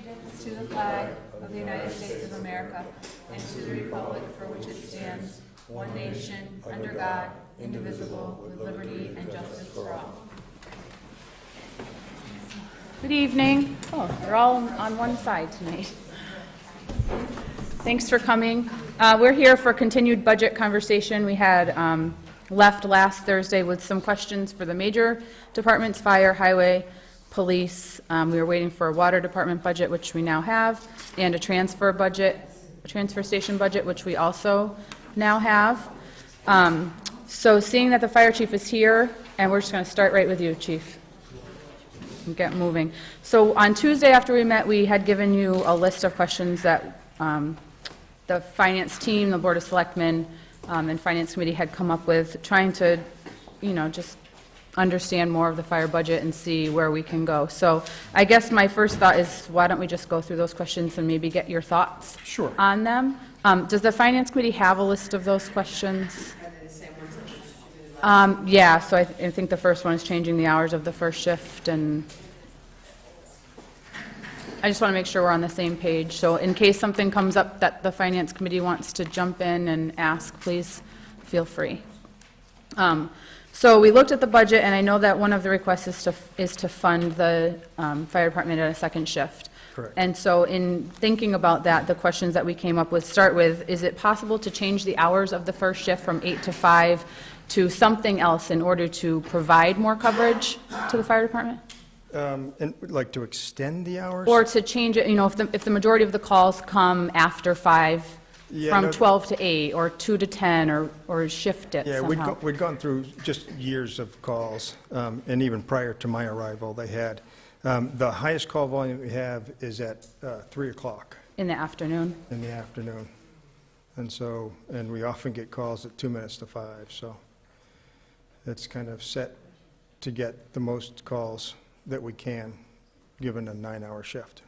allegiance to the flag of the United States of America and to the republic for which it stands, one nation, under God, indivisible, with liberty and justice for all. Good evening. Oh, they're all on one side tonight. Thanks for coming. We're here for continued budget conversation. We had left last Thursday with some questions for the major departments, fire, highway, police. We were waiting for a water department budget, which we now have, and a transfer budget, a transfer station budget, which we also now have. So seeing that the fire chief is here, and we're just going to start right with you, Chief, and get moving. So on Tuesday after we met, we had given you a list of questions that the finance team, the Board of Selectmen, and Finance Committee had come up with, trying to, just understand more of the fire budget and see where we can go. So I guess my first thought is, why don't we just go through those questions and maybe get your thoughts Sure. on them? Does the Finance Committee have a list of those questions? Yeah, so I think the first one is changing the hours of the first shift, and I just want to make sure we're on the same page. So in case something comes up that the Finance Committee wants to jump in and ask, please feel free. So we looked at the budget, and I know that one of the requests is to fund the fire department at a second shift. Correct. And so in thinking about that, the questions that we came up with start with, is it possible to change the hours of the first shift from 8 to 5 to something else in order to provide more coverage to the fire department? And like to extend the hours? Or to change it, if the majority of the calls come after 5, from 12 to 8, or 2 to 10, or shift it Yeah, somehow. we'd gone through just years of calls, and even prior to my arrival, they had. The highest call volume we have is at 3 o'clock In the afternoon? in the afternoon. And we often get calls at 2 minutes to 5, so it's kind of set to get the most calls that we can, given a 9-hour shift.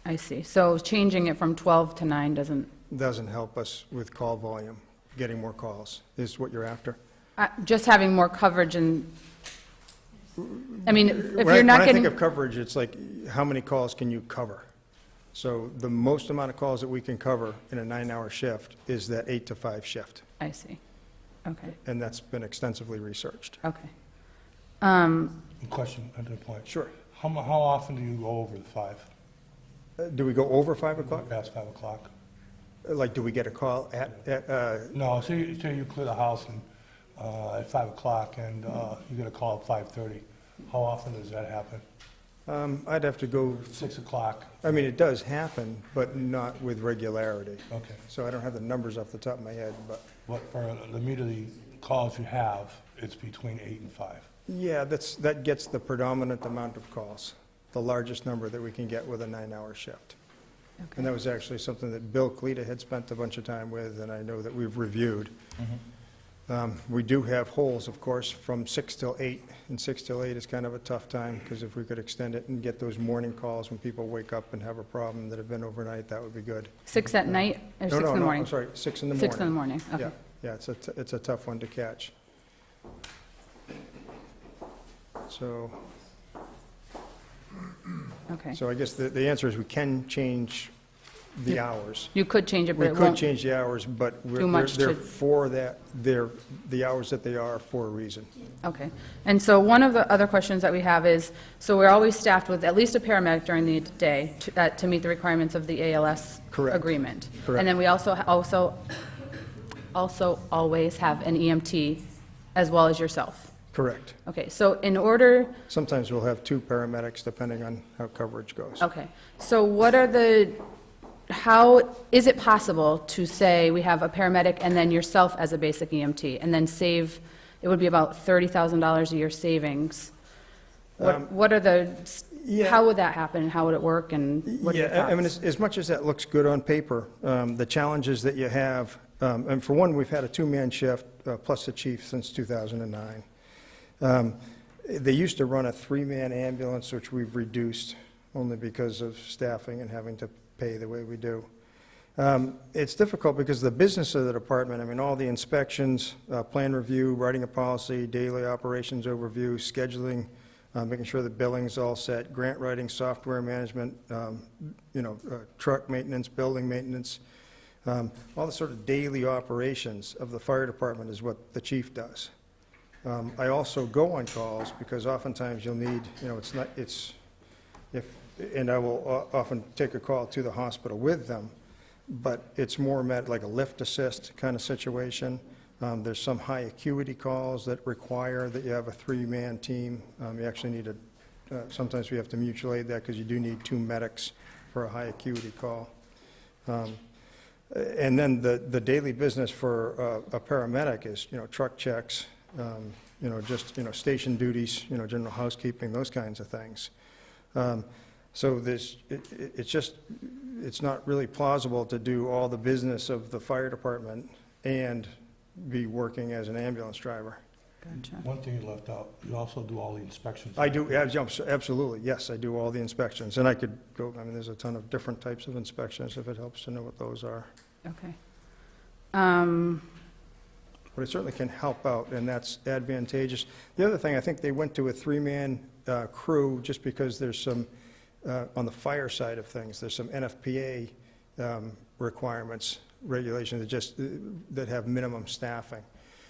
I see. So changing it from 12 to 9 Doesn't help us with call volume. Getting more calls is what you're after. just having more coverage and, I mean, if When you're not when I getting, think of coverage, it's like, how many calls can you cover? So the most amount of calls that we can cover in a 9-hour shift is that 8 to 5 shift, I see. Okay, and that's been extensively researched. okay. Question at that point. Sure. How often do you go over the 5, Do we go over 5 o'clock? past 5 o'clock? Like, do we get a call at No, say you clear the house at 5 o'clock and you get a call at 5:30. How often does that happen? I'd have to go, 6 o'clock? I mean, it does happen, but not with regularity. Okay. So I don't have the numbers off the top of my head, but, But for the meat of the calls you have, it's between 8 and 5. yeah, that gets the predominant amount of calls, the largest number that we can get with a 9-hour shift. And that was actually something that Bill Cleta had spent a bunch of time with, and I know that we've reviewed. We do have holes, of course, from 6 till 8, and 6 till 8 is kind of a tough time, because if we could extend it and get those morning calls when people wake up and have a problem that have been overnight, that would be good. 6 at night or 6 in the No, morning? I'm sorry, 6 in the morning. 6 in the morning, okay. Yeah, it's a tough one to catch. So Okay. I guess the answer is we can change the hours. You could change it, We but it could won't. change the hours, but do much they're to- for that, they're the hours that they are for a reason. Okay. And so one of the other questions that we have is, so we're always staffed with at least a paramedic during the day to meet the requirements of the ALS Correct. agreement. Correct. And then we also always have an EMT as well as yourself. Correct. Okay, so in order, Sometimes we'll have 2 paramedics, depending on how coverage goes. okay, so how is it possible to say we have a paramedic and then yourself as a basic EMT, and then save, it would be about $30,000 a year savings? What are yeah. how would that happen, and how would it work, and what are your Yeah, I mean, thoughts? as much as that looks good on paper, the challenges that you have, and for one, we've had a 2-man shift, plus the chief, since 2009. They used to run a 3-man ambulance, which we've reduced only because of staffing and having to pay the way we do. It's difficult because the business of the department, I mean, all the inspections, plan review, writing a policy, daily operations overview, scheduling making sure the billing's all set, grant writing, software management, truck maintenance, building maintenance, all the sort of daily operations of the fire department is what the chief does. I also go on calls because oftentimes you'll need, and I will often take a call to the hospital with them, but it's more like a lift assist kind of situation. There's some high acuity calls that require that you have a 3-man team. You actually need sometimes we have to mutual aid that because you do need 2 medics for a high acuity call. And then the daily business for a paramedic is, truck checks, station duties, general housekeeping, those kinds of things. So it's not really plausible to do all the business of the fire department and be working as an ambulance driver. Gotcha. One thing you left out, you also do all the inspections. I do, absolutely, yes, I do all the inspections. And I could go, there's a ton of different types of inspections if it helps to know what those are. Okay. But it certainly can help out, and that's advantageous. The other thing, I think they went to a 3-man crew just because there's some, on the fire side of things, there's some NFPA requirements, regulations that have minimum staffing,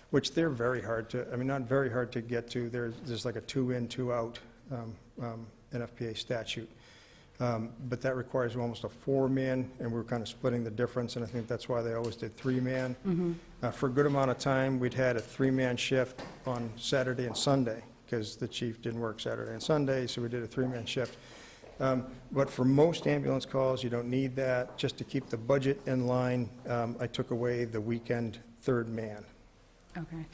which they're very hard to, not very hard to get to. There's like a 2-in, 2-out NFPA statute. But that requires almost a 4-man, and we're kind of splitting the difference, and I think that's why they always did 3-man. For a good amount of time, we'd had a 3-man shift on Saturday and Sunday, because the chief didn't work Saturday and Sunday, so we did a 3-man shift. But for most ambulance calls, you don't need that. Just to keep the budget in line, I took away the weekend 3rd man. Okay.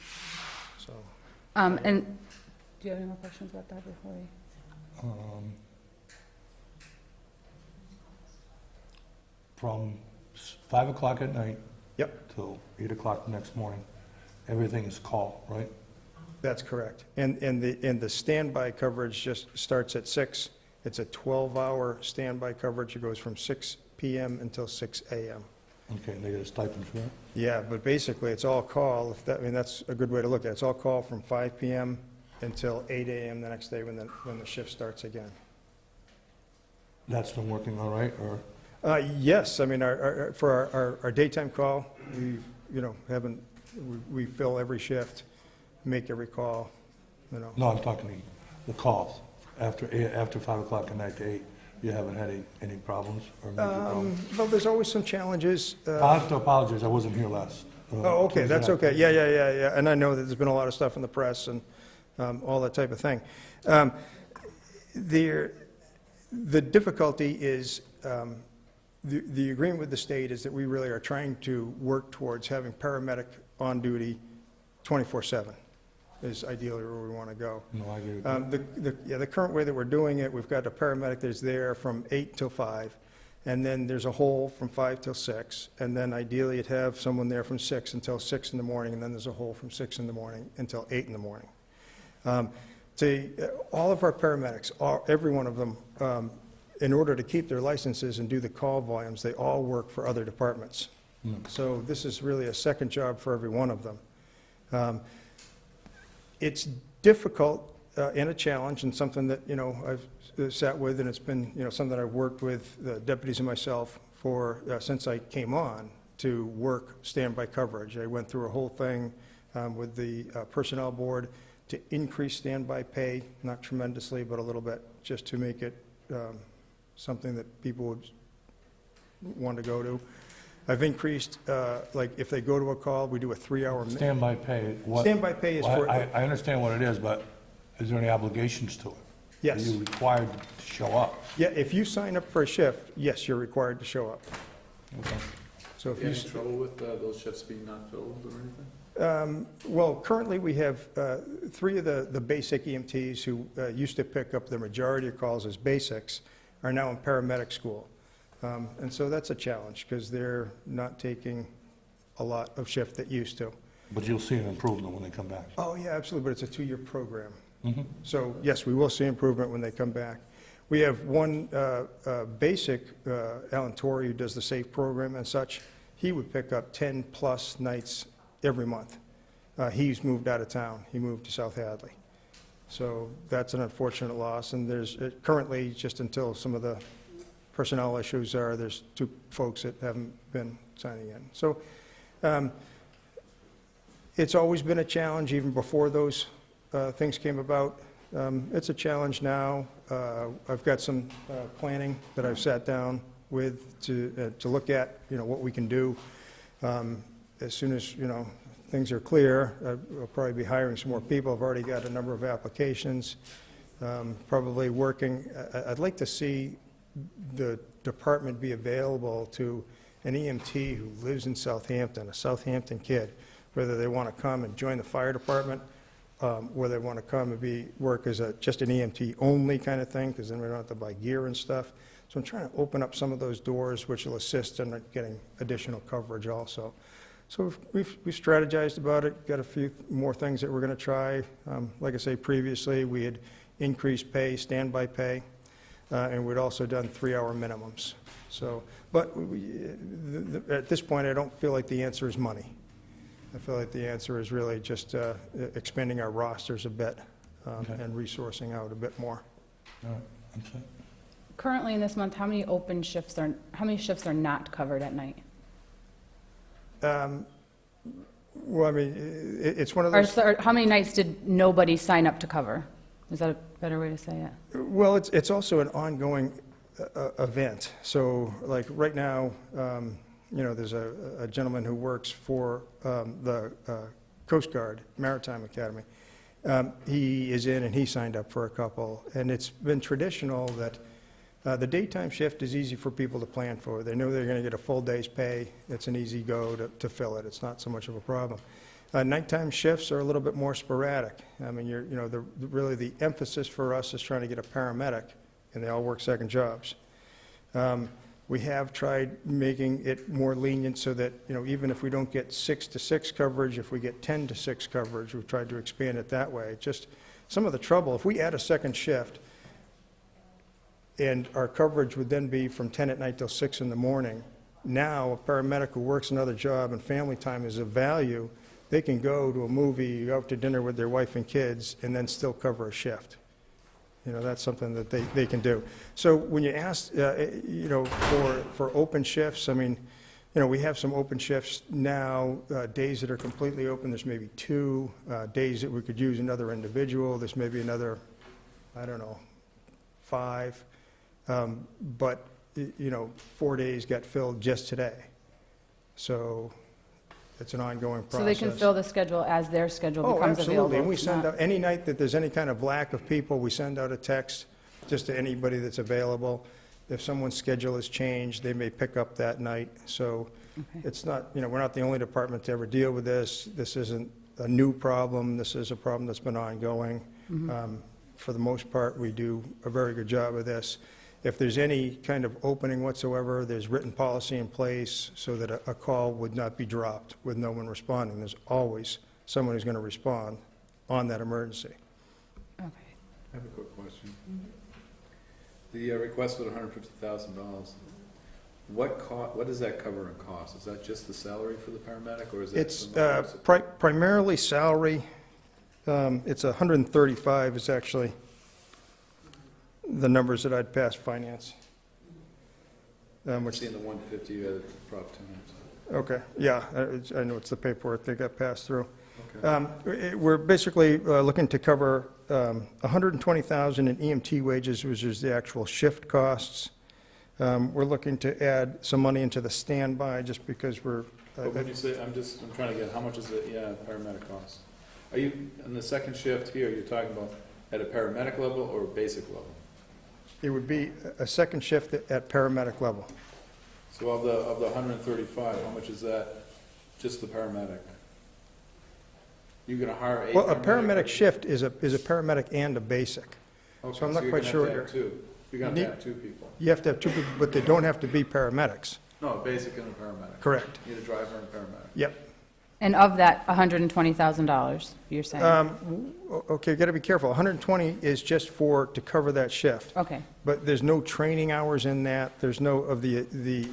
So, And do you have any more questions about that before we? From 5 o'clock at night. Yep. Till 8 o'clock the next morning, everything is call, right? that's correct. And the standby coverage just starts at 6. It's a 12-hour standby coverage. It goes from 6 p.m. until 6 a.m. Okay, and they get a stipend for that? Yeah, but basically, it's all call. That's a good way to look at it. It's all call from 5 p.m. until 8 a.m. the next day when the shift starts again. That's been working all right, or? Yes, I mean, for our daytime call, we fill every shift, make every call, No, I'm talking the calls. After 5 o'clock at night to 8, you haven't had any problems or major problems? Well, there's always some challenges. I have to apologize, I wasn't here last. Oh, okay, that's Tuesday night. okay. Yeah. And I know that there's been a lot of stuff in the press and all that type of thing. The difficulty is, the agreement with the state is that we really are trying to work towards having paramedic on duty 24/7 is ideally where we want to go. No, I agree with that. The current way that we're doing it, we've got a paramedic that's there from 8 till 5, and then there's a hole from 5 till 6, and then ideally you'd have someone there from 6 until 6 in the morning, and then there's a hole from 6 in the morning until 8 in the morning. All of our paramedics, every one of them, in order to keep their licenses and do the call volumes, they all work for other departments. So this is really a second job for every one of them. It's difficult and a challenge, and something that I've sat with, and it's been something I've worked with the deputies and myself for since I came on to work standby coverage. I went through a whole thing with the personnel board to increase standby pay, not tremendously, but a little bit, just to make it something that people would want to go to. I've increased, like if they go to a call, we do a 3-hour. Standby pay, what? Standby pay is for. I understand what it is, but is there any obligations to it? Yes. Are you required to show up? Yeah, if you sign up for a shift, yes, you're required to show up. Okay. So if Any you. trouble with those shifts being not filled or anything? Well, currently we have 3 of the basic EMTs who used to pick up the majority of calls as basics are now in paramedic school. And so that's a challenge because they're not taking a lot of shift that used to. But you'll see an improvement when they come back. Oh, yeah, absolutely, but it's a 2-year program. Mm-hmm. So, yes, we will see improvement when they come back. We have one basic, Alan Torrey, who does the SAFE program and such. He would pick up 10-plus nights every month. He's moved out of town. He moved to South Hadley. So that's an unfortunate loss, and there's currently, just until some of the personnel issues are, there's 2 folks that haven't been signing in. So it's always been a challenge, even before those things came about. It's a challenge now. I've got some planning that I've sat down with to look at, what we can do. As soon as, things are clear, I'll probably be hiring some more people. I've already got a number of applications, probably working. I'd like to see the department be available to an EMT who lives in Southampton, a Southampton kid, whether they want to come and join the fire department, or they want to come and work as just an EMT only kind of thing, because then we don't have to buy gear and stuff. So I'm trying to open up some of those doors, which will assist in getting additional coverage also. So we've strategized about it, got a few more things that we're going to try. Like I say, previously, we had increased pay, standby pay, and we'd also done 3-hour minimums. So, but at this point, I don't feel like the answer is money. I feel like the answer is really just expanding our rosters a bit and resourcing out a bit more. All right, okay. Currently in this month, how many shifts are not covered at night? Well, I mean, it's one of those. Or how many nights did nobody sign up to cover? Is that a better way to say it? Well, it's also an ongoing event. So, like right now, there's a gentleman who works for the Coast Guard Maritime Academy. He is in and he signed up for a couple. And it's been traditional that the daytime shift is easy for people to plan for. They know they're going to get a full day's pay. It's an easy go to fill it. It's not so much of a problem. Nighttime shifts are a little bit more sporadic. I mean, really the emphasis for us is trying to get a paramedic, and they all work second jobs. We have tried making it more lenient so that, even if we don't get 6-to-6 coverage, if we get 10-to-6 coverage, we've tried to expand it that way. Just some of the trouble, if we add a second shift, and our coverage would then be from 10 at night till 6 in the morning, now a paramedic who works another job and family time is of value, they can go to a movie, go out to dinner with their wife and kids, and then still cover a shift. That's something that they can do. So when you ask, for open shifts, I mean, we have some open shifts now, days that are completely open. There's maybe 2 days that we could use another individual. There's maybe another, 5. But 4 days got filled just today. So it's an ongoing process. So they can fill the schedule as their schedule becomes available? Oh, absolutely. And we send out, any night that there's any kind of lack of people, we send out a text just to anybody that's available. If someone's schedule has changed, they may pick up that night. So it's not, we're not the only department to ever deal with this. This isn't a new problem. This is a problem that's been ongoing. For the most part, we do a very good job of this. If there's any kind of opening whatsoever, there's written policy in place so that a call would not be dropped with no one responding. There's always someone who's going to respond on that emergency. Okay. I have a quick question. The request was $150,000. What does that cover in cost? Is that just the salary for the paramedic, or is that? It's primarily salary. It's 135 is actually the numbers that I'd passed finance. Which in the 150 you had Prop 10. Okay, yeah, I know it's the paperwork that got passed through. Okay. We're basically looking to cover $120,000 in EMT wages, which is the actual shift costs. We're looking to add some money into the standby just because we're. But when you say, I'm trying to get, how much is the paramedic cost? Are you, in the second shift here, you're talking about at a paramedic level or basic level? It would be a second shift at paramedic level. So of the 135, how much is that just the paramedic? You're going to hire a Well, a paramedic shift is a paramedic and a basic. Okay, so I'm not quite sure what you're going to have 2 people. You have to have 2 people, but they don't have to be paramedics. No, a basic and a paramedic. Correct. You need a driver and a paramedic. Yep. And of that $120,000, you're saying? Okay, got to be careful. 120 is just to cover that shift. Okay. But there's no training hours in that. There's no of the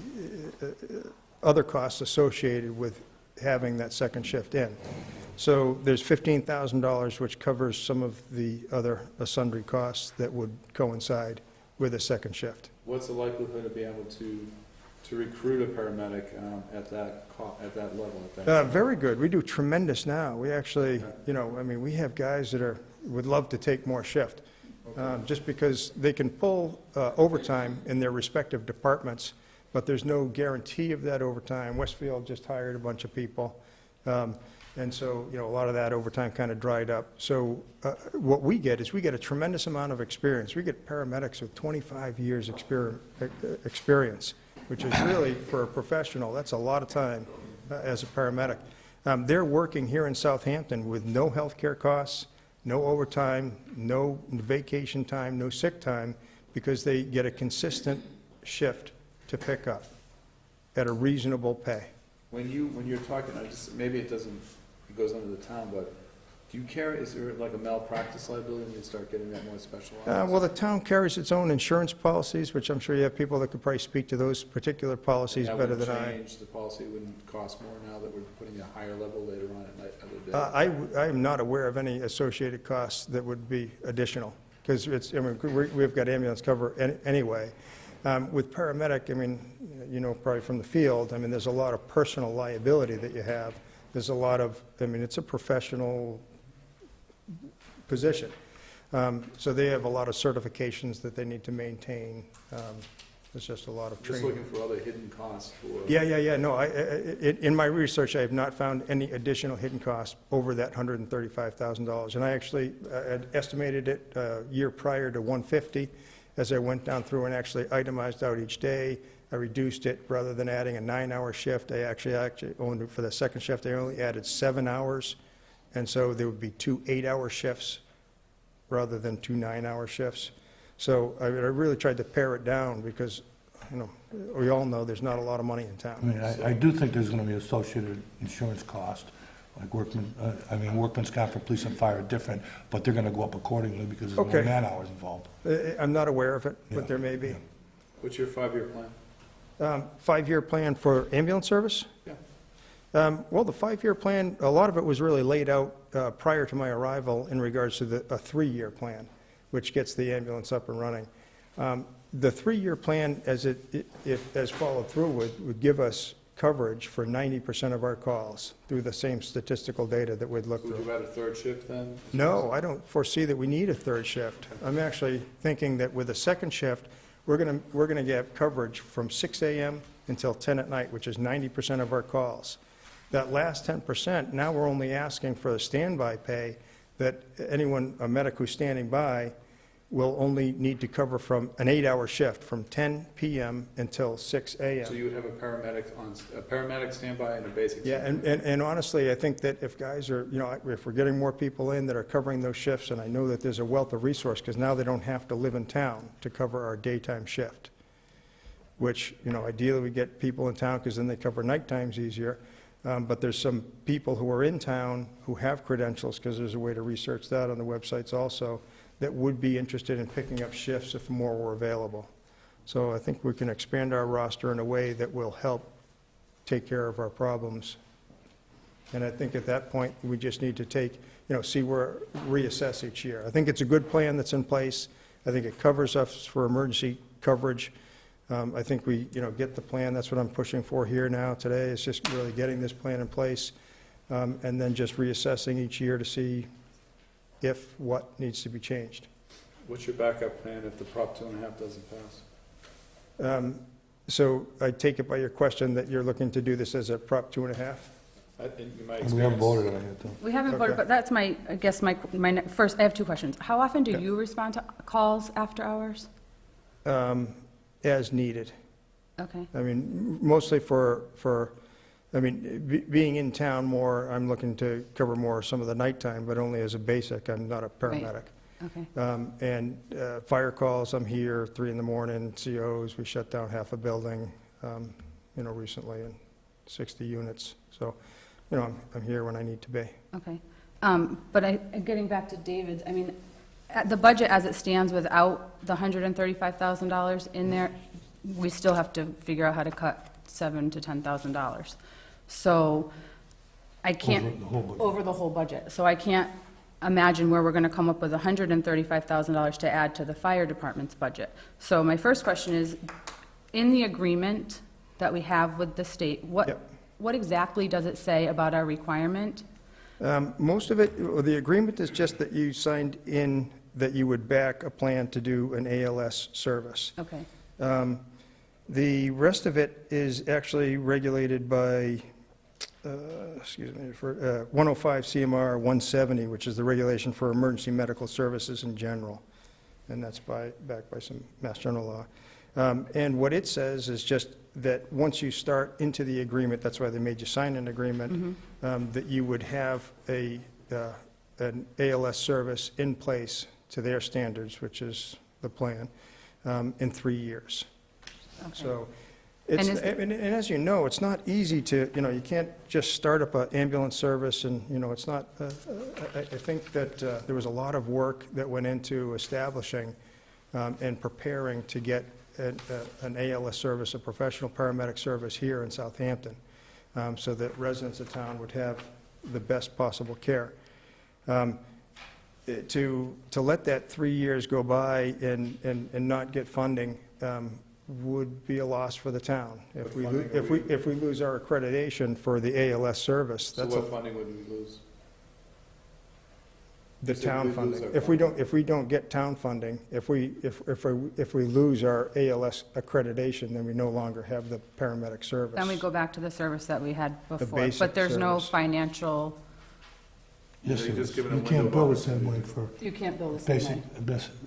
other costs associated with having that second shift in. So there's $15,000, which covers some of the other sundry costs that would coincide with a second shift. What's the likelihood of being able to recruit a paramedic at that level? Very good. We do tremendous now. We actually, we have guys that would love to take more shift, just because they can pull overtime in their respective departments, but there's no guarantee of that overtime. Westfield just hired a bunch of people, and so, a lot of that overtime kind of dried up. So what we get is we get a tremendous amount of experience. We get paramedics with 25 years experience, which is really, for a professional, that's a lot of time as a paramedic. They're working here in Southampton with no health care costs, no overtime, no vacation time, no sick time, because they get a consistent shift to pick up at a reasonable pay. When you're talking, maybe it goes under the town, but do you carry, is there like a malpractice liability when you start getting that more specialized? Well, the town carries its own insurance policies, which I'm sure you have people that could probably speak to those particular policies better than I. That wouldn't change, the policy wouldn't cost more now that we're putting a higher level later on at night? I am not aware of any associated costs that would be additional, because we've got ambulance cover anyway. With paramedic, probably from the field, there's a lot of personal liability that you have. There's a lot of, it's a professional position. So they have a lot of certifications that they need to maintain. There's just a lot of Just training. looking for other hidden costs for... Yeah. No, in my research, I have not found any additional hidden costs over that $135,000. And I actually had estimated it a year prior to 150. As I went down through and actually itemized out each day, I reduced it. Rather than adding a 9-hour shift, I actually only, for the second shift, I only added 7 hours. And so there would be 2 8-hour shifts rather than 2 9-hour shifts. So I really tried to pare it down because, we all know there's not a lot of money in town. I do think there's going to be associated insurance cost, like workman's comp for police and fire are different, but they're going to go up accordingly because there's more man-hours involved. I'm not aware of it, Yeah. but there may be. Yeah. What's your 5-year plan? 5-year plan for ambulance service? Yeah. Well, the 5-year plan, a lot of it was really laid out prior to my arrival in regards to a 3-year plan, which gets the ambulance up and running. The 3-year plan, as followed through, would give us coverage for 90% of our calls through the same statistical data that we'd look Would through. you add a third shift then? No, I don't foresee that we need a third shift. I'm actually thinking that with a second shift, we're going to get coverage from 6 a.m. until 10 at night, which is 90% of our calls. That last 10%, now we're only asking for a standby pay that a medic who's standing by will only need to cover from an 8-hour shift from 10 p.m. until 6 a.m. So you would have a paramedic standby and a basic Yeah, standby? and honestly, I think that if guys are, if we're getting more people in that are covering those shifts, and I know that there's a wealth of resource, because now they don't have to live in town to cover our daytime shift, which, ideally we get people in town because then they cover night times easier. But there's some people who are in town who have credentials, because there's a way to research that on the websites also, that would be interested in picking up shifts if more were available. So I think we can expand our roster in a way that will help take care of our problems. And I think at that point, we just need to reassess each year. I think it's a good plan that's in place. I think it covers us for emergency coverage. I think we, get the plan. That's what I'm pushing for here now today, is just really getting this plan in place, and then just reassessing each year to see if what needs to be changed. What's your backup plan if the Prop 2.5 doesn't pass? So I take it by your question that you're looking to do this as a Prop 2.5? In my We haven't experience, voted on it yet, though. We haven't Okay. voted, but that's my first, I have 2 questions. How often do you respond to calls after hours? As needed. Okay, Mostly being in town more, I'm looking to cover more some of the nighttime, but only as a basic. I'm not a paramedic. okay. And fire calls, I'm here 3 in the morning, COs, we shut down half a building, recently, and 60 units. So, I'm here when I need to be. Okay. But getting back to David's, the budget as it stands without the $135,000 in there, we still have to figure out how to cut $7,000 to $10,000. So I can't. Over the whole budget. Over the whole budget. So I can't imagine where we're going to come up with $135,000 to add to the fire department's budget. So my first question is, in the agreement that we have with the state, Yep. what exactly does it say about our requirement? Most of it, well, the agreement is just that you signed in that you would back a plan to do an ALS service. Okay. The rest of it is actually regulated by, 105 CMR 170, which is the regulation for emergency medical services in general. And that's backed by some Mass General law. And what it says is just that once you start into the agreement, that's why they made you sign an agreement, that you would have an ALS service in place to their standards, which is the plan, in 3 years. Okay. So, And it's, is- and as you know, it's not easy to, you can't just start up an ambulance service and, it's not, I think that there was a lot of work that went into establishing and preparing to get an ALS service, a professional paramedic service here in Southampton, so that residents of town would have the best possible care. To let that 3 years go by and not get funding would be a loss for the town. If we lose our accreditation for the ALS service, So that's what funding would we lose? the So town we lose funding. our If we don't get town funding, if we lose our ALS accreditation, then we no longer have the paramedic service. Then we go back to the service that we had before. basic But there's no service. financial, Yes, You're it just is. giving a You window can't of bill the same opportunity. way for you can't bill the same way.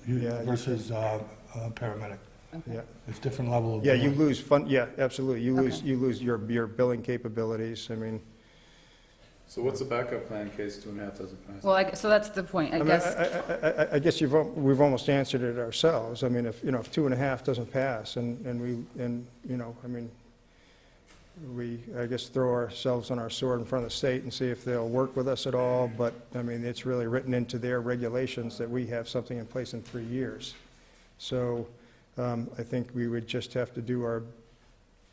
Yeah, versus paramedic. Okay. Yeah. It's different level of. Yeah, you billing. lose yeah, absolutely. You Okay. lose your billing capabilities. I mean, So what's the backup plan in case 2.5 doesn't pass? Well, so that's the point, I I mean, guess. I guess we've almost answered it ourselves. I mean, if 2.5 doesn't pass I mean, we, I guess, throw ourselves on our sword in front of the state and see if they'll work with us at all. But, I mean, it's really written into their regulations that we have something in place in 3 years. So I think we would just have to do our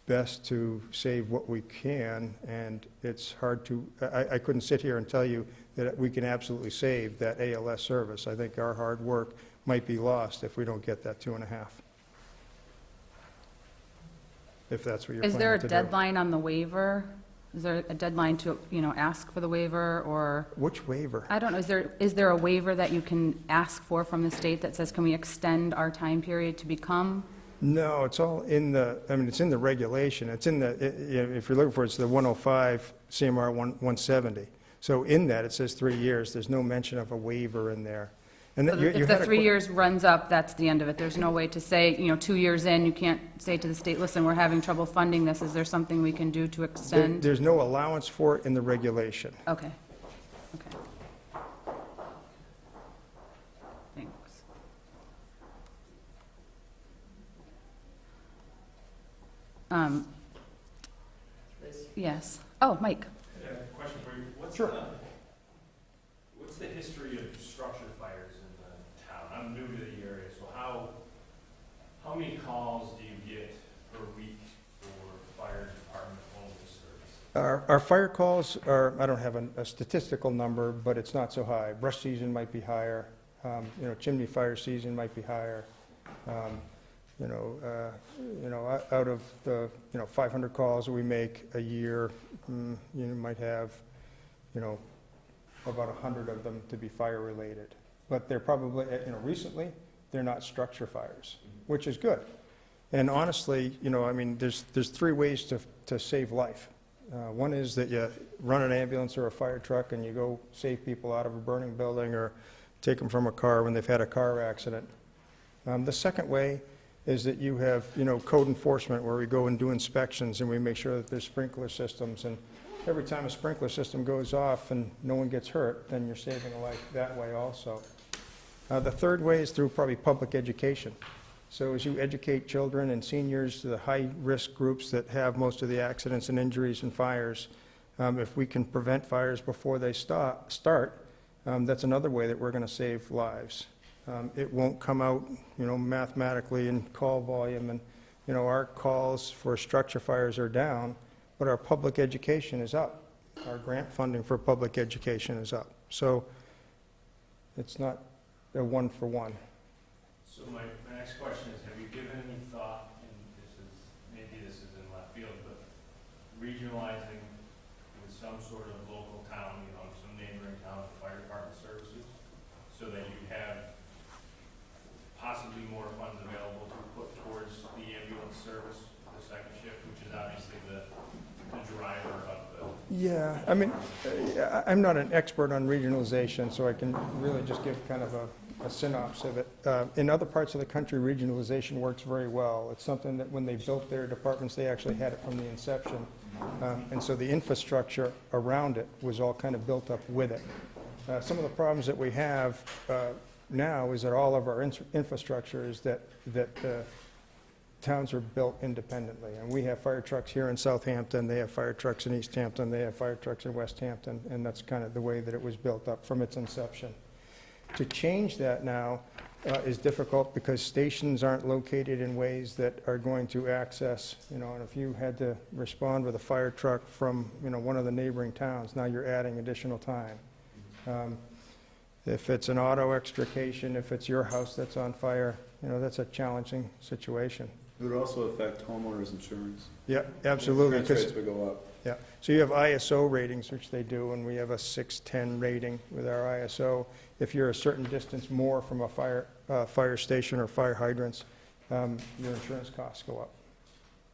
best to save what we can, and it's hard to, I couldn't sit here and tell you that we can absolutely save that ALS service. I think our hard work might be lost if we don't get that 2.5. If that's what you're Is planning there a to do. deadline on the waiver? Is there a deadline to, ask for the waiver, or, Which waiver? I don't know, is there a waiver that you can ask for from the state that says, can we extend our time period to become? No, it's all in it's in the regulation. It's in if you're looking for it, it's the 105 CMR 170. So in that, it says 3 years. There's no mention of a waiver in there. And So that you if the had a 3 que- years runs up, that's the end of it. There's no way to say, 2 years in, you can't say to the state, listen, we're having trouble funding this. Is there something we can do to extend? There's no allowance for it in the regulation. Okay, okay. Thanks. Yes. Oh, Mike. Yeah, question for you. Sure. What's the history of structure fires in the town? I'm new to the area, so how many calls do you get per week for fire department only service? Our fire calls are, I don't have a statistical number, but it's not so high. Brush season might be higher, chimney fire season might be higher. Out of the, 500 calls that we make a year, you might have, about 100 of them to be fire-related. But they're probably, recently, they're not structure fires, which is good. And honestly, there's 3 ways to save life. One is that you run an ambulance or a fire truck and you go save people out of a burning building or take them from a car when they've had a car accident. The second way is that you have, code enforcement where we go and do inspections and we make sure that there's sprinkler systems. And every time a sprinkler system goes off and no one gets hurt, then you're saving a life that way also. The third way is through probably public education. So as you educate children and seniors to the high-risk groups that have most of the accidents and injuries and fires, if we can prevent fires before they start, that's another way that we're going to save lives. It won't come out, mathematically in call volume, and, our calls for structure fires are down, but our public education is up. Our grant funding for public education is up. So it's not a one-for-one. So my next question is, have you given any thought, and maybe this is in left field, but regionalizing with some sort of local town, some neighboring town, fire department services, so that you have possibly more funds available to put towards the ambulance service, the second shift, which is obviously the driver of the... Yeah, I mean, I'm not an expert on regionalization, so I can really just give kind of a synopsis of it. In other parts of the country, regionalization works very well. It's something that when they built their departments, they actually had it from the inception. And so the infrastructure around it was all kind of built up with it. Some of the problems that we have now is that all of our infrastructure is that towns are built independently. And we have fire trucks here in Southampton, they have fire trucks in Easthampton, they have fire trucks in Westhampton, and that's kind of the way that it was built up from its inception. To change that now is difficult because stations aren't located in ways that are going to access, and if you had to respond with a fire truck from, one of the neighboring towns, now you're adding additional time. If it's an auto extrication, if it's your house that's on fire, that's a challenging situation. It would also affect homeowners insurance. Yeah, absolutely. Insurance rates would go up. Yeah, so you have ISO ratings, which they do, and we have a 610 rating with our ISO. If you're a certain distance more from a fire station or fire hydrants, your insurance costs go up.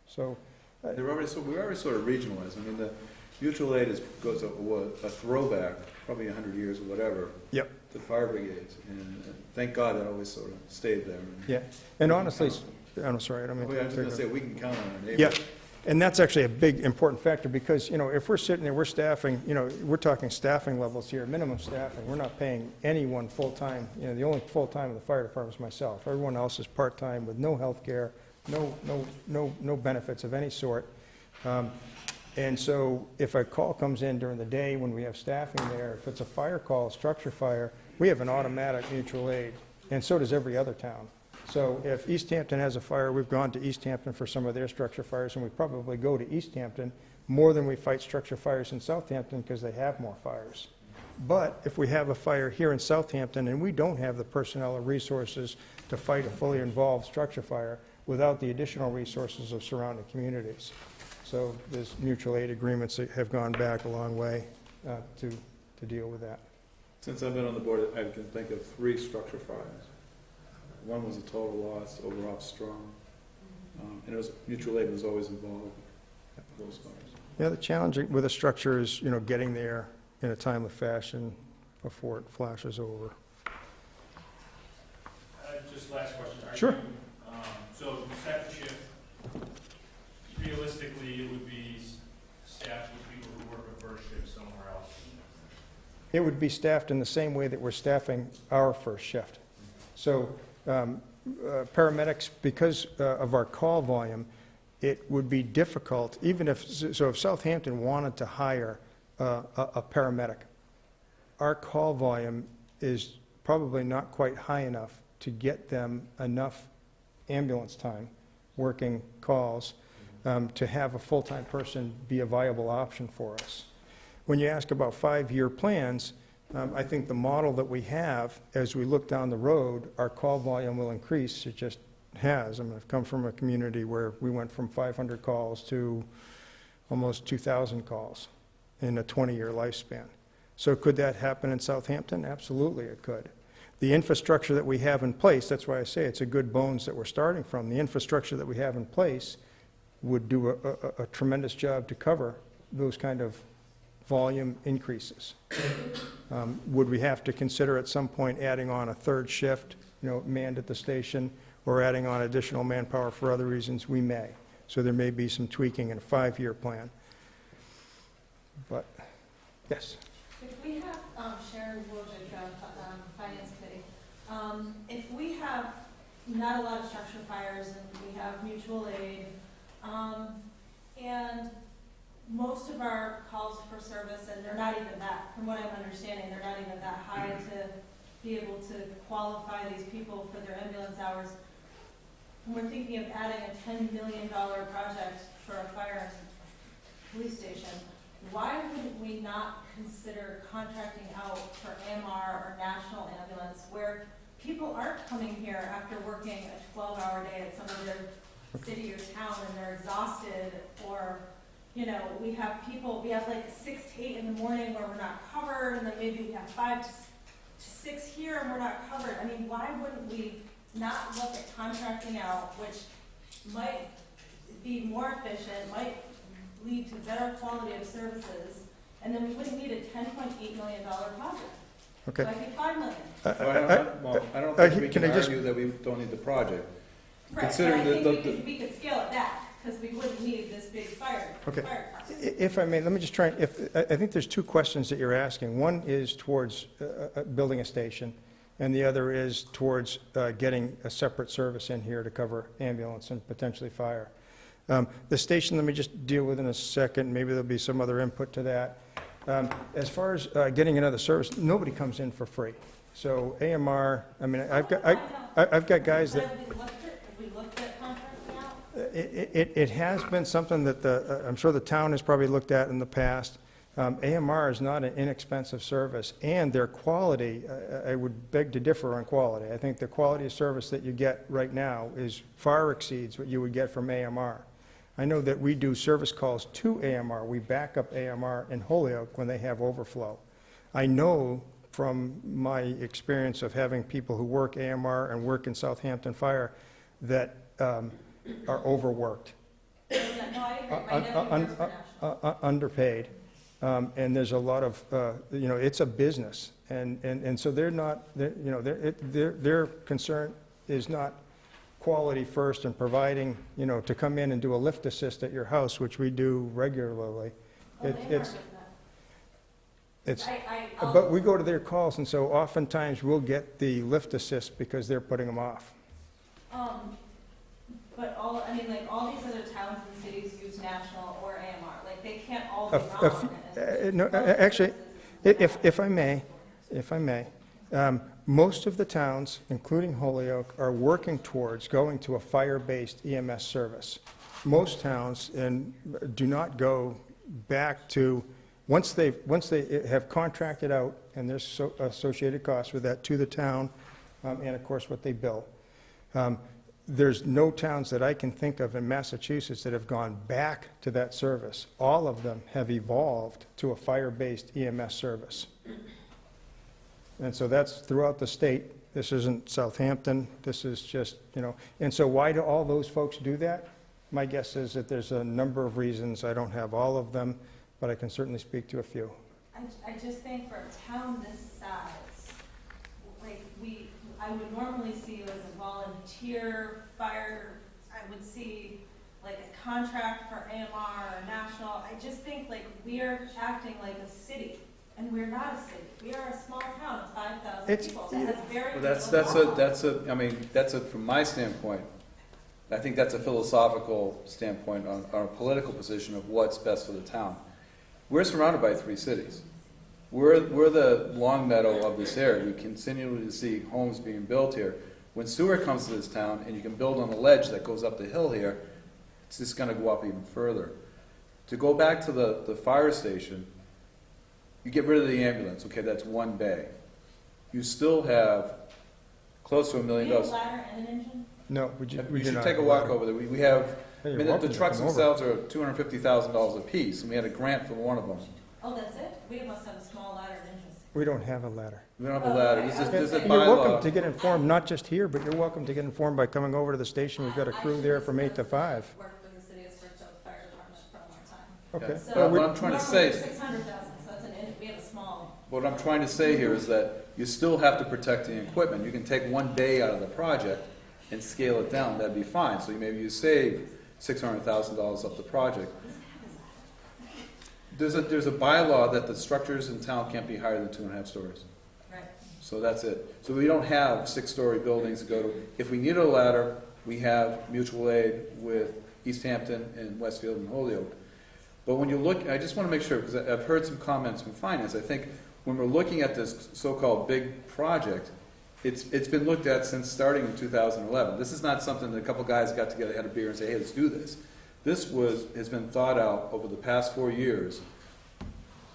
So we're already sort of regionalized. I mean, the mutual aid goes a throwback, probably 100 years or whatever. Yep. To fire brigades, and thank God that always sort of stayed there. Yeah, and honestly, I'm sorry, I don't mean I was going to say, we can count on our neighbors. Yeah, and that's actually a big, important factor because, if we're sitting there, we're staffing, we're talking staffing levels here, minimum staffing. We're not paying anyone full-time. The only full-time in the fire department is myself. Everyone else is part-time with no health care, no benefits of any sort. And so if a call comes in during the day when we have staffing there, if it's a fire call, structure fire, we have an automatic mutual aid, and so does every other town. So if Easthampton has a fire, we've gone to Easthampton for some of their structure fires, and we probably go to Easthampton more than we fight structure fires in Southampton because they have more fires. But if we have a fire here in Southampton and we don't have the personnel or resources to fight a fully involved structure fire without the additional resources of surrounding communities. So there's mutual aid agreements that have gone back a long way to deal with that. Since I've been on the board, I can think of 3 structure fires. One was a total loss over off Strong, and it was mutual aid was always involved in those fires. Yeah, the challenge with a structure is, getting there in a timely fashion before it flashes over. Just last question. Sure. So second shift, realistically, it would be staffed with people who work a first shift somewhere else. It would be staffed in the same way that we're staffing our first shift. So paramedics, because of our call volume, it would be difficult, even if Southampton wanted to hire a paramedic, our call volume is probably not quite high enough to get them enough ambulance time working calls to have a full-time person be a viable option for us. When you ask about 5-year plans, I think the model that we have, as we look down the road, our call volume will increase. It just has. I mean, I've come from a community where we went from 500 calls to almost 2,000 calls in a 20-year lifespan. So could that happen in Southampton? Absolutely it could. The infrastructure that we have in place, that's why I say it's a good bones that we're starting from. The infrastructure that we have in place would do a tremendous job to cover those kind of volume increases. Would we have to consider at some point adding on a third shift, manned at the station, or adding on additional manpower for other reasons? We may. So there may be some tweaking in a 5-year plan. But, yes? If we have, Sharon Wojcik, Finance Committee, if we have not a lot of structure fires and we have mutual aid, and most of our calls for service, and they're not even that, from what I'm understanding, they're not even that high to be able to qualify these people for their ambulance hours. And we're thinking of adding a $10 million project for a fire police station. why wouldn't we not consider contracting out for AMR or National Ambulance, where people aren't coming here after working a 12-hour day at some other city or town and they're exhausted, or, you know, we have people, we have like 6 to 8 in the morning where we're not covered, and then maybe we have 5 to 6 here and we're not covered. I mean, why wouldn't we not look at contracting out, which might be more efficient, might lead to better quality of services, and then we wouldn't need a $10.8 million project. Okay. So I think $5 million. I don't think we can can I just- argue that we don't need the project. Right, but Considering I the- think we could scale it back, because we wouldn't need this big fire department. If I may, let me just try, I think there's two questions that you're asking. One is towards building a station, and the other is towards getting a separate service in here to cover ambulance and potentially fire. The station, let me just deal with in a second, maybe there'll be some other input to that. As far as getting another service, nobody comes in for free. So AMR, I mean, I've got guys that... Have we looked at contracting out? It has been something that I'm sure the town has probably looked at in the past. AMR is not an inexpensive service, and their quality, I would beg to differ on quality. I think the quality of service that you get right now far exceeds what you would get from AMR. I know that we do service calls to AMR. We back up AMR in Holyoke when they have overflow. I know from my experience of having people who work AMR and work in Southampton Fire that are overworked, Yeah, no, I agree. My nephew works for National. underpaid, and there's a lot of, you know, it's a business, and so they're not, you know, their concern is not quality first and providing, you know, to come in and do a lift assist at your house, which we do regularly. Oh, It- they It's, work it's, with that. but we go to their calls, and so oftentimes we'll get the lift assist because they're putting them off. But I mean, like, all these other towns and cities use National or AMR, like, they can't all be A wrong. f- no, actually, if I may, most of the towns, including Holyoke, are working towards going to a fire-based EMS service. Most towns do not go back to, once they have contracted out, and there's associated costs with that to the town, and of course what they bill. There's no towns that I can think of in Massachusetts that have gone back to that service. All of them have evolved to a fire-based EMS service. And so that's throughout the state. This isn't Southampton. This is just, you know, and so why do all those folks do that? My guess is that there's a number of reasons. I don't have all of them, but I can certainly speak to a few. I just think for a town this size, like, I would normally see it as a volunteer fire, I would see like a contract for AMR or National. I just think like we are acting like a city, and we're not a city. We are a small town of 5,000 people that has very Well, I mean, from my standpoint, I think that's a philosophical standpoint on our political position of what's best for the town. We're surrounded by 3 cities. We're the long meadow of this area. We continually see homes being built here. When sewer comes to this town and you can build on a ledge that goes up the hill here, it's just going to go up even further. To go back to the fire station, you get rid of the ambulance. Okay, that's one bay. You still have close to $1 million. Do you have a ladder and an engine? No, we You do should not. take a walk over there. We have, Hey, I you're mean, welcome the to trucks come over. themselves are $250,000 a piece, and we had a grant for one of them. Oh, that's it? We must have a small ladder and engine. We don't have a ladder. We don't have a ladder. There's a You're welcome to bylaw. get informed, not just here, but you're welcome to get informed by coming over to the station. We've got a crew there from 8 to 5. Worked for the city of Springfield Fire Department for a long time. Okay. So But what I'm trying to say, normally 600,000, so that's we have a small. what I'm trying to say here is that you still have to protect the equipment. You can take one bay out of the project and scale it down, that'd be fine. So maybe you save $600,000 up the project. There's a bylaw that the structures in town can't be higher than 2.5 stories. Right. So that's it. So we don't have 6-story buildings to go to. If we need a ladder, we have mutual aid with Easthampton and Westfield and Holyoke. But when you look, I just want to make sure, because I've heard some comments from finance, I think when we're looking at this so-called big project, it's been looked at since starting in 2011. This is not something that a couple guys got together, had a beer and say, hey, let's do this. This has been thought out over the past 4 years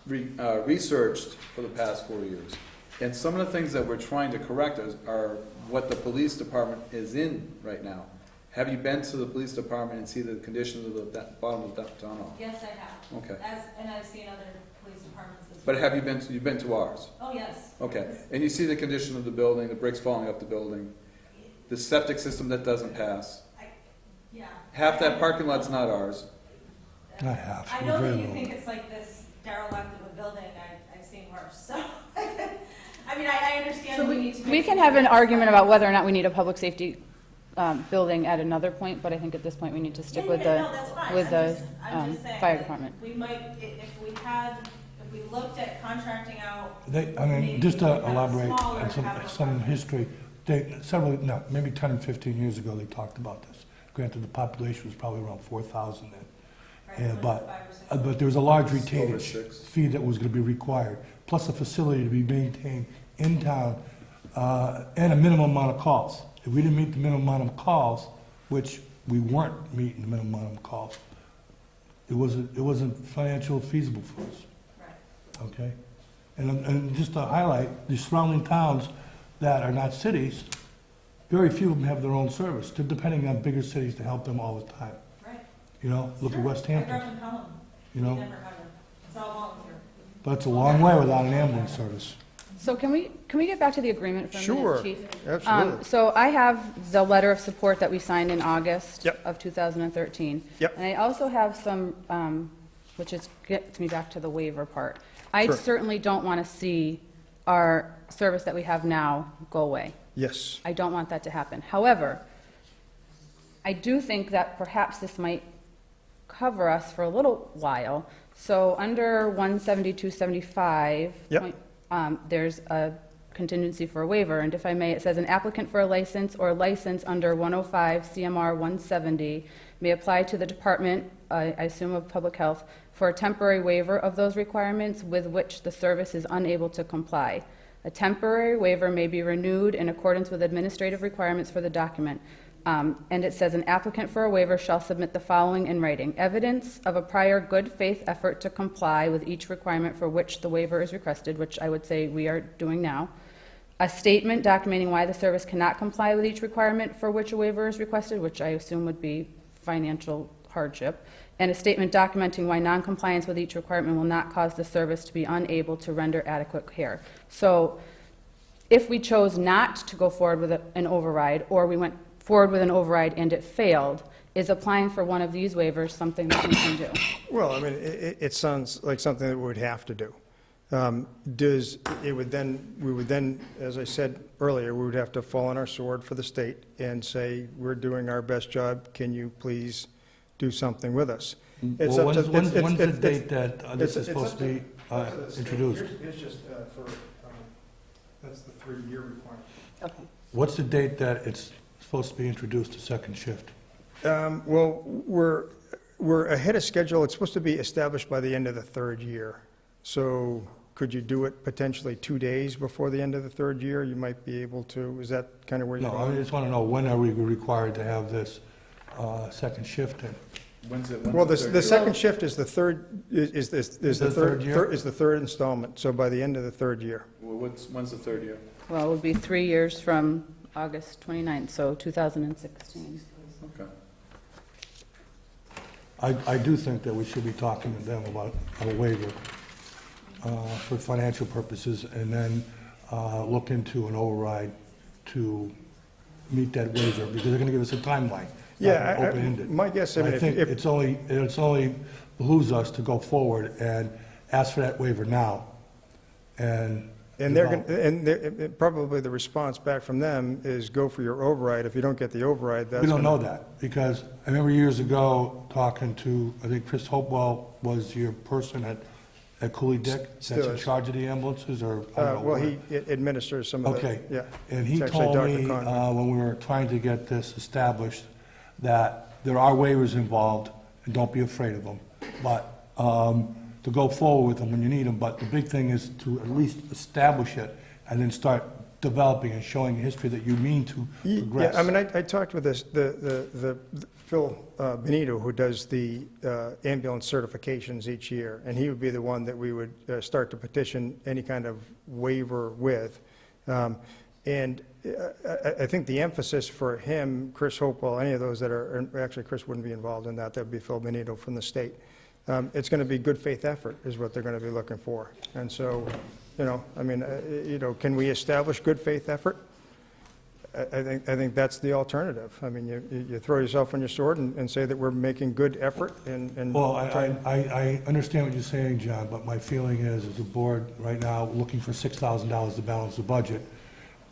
researched for the past 4 years. And some of the things that we're trying to correct are what the police department is in right now. Have you been to the police department and see the conditions of the bottom of the tunnel? Yes, I have. Okay. And I've seen other police departments as well. But have you been to ours? Oh, yes. Okay. And you see the condition of the building, the bricks falling off the building, the septic system that doesn't pass. Yeah. Half that parking lot's not ours. Not half, I know very that you little. think it's like this derelict of a building, I've seen worse, so, I mean, I understand So we need to. we make can some have an changes, argument but- about whether or not we need a public safety building at another point, but I think at this point we need to stick Yeah, with yeah, the, no, that's fine. with I'm the just- I'm just saying fire that department. We might, if we looked at contracting out. I mean, maybe just we to could have elaborate smaller on capital some projects. history, maybe 10 and 15 years ago, they talked about this. Granted, the population was probably around 4,000 then. Right, Yeah, like but, 5 or 6. but there was a large Over retainage 6. fee that was gonna be required, plus a facility to be maintained in town, and a minimum amount of calls. If we didn't meet the minimum amount of calls, which we weren't meeting the minimum amount of calls, it wasn't financially feasible for us, Right. okay? And just to highlight, the surrounding towns that are not cities, very few of them have their own service. They're depending on bigger cities to help them all the time. Right. You know, look at Sure. West I grew Hampton, up in Pelham. you We know? never had it's all volunteer. But it's a long way without an ambulance service. So can we get back to the agreement for a minute, Sure, Chief? absolutely. So I have the letter of support that we signed in August Yep. of 2013. Yep. And I also have some, which gets me back to the waiver part. I Sure. certainly don't want to see our service that we have now go away. Yes, I don't want that to happen. However, I do think that perhaps this might cover us for a little while. So under 17275, Yep. there's a contingency for a waiver, and if I may, it says an applicant for a license or license under 105 CMR 170 may apply to the Department, I assume of Public Health, for a temporary waiver of those requirements with which the service is unable to comply. A temporary waiver may be renewed in accordance with administrative requirements for the document. And it says an applicant for a waiver shall submit the following in writing: evidence of a prior good faith effort to comply with each requirement for which the waiver is requested, which I would say we are doing now. A statement documenting why the service cannot comply with each requirement for which a waiver is requested, which I assume would be financial hardship. And a statement documenting why noncompliance with each requirement will not cause the service to be unable to render adequate care. So if we chose not to go forward with an override, or we went forward with an override and it failed, is applying for one of these waivers something that we can do? well, I mean, it sounds like something that we would have to do. We would then, as I said earlier, we would have to fall on our sword for the state and say, we're doing our best job, can you please do something with us? It's Well, up to- when's the it's- date that this is it's supposed up to be up to the state. introduced? Here's just that's the 3-year requirement. Okay. What's the date that it's supposed to be introduced to second shift? Well, we're ahead of schedule. It's supposed to be established by the end of the 3rd year. So could you do it potentially 2 days before the end of the 3rd year? You might be able to. Is that kind of where you're No, I going? just want to know, when are we required to have this second shift in? When's Well, the the second shift is the third, is the the third year? is the 3rd installment, so by the end of the 3rd year. When's the 3rd year? Well, it would be 3 years from August 29th, so 2016. Okay. I do think that we should be talking to them about a waiver for financial purposes, and then look into an override to meet that waiver, because they're going to give us a timeline. Yeah, Open-ended. my guess, I And mean, I think if, it's only behooves us to go forward and ask for that waiver now. And probably the response back from them is go for your override. If you don't get the override, that's. we don't gonna- know that, because I remember years ago talking to, I think Chris Hopewell was your person at Cooley Dick, that's Still in is. charge of the ambulances, or? I don't know Well, where. he administers some of the, Okay. yeah. And he It's actually told Dr. me, Conrad. when we were trying to get this established, that there are waivers involved, and don't be afraid of them, but to go forward with them when you need them, but the big thing is to at least establish it, and then start developing and showing a history that you mean to progress. Yeah, I mean, I talked with the Phil Benito, who does the ambulance certifications each year, and he would be the one that we would start to petition any kind of waiver with. And I think the emphasis for him, Chris Hopewell, any of those that are, actually Chris wouldn't be involved in that, that would be Phil Benito from the state. It's going to be good faith effort is what they're going to be looking for. And so, you know, I mean, you know, can we establish good faith effort? I think that's the alternative. I mean, you throw yourself on your sword and say that we're making good effort and Well, trying. I understand what you're saying, John, but my feeling is the board right now looking for $6,000 to balance the budget,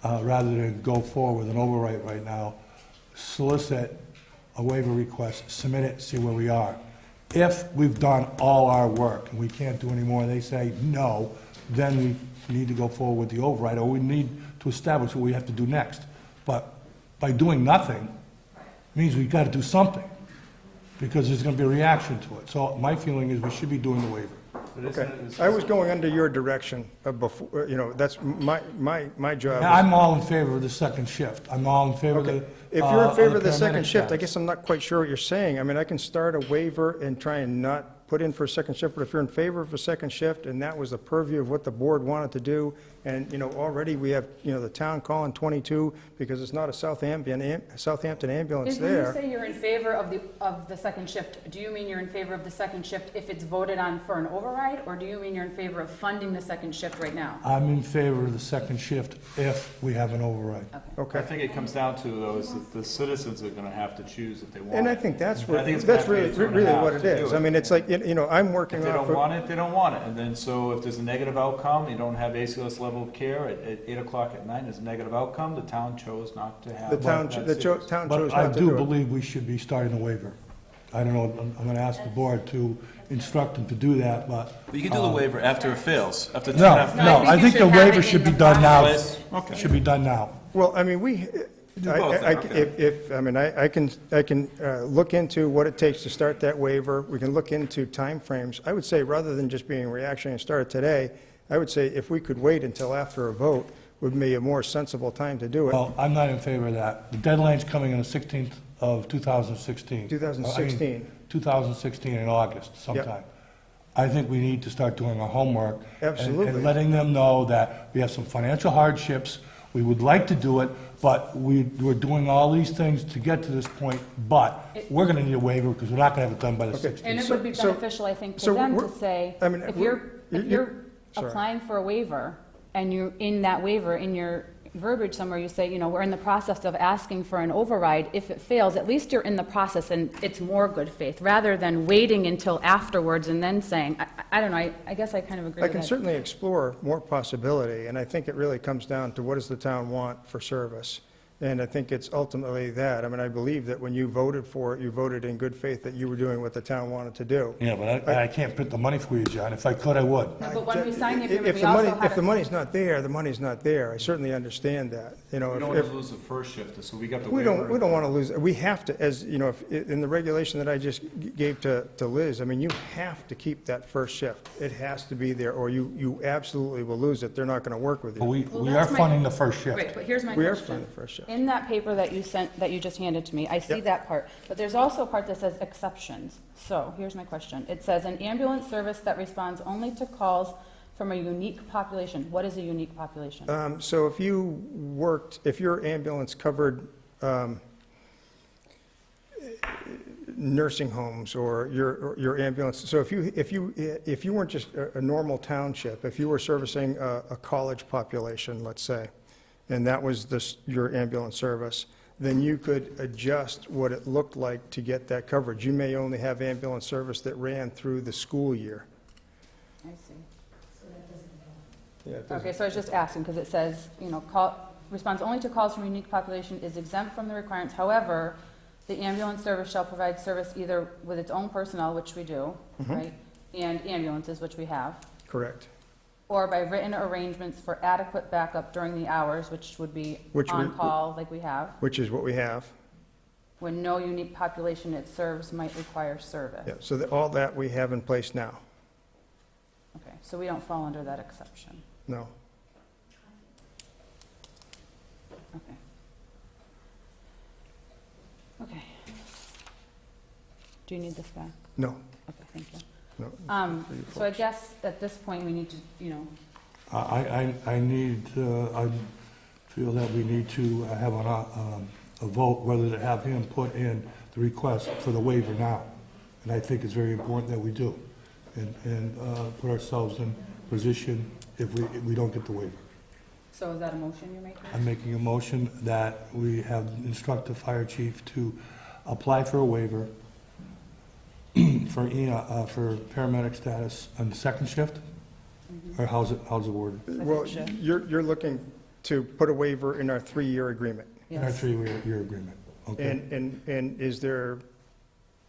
rather than go forward with an override right now, solicit a waiver request, submit it, see where we are. If we've done all our work and we can't do any more, and they say no, then we need to go forward with the override, or we need to establish what we have to do next. But by doing nothing means we've got to do something, because there's going to be a reaction to it. So my feeling is we should be doing the waiver. Okay. I was going under your direction before, you know, that's my job. Now, I'm all in favor of the second shift. I'm all in favor of the Okay. If you're in favor of the second paramedic shift, I status. guess I'm not quite sure what you're saying. I mean, I can start a waiver and try and not put in for a second shift, but if you're in favor of a second shift, and that was the purview of what the board wanted to do, and, you know, already we have, you know, the town calling 22 because it's not a Southampton ambulance When you there. say you're in favor of the second shift, do you mean you're in favor of the second shift if it's voted on for an override, or do you mean you're in favor of funding the second shift right now? I'm in favor of the second shift if we have an override. I Okay. think it comes down to, though, is that the citizens are gonna have to choose if they want it. And I think that's I think it's that's gonna really, be 2.5 really what it to do is. I mean, it's like, you know, I'm working If they off don't of. want it, they don't want it. And then, so if there's a negative outcome, you don't have ACLS level of care at 8 o'clock at night, there's a negative outcome, the town chose not to have. The town, that the series. town chose But I not to do do it. believe we should be starting a waiver. I don't know, I'm going to ask the board to instruct them to do that, but... But you can do the waiver after it fails, after two No, and a half. no, I think the you should have waiver it should in be the done now. process. Okay. Should be done now. Well, I mean, we, Do both then, okay. I mean, I can look into what it takes to start that waiver. We can look into timeframes. I would say, rather than just being reactionary and start it today, I would say if we could wait until after a vote, would be a more sensible time to do it. Well, I'm not in favor of that. The deadline's coming on the 16th of 2016. 2016. I mean, 2016 in August sometime. I think we need to start doing our homework. Absolutely. And letting them know that we have some financial hardships, we would like to do it, but we're doing all these things to get to this point, but we're gonna need a waiver because we're not gonna have it done by the Okay. 16th. And it So- would be so- beneficial, I think, so to them to we're- say, I mean, if we're- you're sorry. applying for a waiver, and you, in that waiver, in your verbiage somewhere, you say, you know, we're in the process of asking for an override. If it fails, at least you're in the process, and it's more good faith, rather than waiting until afterwards and then saying, I don't know, I guess I kind of agree I with can that. certainly explore more possibility, and I think it really comes down to what does the town want for service? And I think it's ultimately that. I mean, I believe that when you voted for it, you voted in good faith that you were doing what the town wanted to do. Yeah, but I can't print the money for you, John. If I could, I would. No, but when we signed the If agreement, we the also money, had if the a, money's not there, the money's not there. I certainly understand that, you know. We if- don't want if- to lose the first shift, so we got the We waiver. don't want to lose, we have to, as, you know, in the regulation that I just gave to Liz, I mean, you have to keep that first shift. It has to be there, or you absolutely will lose it. They're not going to work with But you. Well, we are that's my- funding the first shift. right, but here's my We are question. funding the first shift. In that paper that you sent, that you just handed to me, I see Yep. that part, but there's also a part that says exceptions. So, here's my question. It says, an ambulance service that responds only to calls from a unique population. What is a unique population? So if you worked, if your ambulance covered nursing homes, or your ambulance, so if you weren't just a normal township, if you were servicing a college population, let's say, and that was your ambulance service, then you could adjust what it looked like to get that coverage. You may only have ambulance service that ran through the school year. I see. Yeah, it doesn't- Okay, so I was just asking, because it says, you know, responds only to calls from a unique population, is exempt from the requirements. However, the ambulance service shall provide service either with its own personnel, which we do, right, and ambulances, which we have, Correct. or by written arrangements for adequate backup during the hours, which would be Which we- on-call, like we have, Which is what we have. when no unique population it serves might require service. Yeah, so all that we have in place now. Okay, so we don't fall under that exception. No. Okay. Okay. Do you need this back? No, Okay, thank you. no. So I guess at this point, we need to, I need, I feel that we need to have a vote whether to have him put in the request for the waiver now. And I think it's very important that we do, and put ourselves in position if we don't get the waiver. so is that a motion you're making? I'm making a motion that we have instruct the fire chief to apply for a waiver for paramedic status on the second shift, Mhm. or how's it worded? Well, shift. you're looking to put a waiver in our 3-year agreement. In our Yes. 3-year agreement, okay? And is there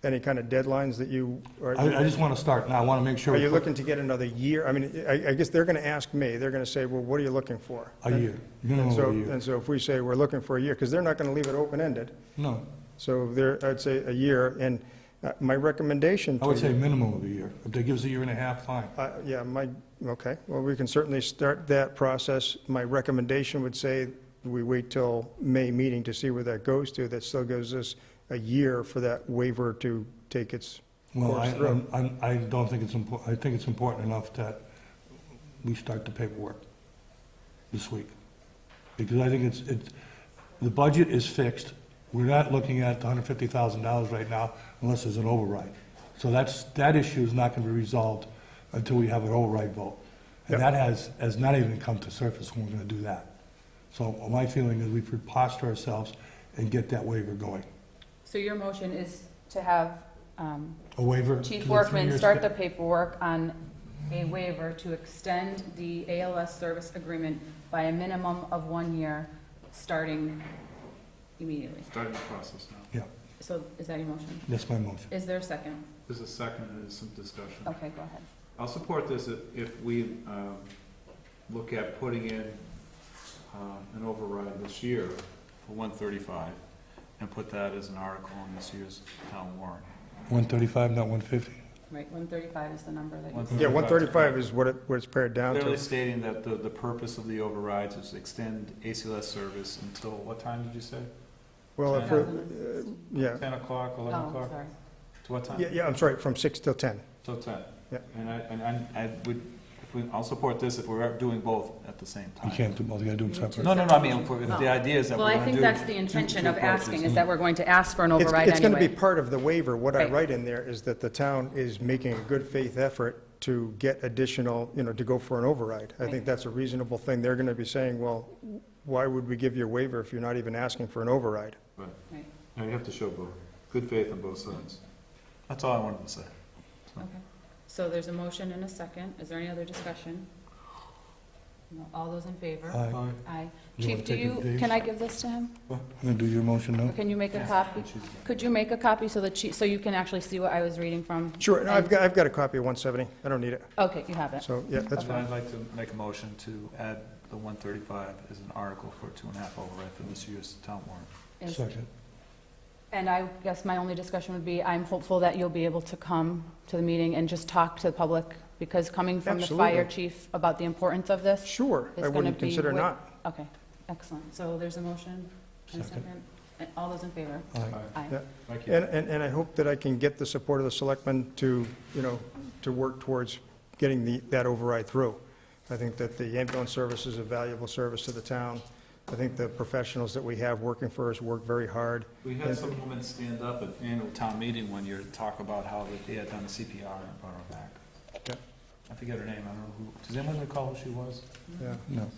any kind of deadlines that you, I just want to start now, I want to make sure. are you looking to get another year? I mean, I guess they're going to ask me, they're going to say, well, what are you looking for? A year, And minimum of so, a year. and so if we say we're looking for a year, because they're not going to leave it open-ended, No, so there, I'd say a year, and my recommendation to I would say you, minimum of a year. If they give us a year and a half, fine. yeah, okay, well, we can certainly start that process. My recommendation would say we wait till May meeting to see where that goes to. That still gives us a year for that waiver to take its Well, course through. I don't think it's important, I think it's important enough that we start the paperwork this week. Because I think it's, the budget is fixed. We're not looking at the $150,000 right now unless there's an override. So that issue is not going to be resolved until we have an override vote. And Yep. that has not even come to surface when we're going to do that. So my feeling is we posture ourselves and get that waiver going. So your motion is to have A waiver. Chief to the Workman 3-year start the sta- paperwork on a waiver to extend the ALS service agreement by a minimum of 1 year, starting immediately. Starting the process now. Yeah, So is that your motion? that's my motion. Is there a second? There's a second, and there's some discussion. Okay, go ahead. I'll support this if we look at putting in an override this year for 135 and put that as an article in this year's town warrant. 135, not 150? Right, 135 is the number that you. 135. Yeah, 135 is what it's pared down Clearly to. stating that the purpose of the overrides is to extend ACLS service until, what time did you say? Well, if we're, yeah, 10 o'clock, 11 Oh, o'clock? sorry. To what time? yeah, I'm sorry, from 6 till 10. Till 10. Yeah. And I would, I'll support this if we're doing both at the same time. You can't do both, you gotta do them separate. No, I mean, if the idea is that Well, we're I going to think do. that's the intention two of asking, approaches. is that we're going to ask for an override It's going to be anyway. part of the waiver. What I Right. write in there is that the town is making a good faith effort to get additional, to go for an override. I Right. think that's a reasonable thing. They're going to be saying, well, why would we give you a waiver if you're not even asking for an override? Right. Right. No, you have to show both, good faith on both sides. That's all I wanted to say. Okay. So there's a motion and a second. Is there any other discussion? No. All those in favor? Aye. Aye. You Chief, wanna do take it, you, Dave? can I give this to him? I'm gonna do your motion now. Can you make a copy? Could you make a copy so that so you can actually see what I was reading from? Sure, no, And- I've got a copy of 170. I don't need it. Okay, you have it. So, yeah, that's So fine. I'd like to make a motion to add the 135 as an article for 2.5 override for this year's town warrant. Is- Second. And I guess my only discussion would be, I'm hopeful that you'll be able to come to the meeting and just talk to the public, because coming from the fire Absolutely. chief about the importance of this. Sure, It's I gonna wouldn't be consider way- not. Okay, excellent. So there's a motion and a Second. second. And all those in favor? Aye. Aye. Yeah. Thank you. And I hope that I can get the support of the selectmen to, to work towards getting that override through. I think that the ambulance service is a valuable service to the town. I think the professionals that we have working for us work very hard. We had some women stand up at annual town meeting one year to talk about how they had done the CPR and brought her back. Yeah. I forget her name, I don't know who, does anyone recall who she was? Yeah. No.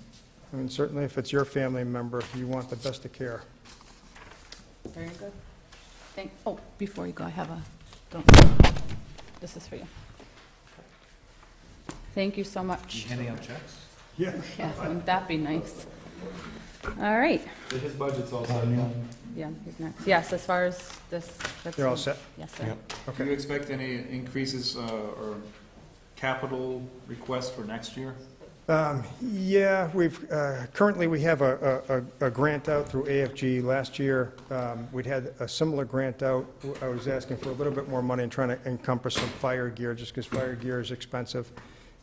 I mean, certainly if it's your family member, you want the best of care. Very good. Before you go, I have this is for you. Thank you so You much. handing out checks? Yeah. Yeah, wouldn't that be nice? All right, His budget's all set. yeah, he's next. Yes, as far as this. that's- You're all set? Yes, sir. Yep. Do you expect any increases or capital requests for next year? Yeah, currently we have a grant out through AFG. Last year, we'd had a similar grant out. I was asking for a little bit more money and trying to encompass some fire gear, just because fire gear is expensive.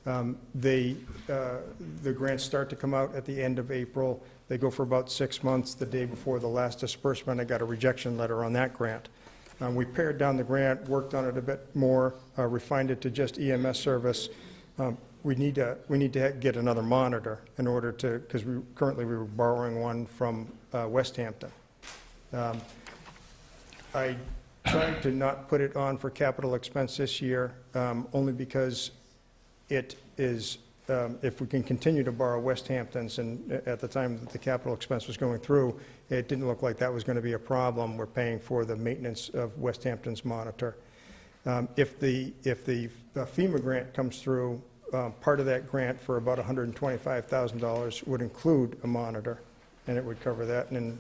The grants start to come out at the end of April. They go for about 6 months. The day before the last disbursement, I got a rejection letter on that grant. We pared down the grant, worked on it a bit more, refined it to just EMS service. We need to get another monitor in order to, because currently we were borrowing one from Westhampton. I tried to not put it on for capital expense this year, only because it is, if we can continue to borrow Westhampton's, and at the time that the capital expense was going through, it didn't look like that was going to be a problem. We're paying for the maintenance of Westhampton's monitor. If the FEMA grant comes through, part of that grant for about $125,000 would include a monitor, and it would cover that, and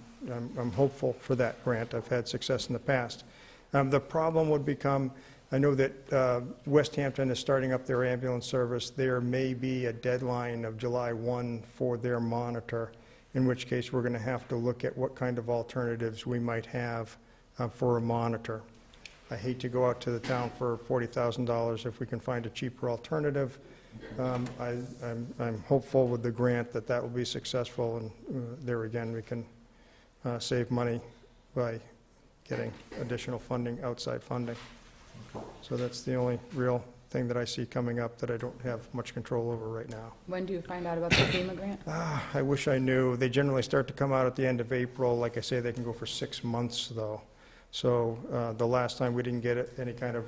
I'm hopeful for that grant. I've had success in the past. The problem would become, I know that Westhampton is starting up their ambulance service. There may be a deadline of July 1 for their monitor, in which case we're going to have to look at what kind of alternatives we might have for a monitor. I hate to go out to the town for $40,000 if we can find a cheaper alternative. I'm hopeful with the grant that that will be successful, and there again, we can save money by getting additional funding, outside funding. So that's the only real thing that I see coming up that I don't have much control over right now. When do you find out about the FEMA grant? I wish I knew. They generally start to come out at the end of April. Like I say, they can go for 6 months, though. So the last time we didn't get any kind of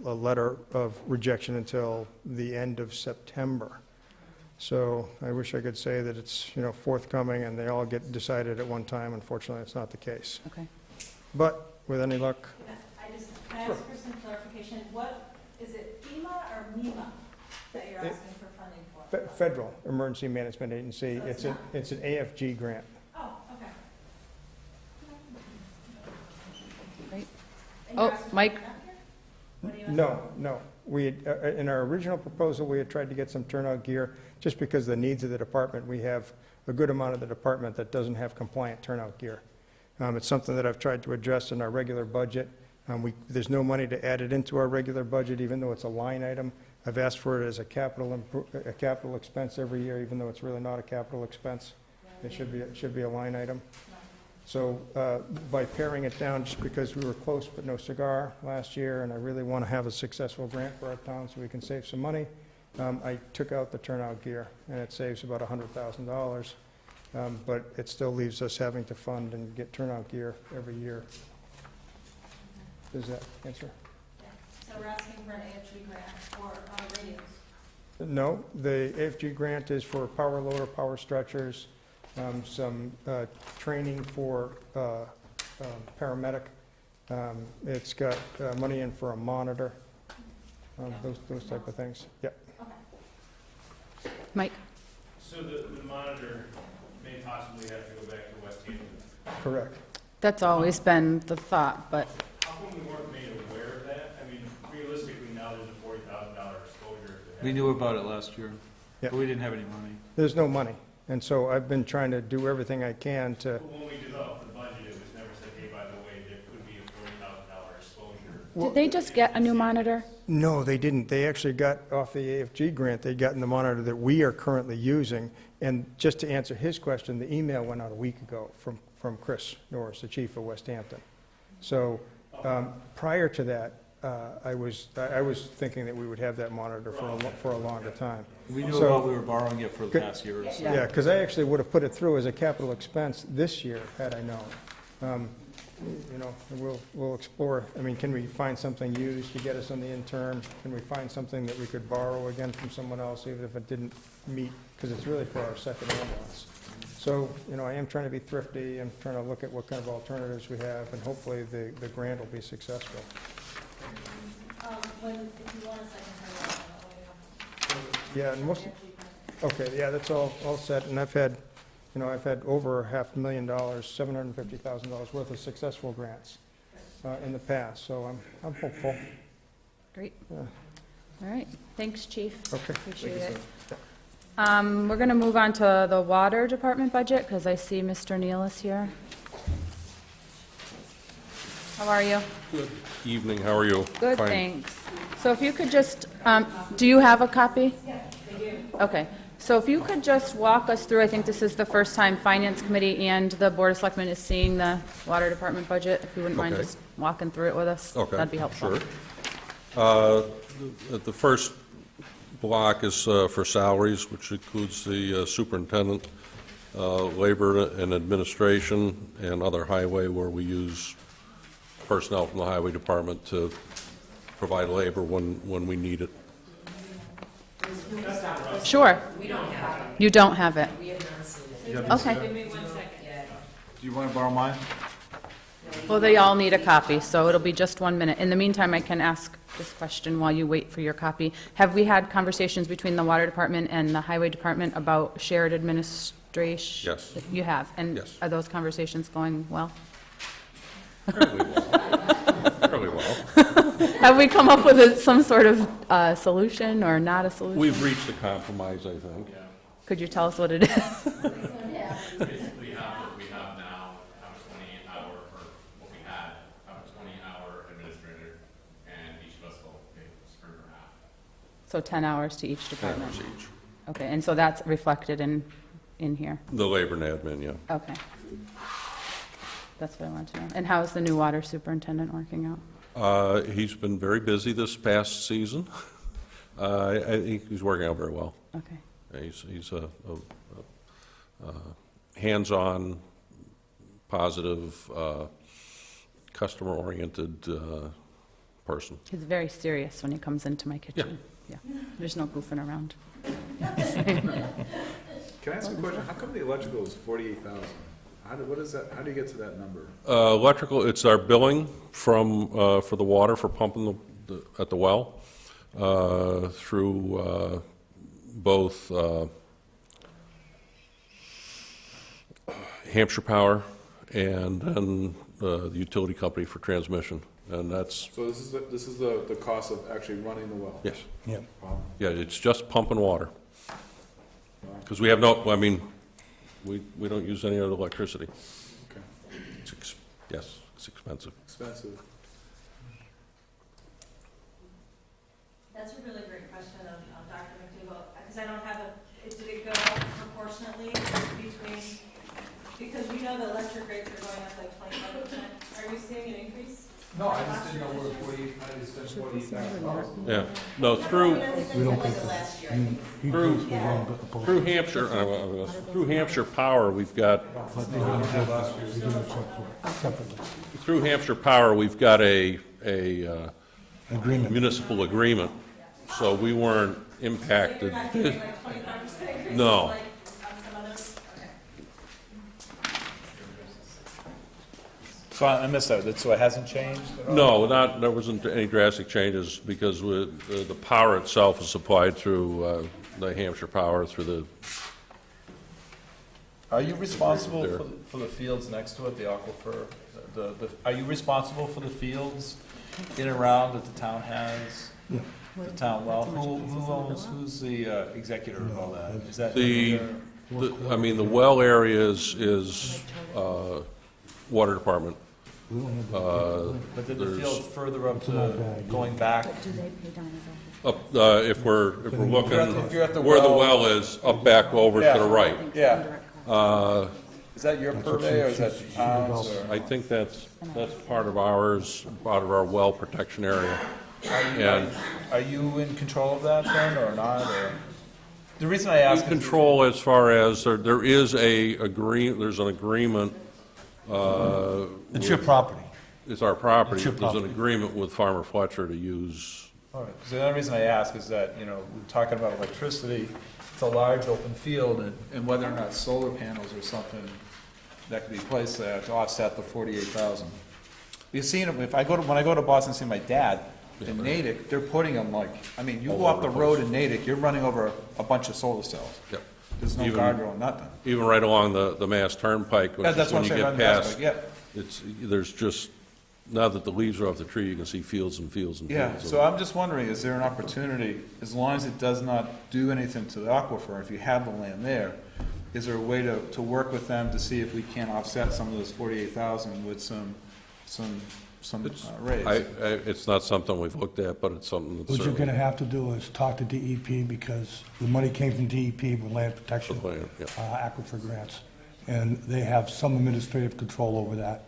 a letter of rejection until the end of September. So I wish I could say that it's, forthcoming and they all get decided at one time. Unfortunately, it's not the case. Okay. But with any luck, Can I ask for some clarification? What, is it FEMA or MEMA that you're asking for funding for? Federal Emergency Management Agency, So it's an AFG grant. Oh, okay. Great. And you're Oh, asking for Mike? that here? What are you asking? No. We had, in our original proposal, we had tried to get some turnout gear, just because of the needs of the department. We have a good amount of the department that doesn't have compliant turnout gear. It's something that I've tried to address in our regular budget. There's no money to add it into our regular budget, even though it's a line item. I've asked for it as a capital expense every year, even though it's really not a capital expense. It should be a line item. So by paring it down, just because we were close but no cigar last year, and I really want to have a successful grant for our town so we can save some money, I took out the turnout gear, and it saves about $100,000. But it still leaves us having to fund and get turnout gear every year. Does that answer? Yeah. So we're asking for an AFG grant for radios. No, the AFG grant is for power loader, power stretchers, some training for paramedic. It's got money in for a monitor, those type of things. Yep. Okay. Mike? So the monitor may possibly have to go back to Westhampton. Correct. That's always been the thought, but How come we weren't made aware of that? I mean, realistically, now there's a $40,000 exposure. We knew about it last year, Yeah. but we didn't have any money. There's no money, and so I've been trying to do everything I can to. But when we developed the budget, it was never said, hey, by the way, there could be a $40,000 exposure. did they just get a new monitor? No, they didn't. They actually got off the AFG grant, they'd gotten the monitor that we are currently using. And just to answer his question, the email went out a week ago from Chris Norris, the chief of Westhampton. So prior to that, I was thinking that we would have that monitor for a longer time. We knew So- about we were borrowing it for the past year or so. Yeah. Yeah, because I actually would have put it through as a capital expense this year had I known. We'll explore. I mean, can we find something used to get us on the interim? Can we find something that we could borrow again from someone else, even if it didn't meet, because it's really for our second ambulance. So, I am trying to be thrifty. I'm trying to look at what kind of alternatives we have, and hopefully the grant will be successful. If you want a second, Yeah, and okay, yeah, that's all set, and I've had over $500,000, $750,000 worth of successful grants in the past, so I'm hopeful. Great. Yeah. All right. Thanks, Chief. Okay. Appreciate it. We're going to move on to the Water Department budget, because I see Mr. Neal is here. How are you? Good evening, how are you? Good, Fine. thanks. So if you could just, do you have a copy? you? Okay, so if you could just walk us through, I think this is the first time Finance Committee and the Board of Selectmen is seeing the Water Department budget, if you wouldn't mind Okay. just walking through it with us? Okay, That'd be helpful. sure. The first block is for salaries, which includes the superintendent, labor and administration, and other highway, where we use personnel from the highway department to provide labor when we need it. Sure. You don't have it? Okay. Give me 1 second. Do you want to borrow mine? Well, they all need a copy, so it'll be just 1 minute. In the meantime, I can ask this question while you wait for your copy. Have we had conversations between the Water Department and the Highway Department about shared administration? Yes. You have? And Yes. are those conversations going well? Fairly well. Fairly well. Have we come up with some sort of solution or not a solution? We've reached a compromise, I think. Could you tell us what it is? Basically, what we have now, have a 28-hour, or what we had, have a 20-hour administrator, and each of us will pay spring or half. So 10 hours to each 10 department? hours each. Okay, and so that's reflected in here? The labor and admin, yeah. Okay. That's what I wanted to know. And how is the new water superintendent working out? He's been very busy this past season. I think he's working out very well. Okay. He's a hands-on, positive, customer-oriented person. He's very serious when he comes into my kitchen. Yeah. There's no goofing around. Can I ask a question? How come the electrical is 48,000? What is that, how do you get to that number? Electrical, it's our billing from, for the water, for pumping at the well, through both Hampshire Power and then the utility company for transmission. And that's, So this is the cost of actually running the well? yes, Yeah. Wow. yeah, it's just pumping water. Because we have no, I mean, we don't use any other electricity. Okay. Yes, it's expensive. Expensive. That's a really great question of Dr. McDougall, because I don't have did it go up proportionately between, because we know the electric rates are going up like 25%. Are you seeing an increase? No, I just didn't know where 48, I just said $48,000. Yeah, no, through, We don't think that. He agrees with one, but opposed. Through Hampshire Power, we've got, But they're gonna do it separately. through Hampshire Power, we've got a Agreement. municipal agreement, so we weren't impacted. So you're not getting like 25% increase? No. Like on some others? Okay. So I missed that, so it hasn't changed at all? No, there wasn't any drastic changes, because the power itself is supplied through the Hampshire Power, through the, Are you responsible There. for the fields next to it, the aquifer? Are you responsible for the fields in and around that the town has? Yeah. The town well? Who owns, who's the executor of all that? Is that? I mean, the well area is Water Department. We don't have But then the there's- field further up It's not to, bad, yeah. going back? Do they pay down Up, if we're looking, If you're at the where the well- well is, up back over to Yeah. the right. Yeah. Is that your purvey or is that the town's? I think that's part of ours, part of our well protection area. And Are you in control of that then or not? Or? The reason I ask is. control as far as, there is there's an agreement, It's your property. it's our property. It's your There's an property. agreement with Farmer Fletcher to use, All right, 'cause the only reason I ask is that, we're talking about electricity, it's a large open field, and whether or not solar panels or something that could be placed there to offset the 48,000. You've seen them, when I go to Boston and see my dad, in Natick, they're putting them you go off the road in Natick, you're running over a bunch of solar cells. Yep. There's no Even- guardrail, nothing. even right along the Mass Turnpike, which is That's what when I'm you saying, get right, past. yeah. There's just, now that the leaves are off the tree, you can see fields and fields and Yeah, fields. so I'm just wondering, is there an opportunity, as long as it does not do anything to the aquifer, if you have the land there, is there a way to work with them to see if we can offset some of those 48,000 with some some It's, raise. it's not something we've looked at, but it's something that's What you're certainly. gonna have to do is talk to DEP, because the money came from DEP with land protection, Yeah. aquifer grants. And they have some administrative control over that,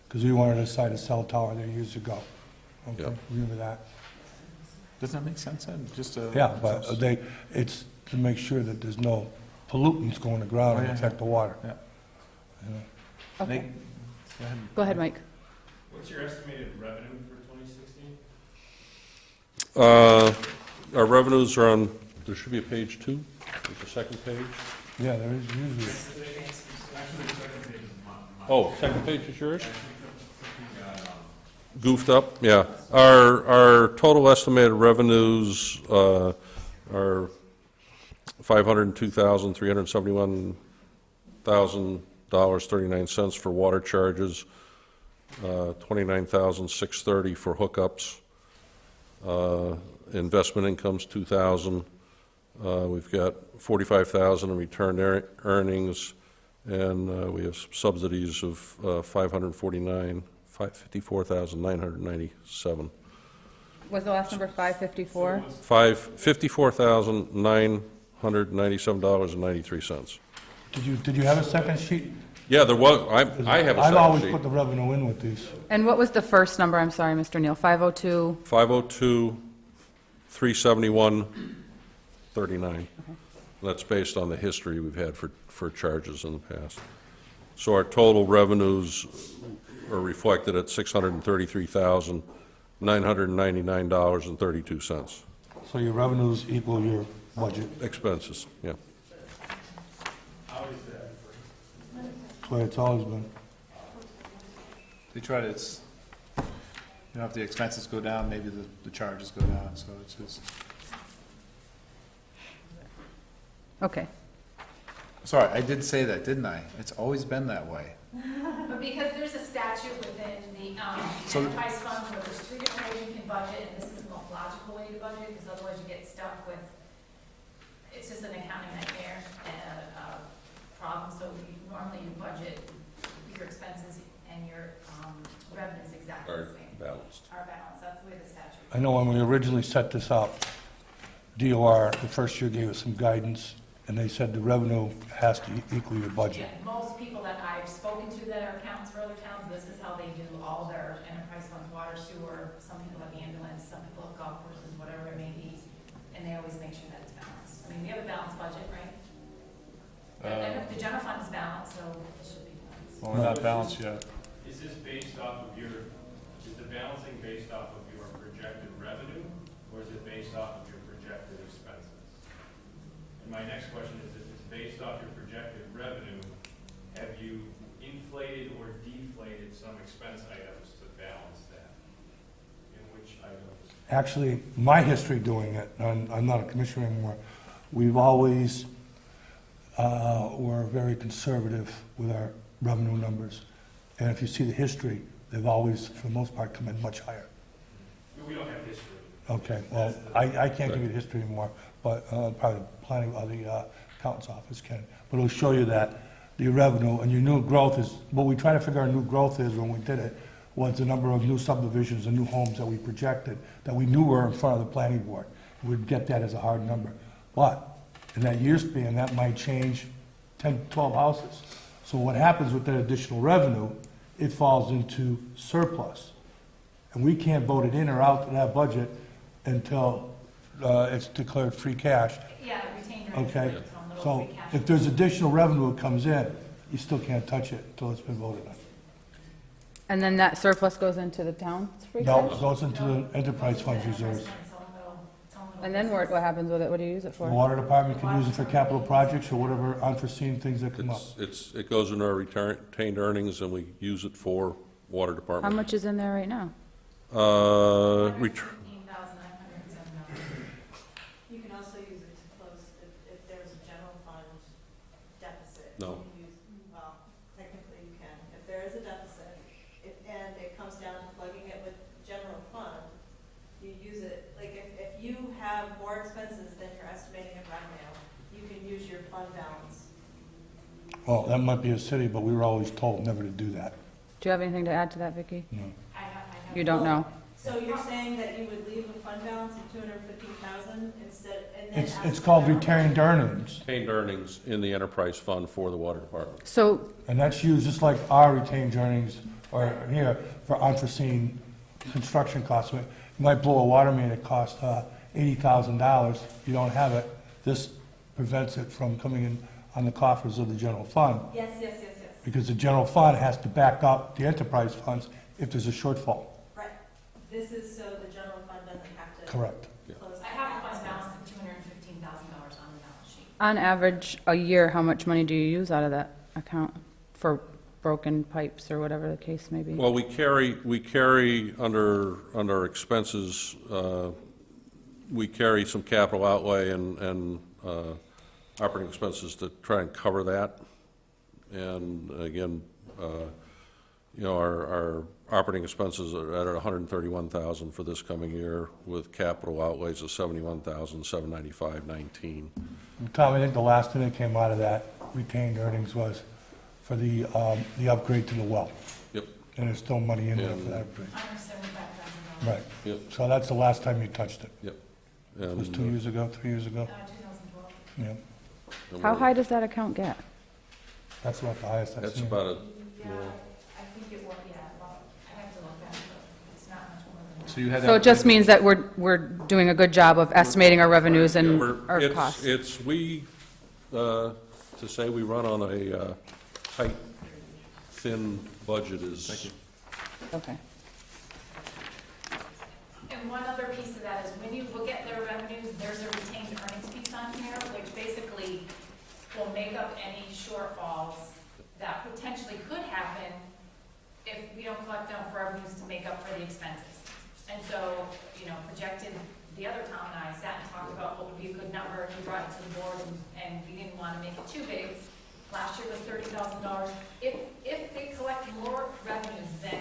because we wanted to decide a cell tower there years ago. Okay, Yeah. remember that? Doesn't that make sense then? Just a. Yeah, but it's to make sure that there's no pollutants going to ground and Oh, yeah, affect the water. Yeah. you know. Okay. Nate, go ahead. Go ahead, Mike. What's your estimated revenue for 2016? Our revenues are on, there should be a page 2, there's the second page. Yeah, there is usually. Actually, the second page is mine. Oh, second page is yours? Goofed up, yeah. Our total estimated revenues are $502,371,000.39 for water charges, $29,630 for hookups. Investment income's $2,000. We've got $45,000 in return earnings, and we have subsidies of $54,997. Was the last number 554? $54,997.93. Did you have a second sheet? Yeah, there was, I have a I've always second put sheet. the revenue in with these. And what was the first number? I'm sorry, Mr. Neal. 502? 502,371.39. That's based on the history we've had for charges in the past. So our total revenues are reflected at $633,999.32. So your revenues equal your budget. Expenses, yeah. How is that? That's the way it's always been. They try to, it's, you know, if the expenses go down, maybe the charges go down, so it's just. Okay. Sorry, I did say that, didn't I? It's always been that way. But because there's a statute within the So- enterprise fund where there's 3 different ways you can budget, and this is the most logical way to budget, because otherwise you get stuck with, it's just an accounting nightmare and a problem. So normally you budget your expenses and your revenues exactly Are the same. balanced. Are balanced, that's the way the statute. I know when we originally set this up, DOR, the first year gave us some guidance, and they said the revenue has to equal your budget. Yeah, most people that I've spoken to that are accountants for other towns, this is how they do all their enterprise funds, water, sewer, some people have ambulance, some people have golf courses, whatever it may be, and they always make sure that it's balanced. I mean, we have a balanced budget, right? And the general fund is balanced, so it should be balanced. Well, we're not balanced yet. Is this based off of is the balancing based off of your projected revenue, or is it based off of your projected expenses? And my next question is, if it's based off your projected revenue, have you inflated or deflated some expense items to balance that? In which items? Actually, my history doing it, and I'm not a commissioner anymore, we've always were very conservative with our revenue numbers. And if you see the history, they've always, for the most part, come in much higher. We don't have history. Okay, well, I can't give you the history anymore, but probably the planning, or the accountant's office can. But it'll show you that your revenue and your new growth is, what we try to figure our new growth is when we did it, was the number of new subdivisions and new homes that we projected, that we knew were in front of the planning board. We'd get that as a hard number. But in that year span, that might change 10, 12 houses. So what happens with that additional revenue, it falls into surplus. And we can't vote it in or out of that budget until it's declared free cash. Yeah, retained earnings. Okay, its own little so free cash. if there's additional revenue that comes in, you still can't touch it until it's been voted on. And then that surplus goes into the town's free No, cash? it goes into the enterprise funds reserves. Its own little And then what happens with it? What do you use it The for? water department can use it for capital projects or whatever unforeseen things that come up. It goes in our retained earnings, and we use it for water How department. much is in there right now? Return. $15,907. You can also use it to close, if there's a general fund deficit. No. You can use, well, technically you can. If there is a deficit, and it comes down to plugging it with general fund, you use it, like if you have more expenses than you're estimating in revenue, you can use your fund balance. Well, that might be a city, but we were always told never to do that. Do you have anything to add to that, Vicki? No. I You don't know? So you're saying that you would leave a fund balance of 215,000 instead, and then ask It's for called that? retained earnings, Retained earnings in the enterprise fund for the water department. So, and that's used just like our retained earnings or here for unforeseen construction costs. You might blow a water main that costs $80,000. You don't have it. This prevents it from coming in on the coffers of the general fund, Yes, yes, yes, yes. because the general fund has to back up the enterprise funds if there's a shortfall. Right. This is so the general fund doesn't have to Correct. close. I have a fund balance of $215,000 on the balance sheet. on average, a year, how much money do you use out of that account for broken pipes or whatever the case may be? Well, we carry under expenses, we carry some capital outlay and operating expenses to try and cover that. And again, you know, our operating expenses are at 131,000 for this coming year, with capital outlays of 71,795.19. Tom, I think the last thing that came out of that retained earnings was for the upgrade to the well. Yep. And there's still money in there And- for that upgrade. $175,000. Right. Yep. So that's the last time you touched it. Yep. It was And, 2 years ago, 3 years ago? 2012. Yeah. and How we're- high does that account get? That's about the highest I've That's seen. about a, Yeah, I think it was, yeah, well, I have to look back, but it's not much more than that. So you had that. So it just means that we're doing a good job of estimating our revenues and we're- our it's- costs. It's, to say we run on a tight, thin budget is. Okay. And one other piece of that is when you look at their revenues, there's a retained earnings piece on here, which basically will make up any shortfalls that potentially could happen if we don't collect enough revenues to make up for the expenses. And so, you know, projected, the other Tom and I sat and talked about what would be a good number, and we brought it to the board, and we didn't want to make it too big. Last year was $30,000. If they collect more revenues than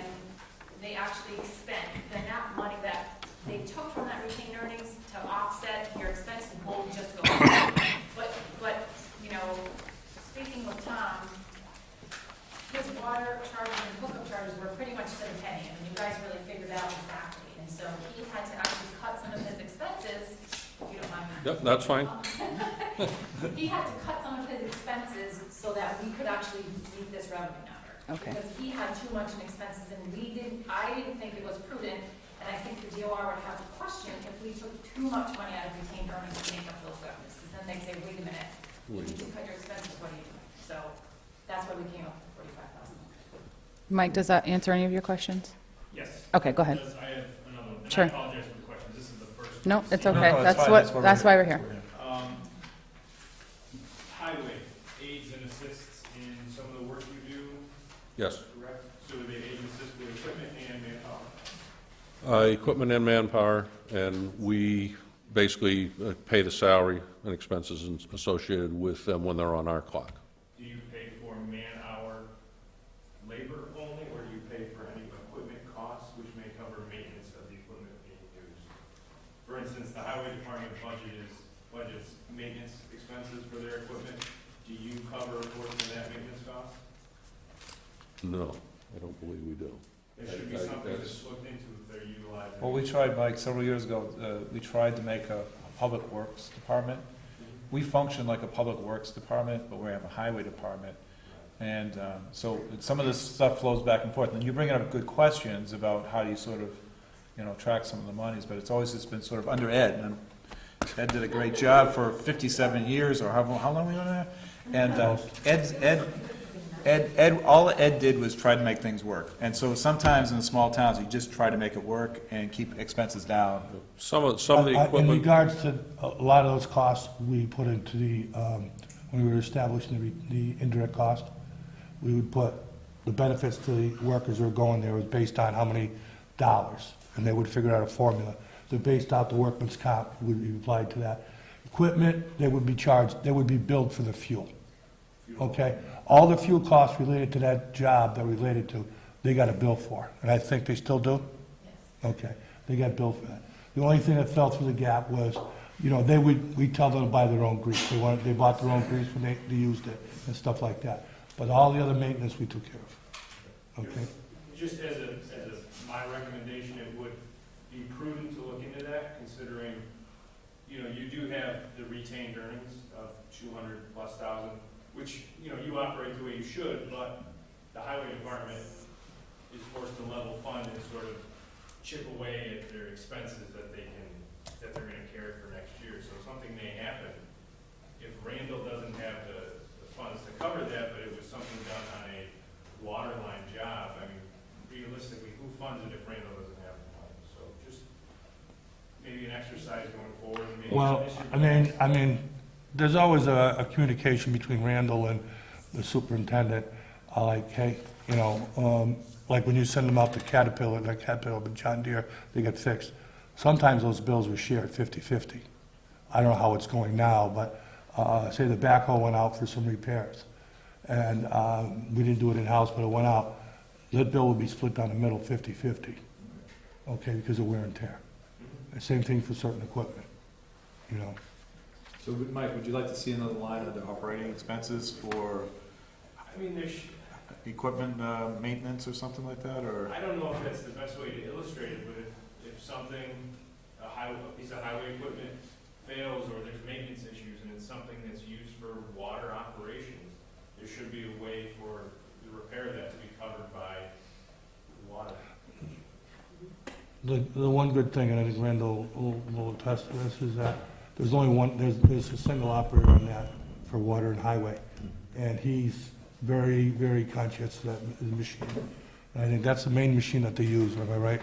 they actually spent, then that money that they took from that retained earnings to offset your expenses will just go up. But, you know, speaking with Tom, his water charges and hookup charges were pretty much to the penny, and you guys really figured out exactly. And so he had to actually cut some of his expenses, if you don't mind. Yep, that's fine. He had to cut some of his expenses so that we could actually meet this revenue number. Okay. Because he had too much in expenses, and I didn't think it was prudent, and I think the DOR would have to question if we took too much money out of retained earnings to make up those revenues, because then they'd say, wait a minute, you need to cut your expenses, what are you doing? So that's why we came up with 45,000. Mike, does that answer any of your questions? Yes. Okay, go ahead. Because I have another one. And Sure. I apologize for the questions. This is the first. No, one. it's No, okay. no, That's fine. that's why we're here. Highway aids and assists in some of the work you do, Yes. correct? So they aid and assist with equipment and manpower? Equipment and manpower, and we basically pay the salary and expenses associated with them when they're on our clock. Do you pay for man-hour labor only, or do you pay for any equipment costs, which may cover maintenance of the equipment being used? For instance, the highway department budgets maintenance expenses for their equipment. Do you cover a portion of that maintenance cost? No, I don't believe we do. There should be something that's looked into if they're utilizing. Well, we tried, Mike, several years ago, we tried to make a public works department. We function like a public works department, but we have a highway department. And so some of this stuff flows back and forth. And you bring up good questions about how do you sort of, you know, track some of the monies, but it's always just been sort of under Ed. And Ed did a great job for 57 years, or how long were we on that? And all Ed did was try to make things work. And so sometimes in the small towns, you just try to make it work and keep expenses down. Some of the In equipment, regards to a lot of those costs, we put into the, when we were establishing the indirect cost, we would put the benefits to the workers who are going there was based on how many dollars, and they would figure out a formula. So based out the workman's comp, would be applied to that. Equipment, they would be charged, they would be billed for the fuel. Okay? All the fuel costs related to that job they're related to, they got a bill for. And I think they still do? Yes. Okay, they got billed for that. The only thing that fell through the gap was, you know, we tell them to buy their own grease. They bought their own grease when they used it and stuff like that. But all the other maintenance we took care of. Okay? Just as my recommendation considering, you know, you do have the retained earnings of 200,000+, which, you know, you operate the way you should, but the highway department is forced to level fund and sort of chip away at their expenses that they're gonna carry for next year. So something may happen if Randall doesn't have the funds to cover that, but it was something done on a water line job. I mean, realistically, who funds it if Randall doesn't have the money? So just maybe an exercise going forward. Maybe Well, I mean, there's always a communication between Randall and the superintendent, like, hey, you know, like when you send them out to Caterpillar, but John Deere, they get fixed. Sometimes those bills were shared 50-50. I don't know how it's going now, but say the backhoe went out for some repairs, and we didn't do it in-house, but it went out, that bill would be split down the middle 50-50, okay, because of wear and tear. The same thing for certain equipment, you know. So, Mike, would you like to see another line under operating expenses for I mean, there's, equipment maintenance or something like that, or? I don't know if that's the best way to illustrate it, but if something, a piece of highway equipment fails or there's maintenance issues and it's something that's used for water operations, there should be a way for the repair of that to be covered by water. The one good thing, and I think Randall will attest to this, is that there's only one, there's a single operator on that for water and highway. And he's very, very conscious of that machine. And I think that's the main machine that they use, am I right?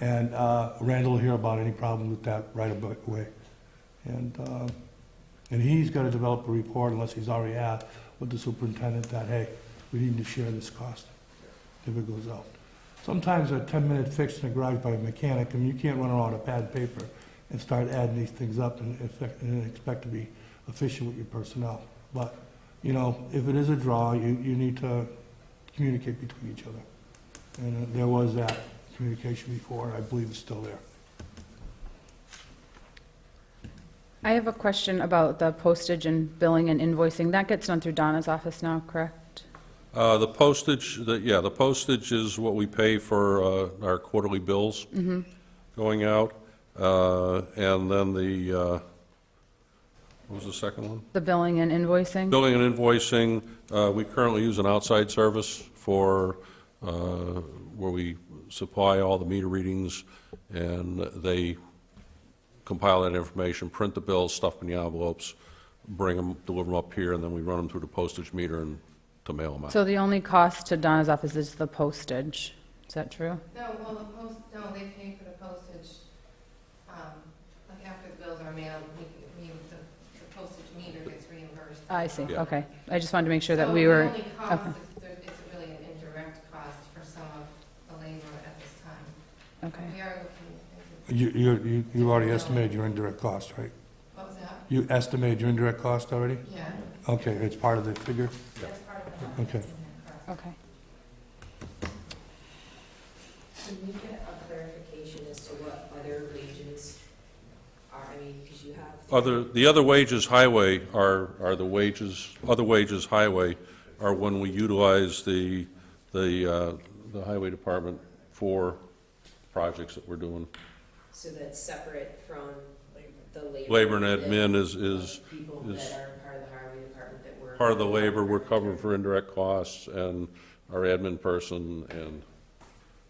And Randall will hear about any problem with that right away. And he's got to develop a report, unless he's already asked, with the superintendent that, hey, we need to share this cost if it goes out. Sometimes a 10-minute fix in a garage by a mechanic, I mean, you can't run around a pad of paper and start adding these things up and expect to be efficient with your personnel. But, you know, if it is a draw, you need to communicate between each other. And there was that communication before, and I believe it's still there. I have a question about the postage and billing and invoicing. That gets done through Donna's office now, correct? The postage, the postage is what we pay for our quarterly bills going out. And then what was the second one? The billing and invoicing? Billing and invoicing, we currently use an outside service for, where we supply all the meter readings, and they compile that information, print the bills, stuff them in the envelopes, bring them, deliver them up here, and then we run them through the postage meter and to mail them out. So the only cost to Donna's office is the postage. Is that true? No, well, they pay for the postage, like after the bills are mailed, the postage meter gets reimbursed. I see, Yeah. okay. I just wanted to make sure that So we were, the only cost okay. is, it's really an indirect cost for some of the labor at this time. Okay. We are looking into, You already estimated your indirect cost, right? what was that? You estimated your indirect cost already? Yeah, Okay, it's part of the figure? that's part of the. Okay. Okay. Can we get a clarification as to what other wages are? I mean, because you have. The other wages highway are the wages, other wages highway are when we utilize the highway department for projects that we're doing. So that's separate from the labor. Labor and admin is People that are part of the highway department that work. part of the labor. We're covering for indirect costs, and our admin person and,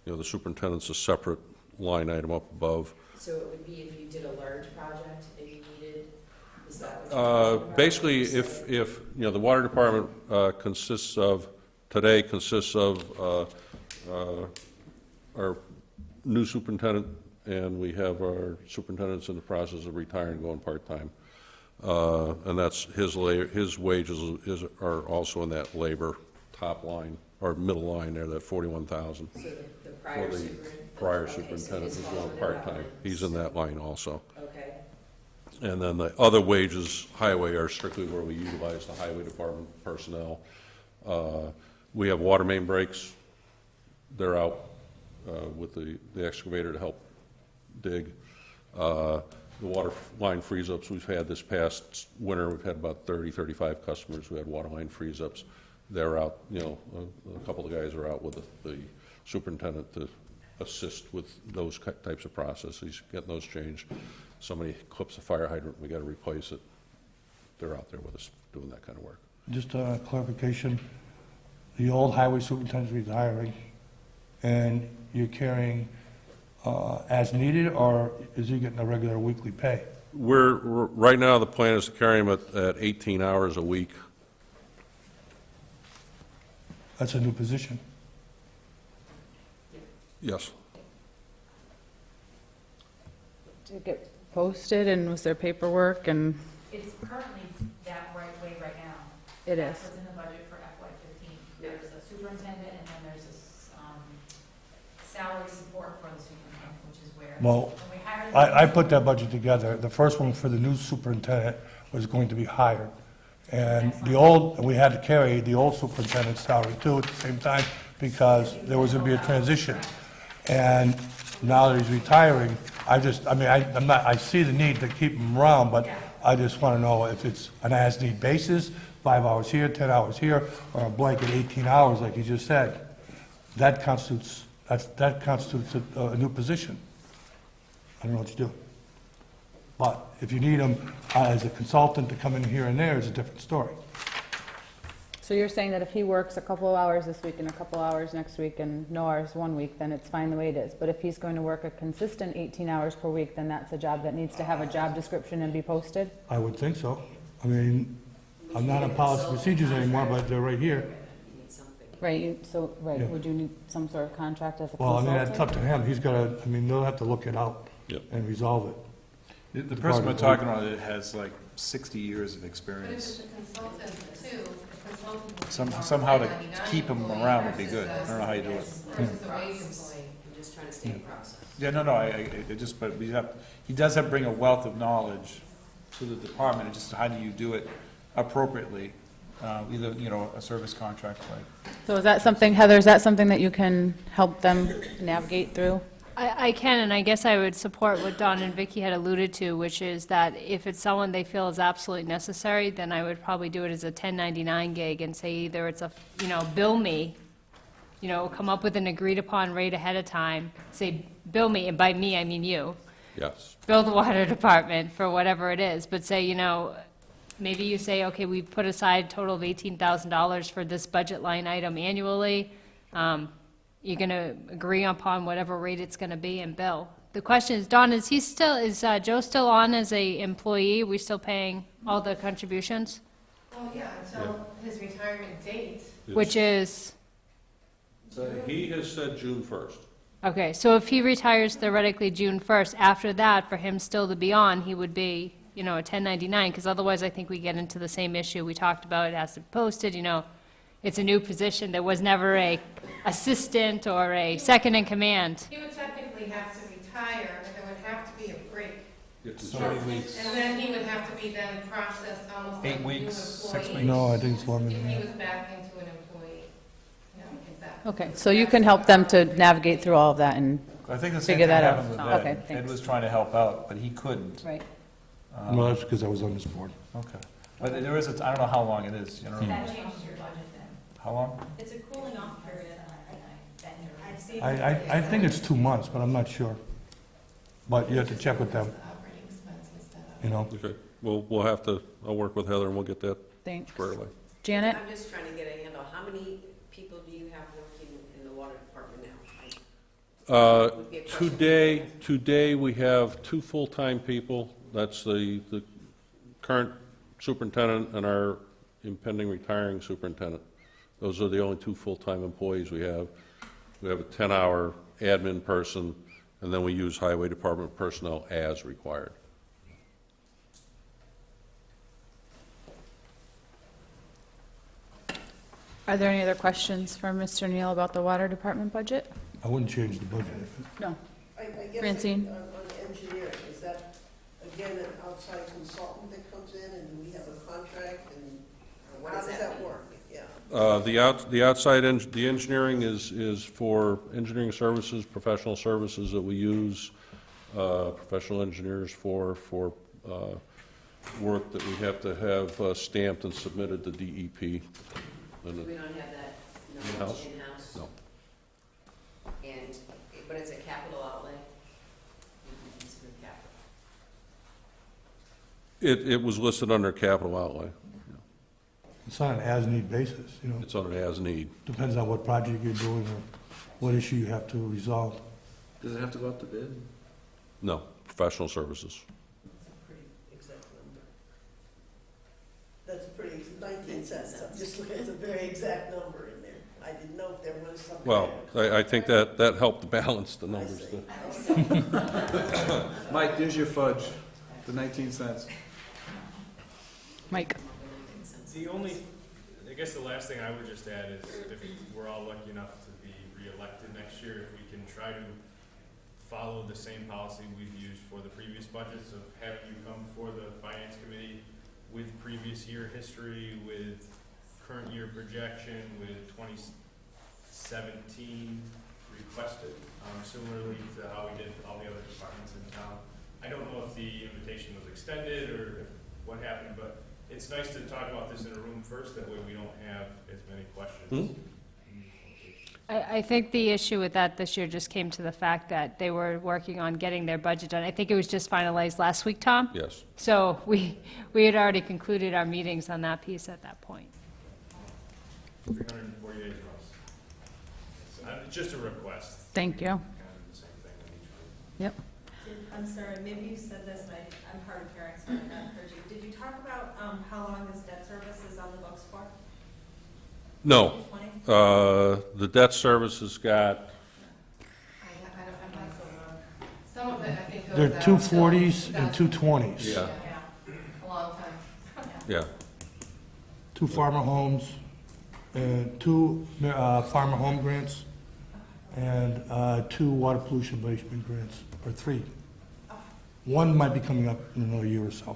you know, the superintendent's a separate line item up above. So it would be if you did a large project and you needed, is that what you're talking about? Basically, So- if, you know, the water department today consists of our new superintendent, and we have our superintendent's in the process of retiring, going part-time. And that's his wages are also in that labor top line, or middle line there, that 41,000. So the prior For the superintendent. prior okay, so superintendent he's is falling going into that part-time. line. He's in that line also. Okay, And then the other wages, highway, are strictly where we utilize the highway department personnel. We have water main breaks. They're out with the excavator to help dig. The water line freeze-ups we've had this past winter, we've had about 30, 35 customers who had water line freeze-ups. They're out, you know, a couple of guys are out with the superintendent to assist with those types of processes, getting those changed. Somebody clips a fire hydrant, we got to replace it. They're out there with us doing that kind of work. Just a clarification, the old highway superintendent's retiring, and you're carrying as needed, or is he getting a regular weekly pay? Right now, the plan is to carry him at 18 hours a week. That's a new position. Yes. Did it get posted, and was there paperwork, and It's currently that way right now. it That's is? what's in the budget for FY15. There's a superintendent, and then there's a salary support for the superintendent, which is where. Well, when we hired I put that budget together. The first one for the new superintendent was going to be hired. And we had to carry the old superintendent's salary too at the same time, because there was going to be a transition. And now that he's retiring, I see the need to keep him around, but I just want to know if it's an as-need basis, 5 hours here, 10 hours here, or a blanket 18 hours, like you just said. That constitutes a new position. I don't know what you do. But if you need him as a consultant to come in here and there, it's a different story. So you're saying that if he works a couple of hours this week and a couple hours next week and no hours one week, then it's fine the way it is. But if he's going to work a consistent 18 hours per week, then that's a job that needs to have a job description and be posted? I would think so. I mean, I'm not on policy procedures anymore, but they're right here. You need something. Right, Yeah. would you need some sort of contract as a Well, I consultant? mean, that's up to him. He's got to, they'll have to look it out Yep. and resolve it. The person we're talking about has like 60 years of But if it's experience. a consultant too, the consultant would be Somehow to $9.99 keep him around would be good. I don't know how you do it. Versus a wage employee. I'm just trying to stay in process. Yeah, no, but he does have to bring a wealth of knowledge to the department. It's just how do you do it appropriately? Either, a service contract like. So is that something, Heather, is that something that you can help them navigate through? I can, and I guess I would support what Don and Vicky had alluded to, which is that if it's someone they feel is absolutely necessary, then I would probably do it as a 1099 gig and say either it's a, bill me, come up with an agreed-upon rate ahead of time, say, bill me, and by me, I mean you. Yes. Bill the water department for whatever it is, but say, maybe you say, okay, we put aside a total of $18,000 for this budget line item annually. You're going to agree upon whatever rate it's going to be and bill. The question is, Don, is Joe still on as a employee? Are we still paying all the contributions? Well, yeah, until his retirement date. Which is, So he has said June 1st. okay, so if he retires theoretically June 1st, after that, for him still to be on, he would be, a 1099, because otherwise I think we get into the same issue we talked about, it has to be posted, it's a new position. There was never a assistant or a second in command. He would technically have to retire, but there would have to be a break. So many weeks. And then he would have to be then processed almost like 8 a new weeks, 6 employee. weeks. No, I think it's longer If than he that. was back into an employee, if that. Okay, so you can help them to navigate through all of that and, I think the same Figure thing that out. happened with Oh, Ed. okay, Ed thanks. was trying to help out, but he couldn't. right. Well, that's because I was on this board. Okay. But there is, I don't know how long it is, That changes your budget then. How long? It's a cooling off period. I think it's 2 months, but I'm not sure. But you have to check with them, Operating expenses that Okay. I'll work with Heather and we'll get that Thanks. squarely. Janet? I'm just trying to get a handle, how many people do you have working in the water department now? Would be a question. Today we have 2 full-time people. That's the current superintendent and our impending retiring superintendent. Those are the only 2 full-time employees we have. We have a 10-hour admin person, and then we use highway department personnel as required. Are there any other questions for Mr. Neal about the water department budget? I wouldn't change the budget. No. I guess Francine? on engineering, is that, again, an outside consultant that comes in and we have a contract and What how does does that that mean? work? Yeah. The outside, the engineering is for engineering services, professional services that we use professional engineers for work that we have to have stamped and submitted to DEP. We don't have that In-house? in-house? No. And, but it's It was listed under capital outlay. It's on an as-need basis, you know. It's on an as-need. Depends on what project you're doing or what issue you have to resolve. Does it have to go out to bid? No, professional services. That's a pretty, 19 cents, I'm just looking, it's a very exact number in there. I didn't know if there was something. Well, I think that helped to balance the I numbers. see. Mike, there's your fudge, the 19 cents. Mike? I guess the last thing I would just add is if we're all lucky enough to be reelected next year, if we can try to follow the same policy we've used for the previous budgets of having you come before the finance committee with previous year history, with current year projection, with 2017 requested, similarly to how we did all the other departments in town. I don't know if the invitation was extended or what happened, but it's nice to talk about this in a room first, that way we don't have as many questions. I think the issue with that this year just came to the fact that they were working on getting their budget done. I think it was just finalized last week, Tom? Yes. So we had already concluded our meetings on that piece at that point. 340 days most. Just a request. Thank you. Kind of the same thing on each one. Yep. I'm sorry, maybe you said this, and I'm hard of hearing, so I haven't heard you. Did you talk about how long this debt service is on the books for? No. 2020? The debt service has got, I'm not so wrong. Some of it, I think, goes There are out two till 40s and two 20s. yeah, a long time. yeah. 2 farmer homes, and 2 farmer home grants, and 2 water pollution abatement grants, or 3. One might be coming up in another year or so.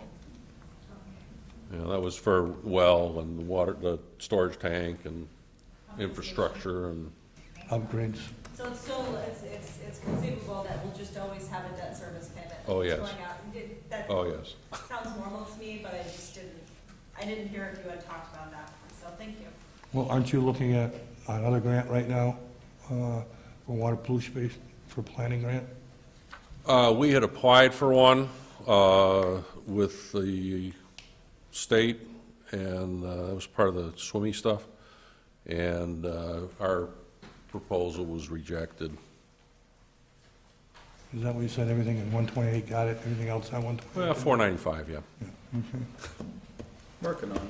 Yeah, that was for well and the water, the storage tank and infrastructure and, Upgrades. So it's still, it's conceivable that we'll just always have a debt service payment Oh, yes. going out. That oh, yes. sounds normal to me, but I didn't hear if you had talked about that, so thank you. Well, aren't you looking at another grant right now for water pollution base, for planning grant? We had applied for one with the state, and that was part of the SWIMMY stuff, and our proposal was rejected. Is that what you said, everything in 128 got it, everything else on 128? Well, 495, yeah. Okay. Working on it.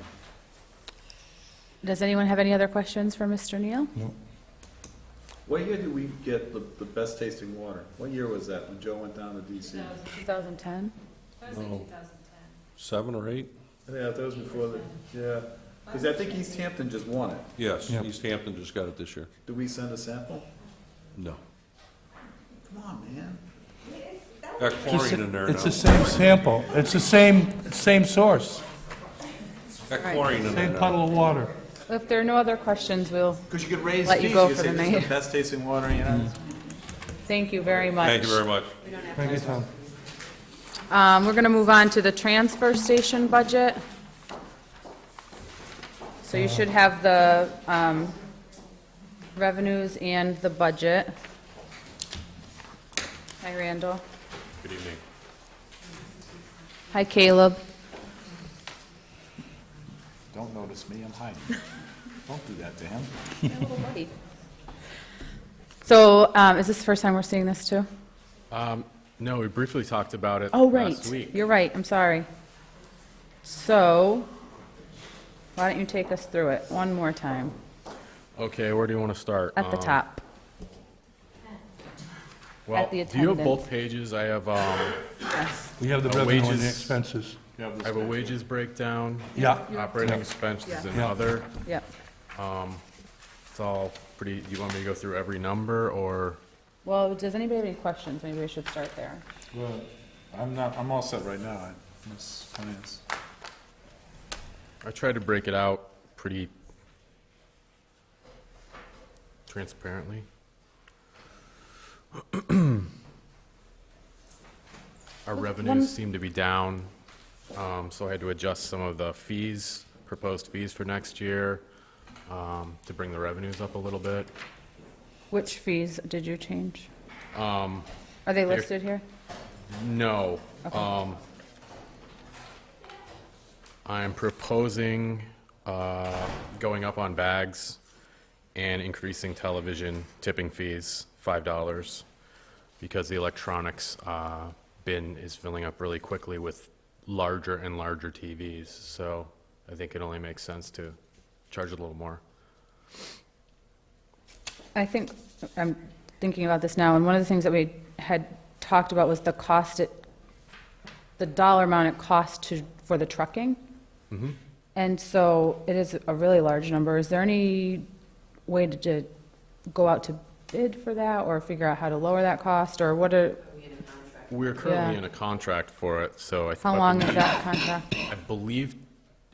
Does anyone have any other questions for Mr. Neal? No. What year did we get the best tasting water? What year was that, when Joe went down to DC? 2010? No. 7 or 8? Yeah, that was before the, yeah. Because I think Easthampton just won it. Yes, Yep. Easthampton just got it this year. Did we send a sample? No. Come on, man. Got chlorine in there now. It's the same sample, it's the same source, Got chlorine in there same now. puddle of water. If there are no other questions, we'll Because you could raise Let you fees. go could for say the this is night. the best tasting water, you know? thank you very much. Thank you very much. Thank you, Tom. We're going to move on to the transfer station budget. So you should have the revenues and the budget. Hi, Randall. Good evening. Hi, Caleb. Don't notice me, I'm hiding. Don't do that to him. So is this the first time we're seeing this, too? No, we briefly talked about it Oh, right. last week. You're right. I'm sorry. So why don't you take us through it one more time Okay, where do you want to start? at the top? Well, at the do you have attendance. both pages? I have, Yes. We have the Uh, revenue and the wages. expenses. I have a wages breakdown, Yeah, operating expenses and Yeah. other. Yep. It's all pretty, do you want me to go through every number or? Well, does anybody have any questions? Maybe we should start there. Well, I'm all set right now. It's finance. I tried to break it out pretty transparently. Our revenues seem to be down, so I had to adjust some of the fees, proposed fees for next year, to bring the revenues up a little bit. Which fees did you change? Um, Are they Here. listed here? No. Okay. I'm proposing going up on bags and increasing television tipping fees $5 because the electronics bin is filling up really quickly with larger and larger TVs. So I think it only makes sense to charge a little more. I think, I'm thinking about this now, and one of the things that we had talked about was the cost, the dollar amount it costs for the trucking. Mm-hmm. And so it is a really large number. Is there any way to go out to bid for that or figure out how to lower that cost, or what are? We're currently Yeah. in a contract for it, so I. How long is that contract? I believe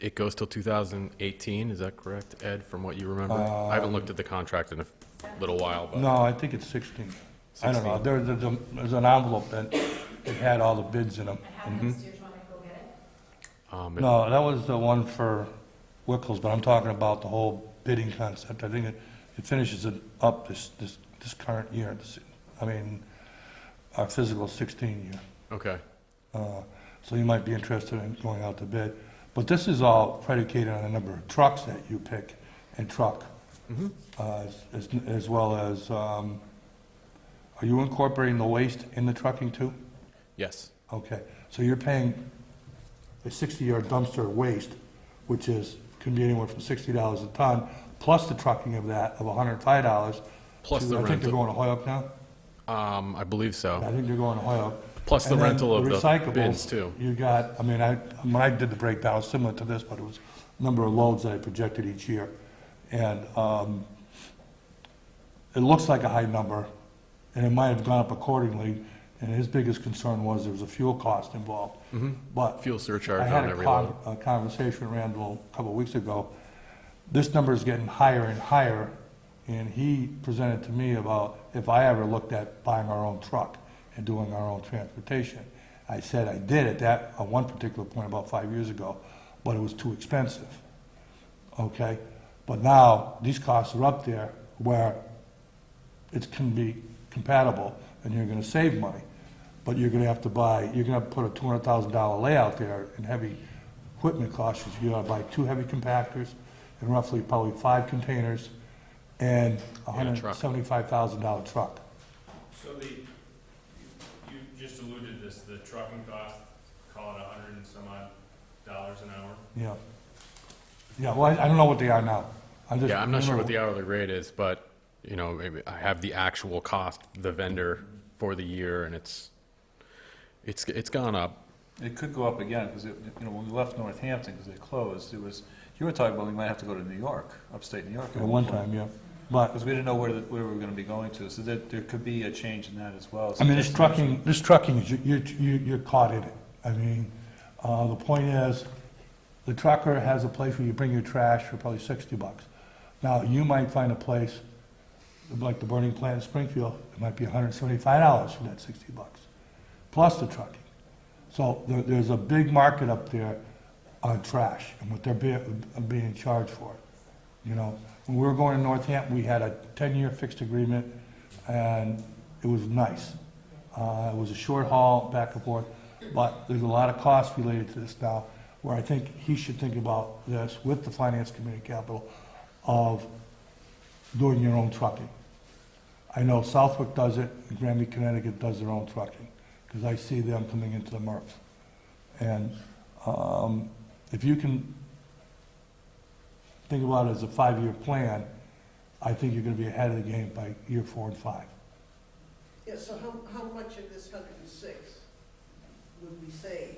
it goes till 2018, is that correct, Ed, from what you remember? I haven't looked at the contract in a little while, but. No, I think it's 16. I don't know, there's an envelope that it had all the bids in them. And how many steers you want me to go get it? No, that was the one for Wickles, but I'm talking about the whole bidding concept. I think it finishes it up this current year. Our physical 16 year. Okay. So you might be interested in going out to bid. But this is all predicated on the number of trucks that you pick and truck, as well as, are you incorporating the waste in the trucking too? Yes. Okay, so you're paying a 60-yard dumpster of waste, which can be anywhere from $60 a ton, plus the trucking of that of $105. Plus the I think they're rental. going to Hoyoke now? I believe so. I think they're going to Hoyoke. Plus the And then rental of the recyclables, bins too. You got, when I did the breakdown, it was similar to this, but it was number of loads that I projected each year. And it looks like a high number, and it might have gone up accordingly, and his biggest concern was there was a fuel cost involved. But Fuel surcharge I had on every load. a conversation with Randall a couple of weeks ago. This number is getting higher and higher, and he presented to me about if I ever looked at buying our own truck and doing our own transportation. I said I did at one particular point about 5 years ago, but it was too expensive. Okay? But now, these costs are up there where it can be compatible, and you're gonna save money. But you're gonna have to put a $200,000 layout there in heavy equipment costs. You gotta buy 2 heavy compactors, and roughly probably 5 containers, and a And a truck. $175,000 truck. So you just alluded to this, the trucking cost, call it $100 and some odd an hour? Yeah. Yeah, well, I don't know what they are now. I'm not sure what the hourly rate is, but, maybe I have the actual cost, the vendor for the year, and it's gone up. It could go up again, because, when we left Northampton, because they closed, you were talking about we might have to go to New York, upstate New York. At one time, yeah. But, Because we didn't know where we were gonna be going to, so there could be a change in that as well. I mean, this trucking, you're caught in it. The point is, the trucker has a place where you bring your trash for probably $60. Now, you might find a place, like the burning plant in Springfield, it might be $175 for that $60, plus the trucking. So there's a big market up there on trash and what they're being charged for. When we were going to Northampton, we had a 10-year fixed agreement, and it was nice. It was a short haul, back and forth, but there's a lot of costs related to this now, where I think he should think about this with the Finance Committee Capital of doing your own trucking. I know Southwick does it, and Granby, Connecticut does their own trucking, because I see them coming into the MRF. And if you can think about it as a 5-year plan, I think you're gonna be ahead of the game by year 4 and 5. Yeah, so how much of this 106 would we save?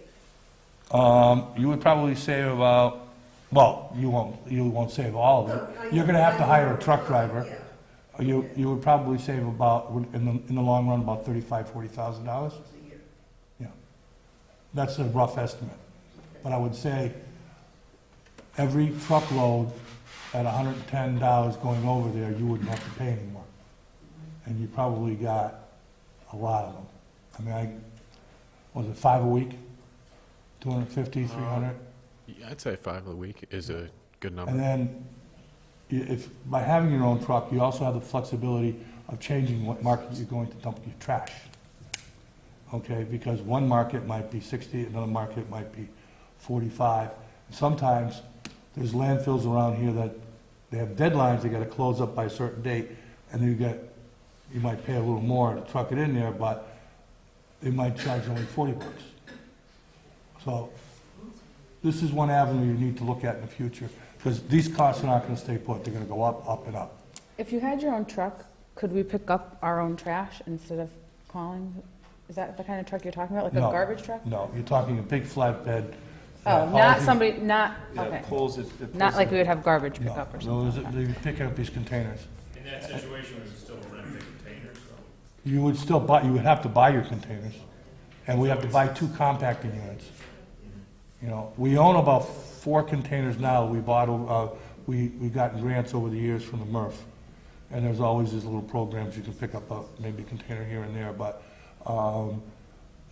You would probably save about, well, you won't save all of it. You're gonna have to hire a truck driver. Yeah. You would probably save about, in the long run, about $35,000-$40,000. A year. Yeah. That's a rough estimate. But I would say every truckload at $110 going over there, you wouldn't have to pay anymore. And you probably got a lot of them. Was it 5 a week? 250, 300? Yeah, I'd say 5 a week is a good number. And then, if, by having your own truck, you also have the flexibility of changing what market you're going to dump your trash. Okay, because one market might be 60, another market might be 45, Sometimes, there's landfills around here that they have deadlines, they gotta close up by a certain date, and you might pay a little more to truck it in there, but they might charge only $40. So, this is one avenue you need to look at in the future, because these costs are not gonna stay put, they're gonna go up, up, and up. If you had your own truck, could we pick up our own trash instead of calling? Is that the kind of truck you're talking about, like a No. garbage truck? No, you're talking a big flatbed. Oh, not somebody, not, Yeah, okay. it pulls it Not like we pulls would have garbage No, pickup or something. those, they pick up these containers. In that situation, we would still rent the containers, so. You would still buy, you would have to buy your containers, and we have to buy 2 compacting units. You know, we own about 4 containers now, we bought, we got grants over the years from the MRF, and there's always these little programs you can pick up, maybe a container here and there, but,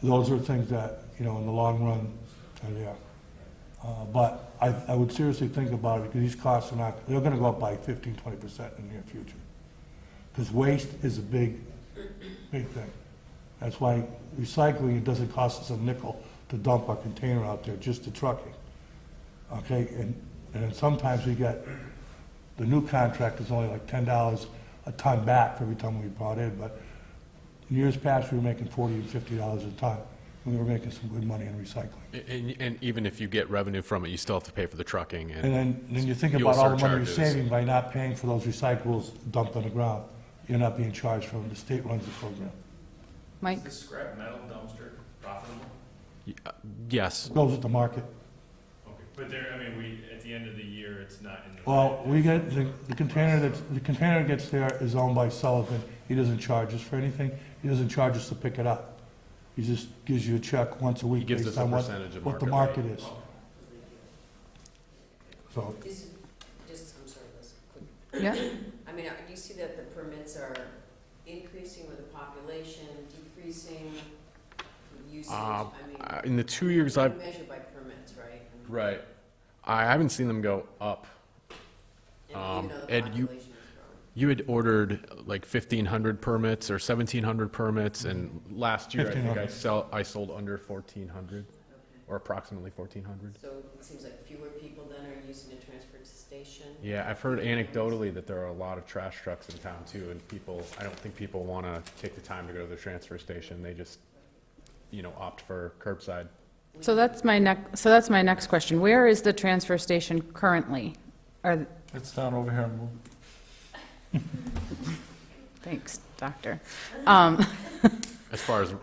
those are things that, you know, in the long run are there. But I would seriously think about it, because these costs are not, they're gonna go up by 15–20% in the near future. Because waste is a big thing. That's why recycling, it doesn't cost us a nickel to dump our container out there, just the trucking. Okay, and then sometimes we get, the new contract is only like $10 a ton back for every ton we brought in, but in years past, we were making $40 and $50 a ton, and we were making some good money in recycling. And even if you get revenue from it, you still have to pay for the trucking And then you think fuel about all the money you're surcharges. saving by not paying for those recyclables dumped on the ground. You're not being charged for them, the state runs the program. Mike? Is the scrap metal dumpster profitable? Yes. Goes with the market. Okay, but there, I mean, at the end of the year, it's not in the. Well, we get, the container that gets there is owned by Sullivan. He doesn't charge us for anything. He doesn't charge us to pick it up. He just gives you a check once a week He gives based us a on percentage of what the market market is. So, I'm sorry, Liz, quick. Yeah? I mean, do you see that the permits are increasing with the population, decreasing usage? I mean, In the 2 years you I've, measure by permits, right? right, I haven't seen them go up. And even though the Ed, population is growing. You had ordered like 1,500 permits or 1,700 permits, and last year I think 1,500. I sold under 1,400, or approximately 1,400. So it seems like fewer people then are using the transfer station? Yeah, I've heard anecdotally that there are a lot of trash trucks in town too, and I don't think people want to take the time to go to the transfer station. They just, opt for curbside. So that's my next question. Where is the transfer station currently? It's down over here. Thanks, doctor. As far as,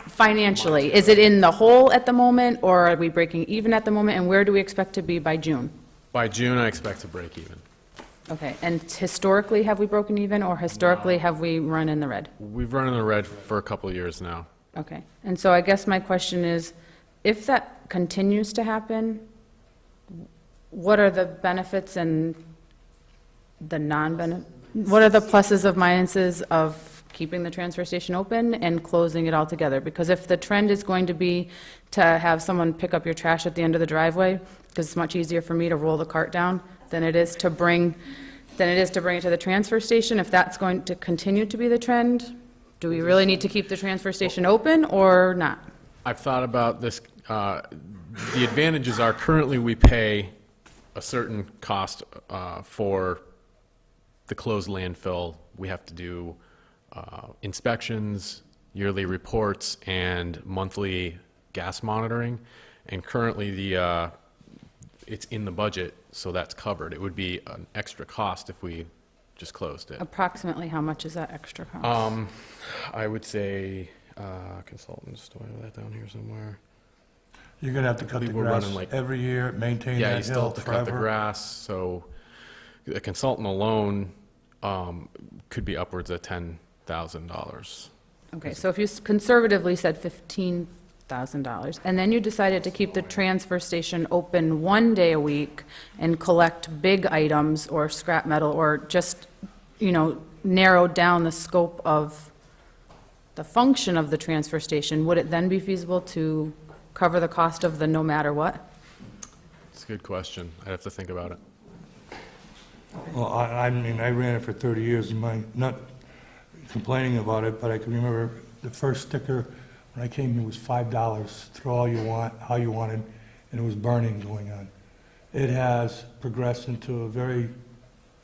Financially, is it in the hole at the moment, or are we breaking even at the moment, and where do we expect to be by June? by June, I expect to break even. Okay, and historically, have we broken even, or historically, have we run in the red? We've run in the red for a couple of years now. Okay, and so I guess my question is, if that continues to happen, what are the benefits and the non-benefits? What are the pluses of minuses of keeping the transfer station open and closing it altogether? Because if the trend is going to be to have someone pick up your trash at the end of the driveway, because it's much easier for me to roll the cart down than it is to bring it to the transfer station, if that's going to continue to be the trend, do we really need to keep the transfer station open or not? I've thought about this. The advantages are currently we pay a certain cost for the closed landfill. We have to do inspections, yearly reports, and monthly gas monitoring. And currently it's in the budget, so that's covered. It would be an extra cost if we just closed it. Approximately how much is that extra cost? I would say consultants. Do I have that down here somewhere? you're gonna have to cut the believe we're grass running like- every year, maintain Yeah, you that still hill have to cut the forever. grass, so a consultant alone could be upwards of $10,000. Okay, so if you conservatively said $15,000, and then you decided to keep the transfer station open one day a week and collect big items or scrap metal, or just, narrow down the scope of the function of the transfer station, would it then be feasible to cover the cost of the no matter what? It's a good question. I'd have to think about it. Well, I mean, I ran it for 30 years, not complaining about it, but I can remember the first sticker when I came here was $5, throw all you want, how you wanted, and there was burning going on. It has progressed into an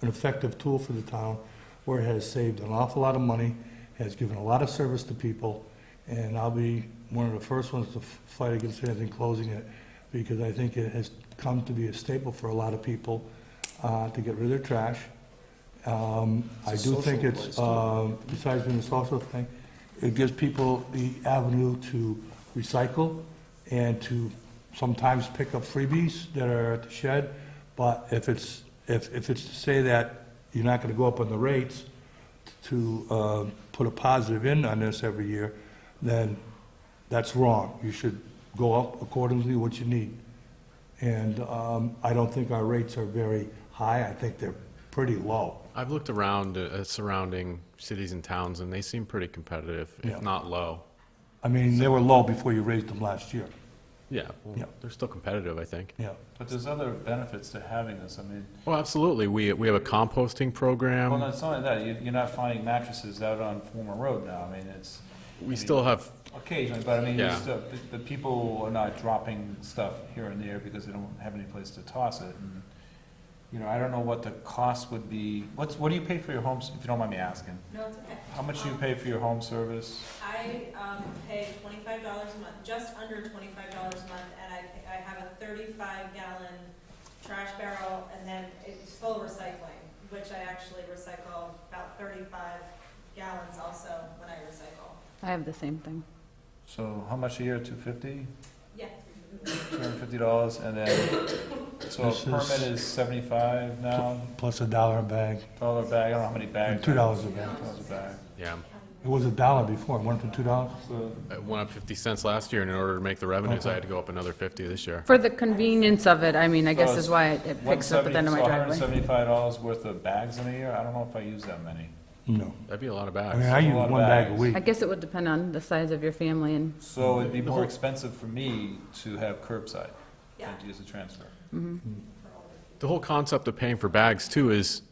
effective tool for the town, where it has saved an awful lot of money, has given a lot of service to people, and I'll be one of the first ones to fight against anything closing it, because I think it has come to be a staple for a lot of people to get rid of their trash. I do think it's, besides being a social thing, it gives people the avenue to recycle and to sometimes pick up freebies that are at the shed. But if it's to say that you're not going to go up on the rates to put a positive in on this every year, then that's wrong. You should go up accordingly what you need. And I don't think our rates are very high. I think they're pretty low. I've looked around surrounding cities and towns, and they seem pretty competitive, Yeah. if not low. I mean, they were low before you raised them last year. Yeah, well, Yeah. they're still competitive, I think. Yeah. But there's other benefits to having this. I mean, Well, absolutely. We have a composting program. well, it's not only that, you're not finding mattresses out on Former Road now. I mean, it's. We still have, Occasionally, but I mean, Yeah. the people are not dropping stuff here and there because they don't have any place to toss it. And, you know, I don't know what the cost would be. What do you pay for your homes, if you don't mind me asking? No, it's okay. How much do you pay for your home service? I pay $25 a month, just under $25 a month, and I have a 35-gallon trash barrel, and then it's full recycling, which I actually recycle about 35 gallons also when I recycle. I have the same thing. So how much a year, $250? Yeah. $250, and then, so a This is- permit is 75 now, Plus $1 a bag, $1 a bag, I don't know how many bags. $2 a bag. $2 a bag. yeah, It was $1 before, it went to $2. So, it went up 50 cents last year, and in order to make the revenues, I Okay. had to go up another 50 this year. For the convenience of it, I mean, I guess So is why it picks up at the end of my driveway. $175 worth of bags in a year? I don't know if I use that many. No. That'd be a lot of I bags. mean, I a use lot of one bag a bags. week. I guess it would depend on the size of your family and, So it'd be more expensive for me to have curbside Yeah. than to use a transfer. The whole concept of paying for bags, too, is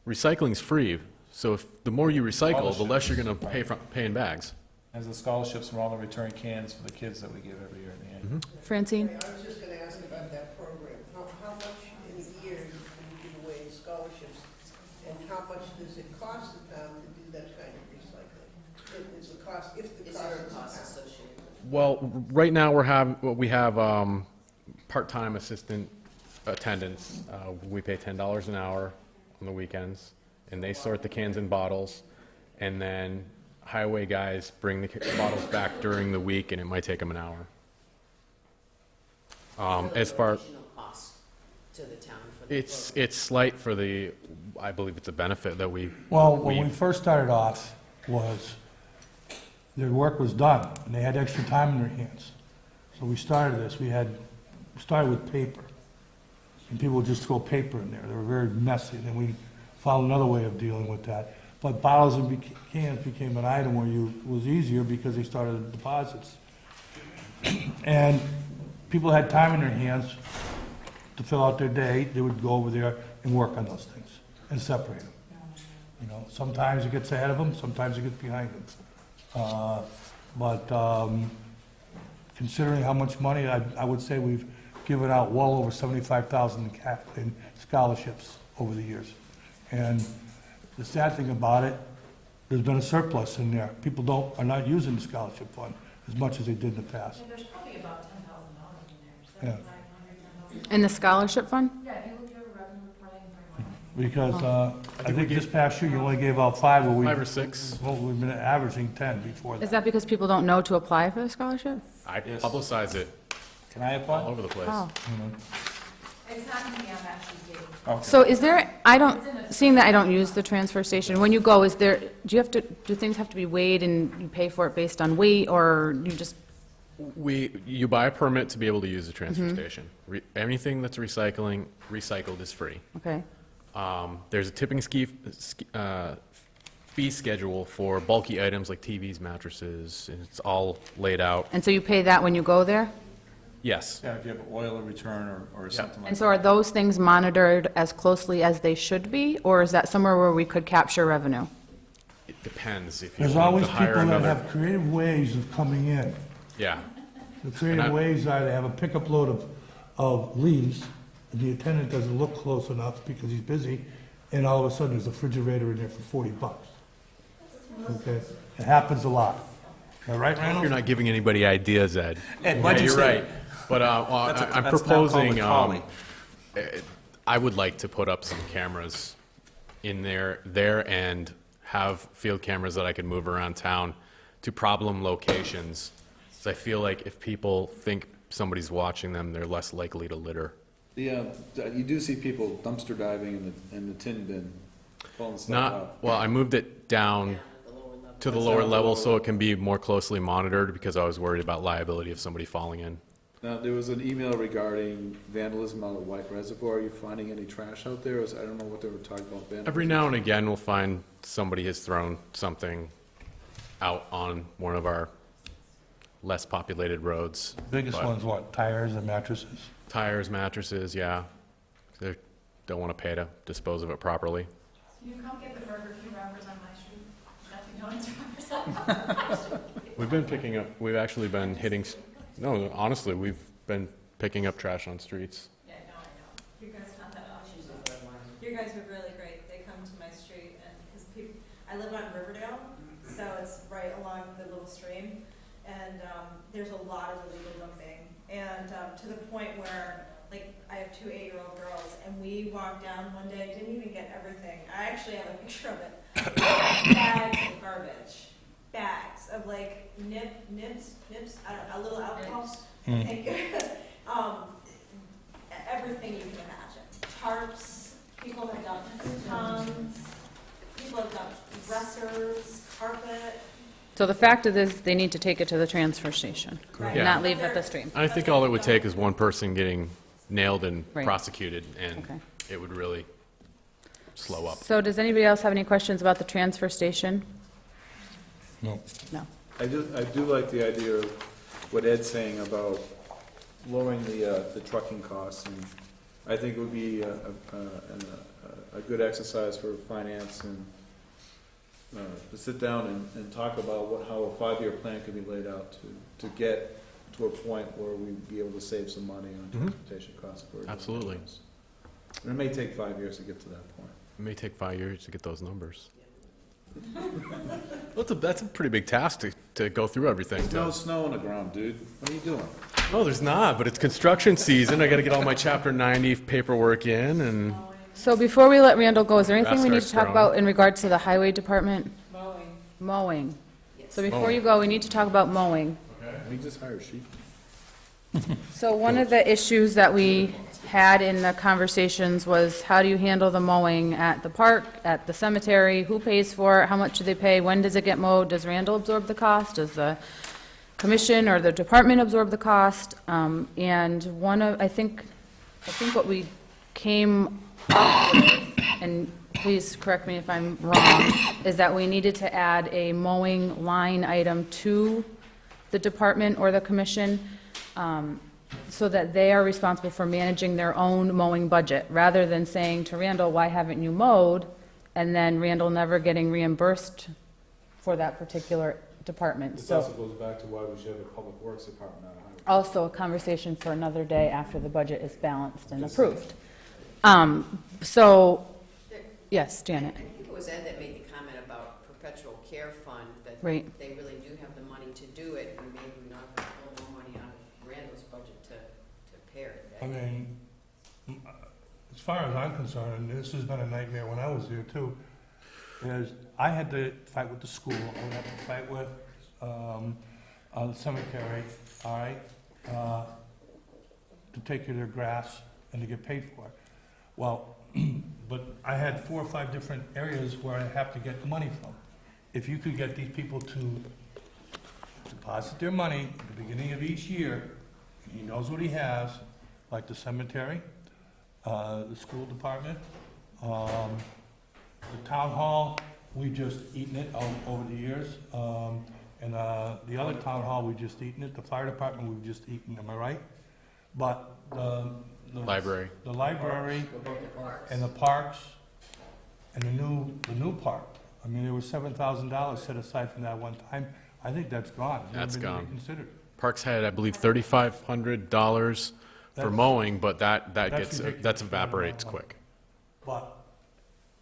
recycling's free. So if the more you recycle, the less you're going to pay in bags. As the scholarships from all the return cans for the kids that we give every year at the end. Francine? I was just gonna ask about that program. How much in a year do you give away in scholarships? And how much does it cost the town to do that kind of recycling? Is the cost, if the Is cost there a is cost the town? associated with it? Well, right now, we have part-time assistant attendants. We pay $10 an hour on the weekends, and they sort the cans and bottles, and then highway guys bring the bottles back during the week, and it might take them an hour. As far, Additional cost to the town for the program. it's slight for the, I believe it's a benefit that we. Well, when we first started off, was their work was done, and they had extra time in their hands. So we started this, we started with paper, and people would just throw paper in there. They were very messy, and then we found another way of dealing with that. But bottles and cans became an item where it was easier because they started deposits. And people had time in their hands to fill out their day, they would go over there and work on those things and separate them. You know, sometimes it gets ahead of them, sometimes it gets behind them. But considering how much money, I would say we've given out well over $75,000 in scholarships over the years. And the sad thing about it, there's been a surplus in there. People are not using the scholarship fund as much as they did in the past. Yeah, there's probably about $10,000 in Yeah. there, 7,500, In the scholarship fund? Yeah, if you look at your revenue reporting, Because I think this past year, you only gave out 5, where 5 or 6. well, we've been averaging 10 before Is that. that because people don't know to apply for the scholarship? I publicize it Can I all apply? over the place. Oh. it's not going to be on that sheet, Dave. Okay. So is there, seeing that I don't use the transfer station, when you go, do things have to be weighed and you pay for it based on weight, or you just, You buy a permit to be able to use the transfer station. Anything that's recycled is free. okay? There's a tipping fee schedule for bulky items like TVs, mattresses, and it's all laid out. And so you pay that when you go there? Yes. Yeah, if you have oil return or something like And that. so are those things monitored as closely as they should be, or is that somewhere where we could capture revenue? It depends if you There's want always to people hire that another. have creative ways of coming in. Yeah. The creative ways are they have a pickup load of leaves, and the attendant doesn't look close enough because he's busy, and all of a sudden there's a refrigerator in there for $40. Okay? It happens a lot. Am I right, Randall? You're not giving anybody ideas, Ed. Ed, Yeah, why'd you you're say right. But well, That's I'm now called proposing, McCauley. I would like to put up some cameras in there and have field cameras that I could move around town to problem locations. So I feel like if people think somebody's watching them, they're less likely to litter. You do see people dumpster diving in the tin bin, pulling stuff Not, out. well, I moved it down to the lower level so it can be more closely monitored because I was worried about liability of somebody falling in. Now, there was an email regarding vandalism on the White Reservoir. Are you finding any trash out there? I don't know what they were talking about. Vandalism. Every now and again, we'll find somebody has thrown something out on one of our less populated roads. Biggest But one's what, tires and mattresses? Tires, mattresses, yeah. They don't want to pay to dispose of it properly. Can you come get the Burger King wrappers on my street? Nothing donuts wrappers on my street. We've actually been hitting, no, honestly, we've been picking up trash on streets. Yeah, no, I know. You guys You guys are really great. They come to my street and, because people, I live on Riverdale, so it's right along the little stream. And there's a lot of illegal dumping. And to the point where, like, I have two 8-year-old girls, and we walked down one day, didn't even get everything. I actually have a picture of it. Bags of garbage. Bags of, like, nips, I don't know, a little alcohol. Thank you. Everything you can imagine. Tarps, people have dumped tons, people have dumped dressers, carpet. So the fact of this, they need to take it to the transfer station, Right. Yeah. not leave it at the stream. I think all it would take is one person getting nailed and Right. prosecuted, and Okay. it would really slow up. So does anybody else have any questions about the transfer station? No. No. I do like the idea of what Ed's saying about lowering the trucking costs, and I think it would be a good exercise for finance and to sit down and talk about how a 5-year plan could be laid out to get to a point where we'd be able to save some money on transportation costs. Absolutely. And it may take 5 years to get to that point. It may take 5 years to get those numbers. That's a pretty big task to go through everything. There's no snow on the ground, dude. What are you doing? No, there's not, but it's construction season. I gotta get all my Chapter 90 paperwork in, and So before we let Randall go, is there anything Grass we need to starts talk growing. about in regards to the highway department? Mowing. Mowing. Yes. So before Mowing. you go, we need to talk about mowing. We just hired sheep. So one of the issues that we had in the conversations was how do you handle the mowing at the park, at the cemetery? Who pays for it? How much do they pay? When does it get mowed? Does Randall absorb the cost? Does the commission or the department absorb the cost? And I think what we came up with, and please correct me if I'm wrong, is that we needed to add a mowing line item to the department or the commission, so that they are responsible for managing their own mowing budget, rather than saying to Randall, why haven't you mowed? And then Randall never getting reimbursed for that particular department. This So also goes back to why we should have a public works department on a highway. also a conversation for another day after the budget is balanced and approved. So, yes, Janet. I think it was Ed that made the comment about perpetual care fund, that Right. they really do have the money to do it, and maybe we're not going to pull more money out of Randall's budget to pay it. I mean, as far as I'm concerned, and this has been a nightmare when I was there too, is I had to fight with the school, I would have to fight with the cemetery, all right, to take care of their grass and to get paid for it. Well, but I had 4 or 5 different areas where I have to get the money from. If you could get these people to deposit their money at the beginning of each year, he knows what he has, like the cemetery, the school department, the town hall, we've just eaten it over the years, and the other town hall, we've just eaten it, the fire department, we've just eaten, am I right? But the library. the library and the parks and the new park, I mean, there was $7,000 set aside from that one time. I think that's gone. It's never That's been gone. reconsidered. Parks had, I believe, $3,500 for mowing, but that That's gets, ridiculous. that evaporates quick. But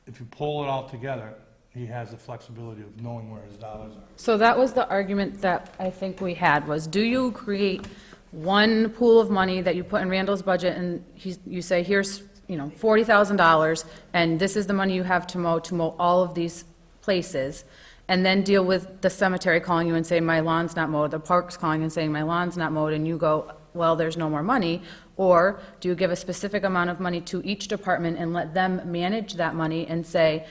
if you pull it all together, he has the flexibility of knowing where his dollars are. So that was the argument that I think we had, was do you create one pool of money that you put in Randall's budget, and you say, here's, $40,000, and this is the money you have to mow all of these places, and then deal with the cemetery calling you and saying, my lawn's not mowed, the park's calling and saying, my lawn's not mowed, and you go, well, there's no more money? Or do you give a specific amount of money to each department and let them manage that money and say,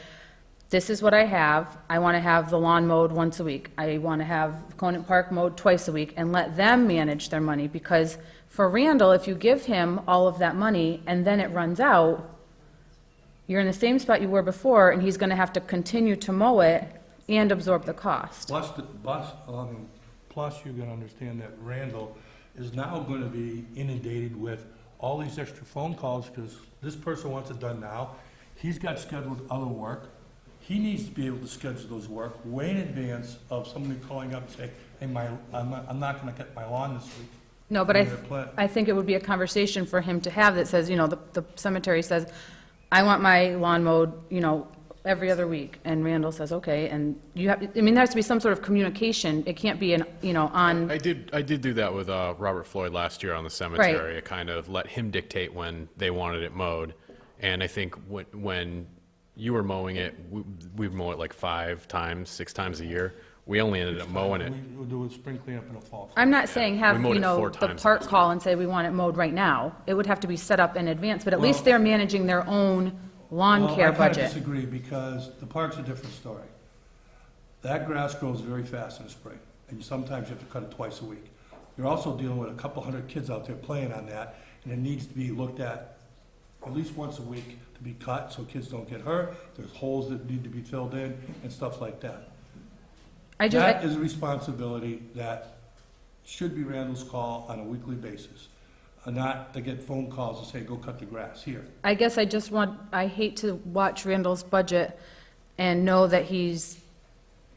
this is what I have, I want to have the lawn mowed once a week, I want to have Conant Park mowed twice a week, and let them manage their money? Because for Randall, if you give him all of that money and then it runs out, you're in the same spot you were before, and he's going to have to continue to mow it and absorb the cost. Plus, you're gonna understand that Randall is now gonna be inundated with all these extra phone calls, because this person wants it done now. He's got scheduled other work. He needs to be able to schedule those work way in advance of somebody calling up and saying, hey, I'm not gonna get my lawn this week. No, but I think it would be a conversation for him to have that says, the cemetery says, I want my lawn mowed, every other week, and Randall says, okay, and there has to be some sort of communication. It can't be on. I did do that with Robert Floyd last year on the cemetery. I kind of let him dictate when they wanted it mowed, and I think when you were mowing it, we'd mow it like 5 times, 6 times a year. We only ended up mowing it. We do a spring cleanup in a fall. I'm not saying have, we mowed it 4 the times park last call and say, we want it mowed right now. It would have to be set up in advance, but at least they're managing their own lawn care I kind of budget. disagree, because the park's a different story. That grass grows very fast in the spring, and sometimes you have to cut it twice a week. You're also dealing with a couple hundred kids out there playing on that, and it needs to be looked at least once a week to be cut so kids don't get hurt. There's holes that need to be filled in and stuff like that. That is a responsibility that should be Randall's call on a weekly basis, not to get phone calls and say, go cut the grass here. I guess I hate to watch Randall's budget and know that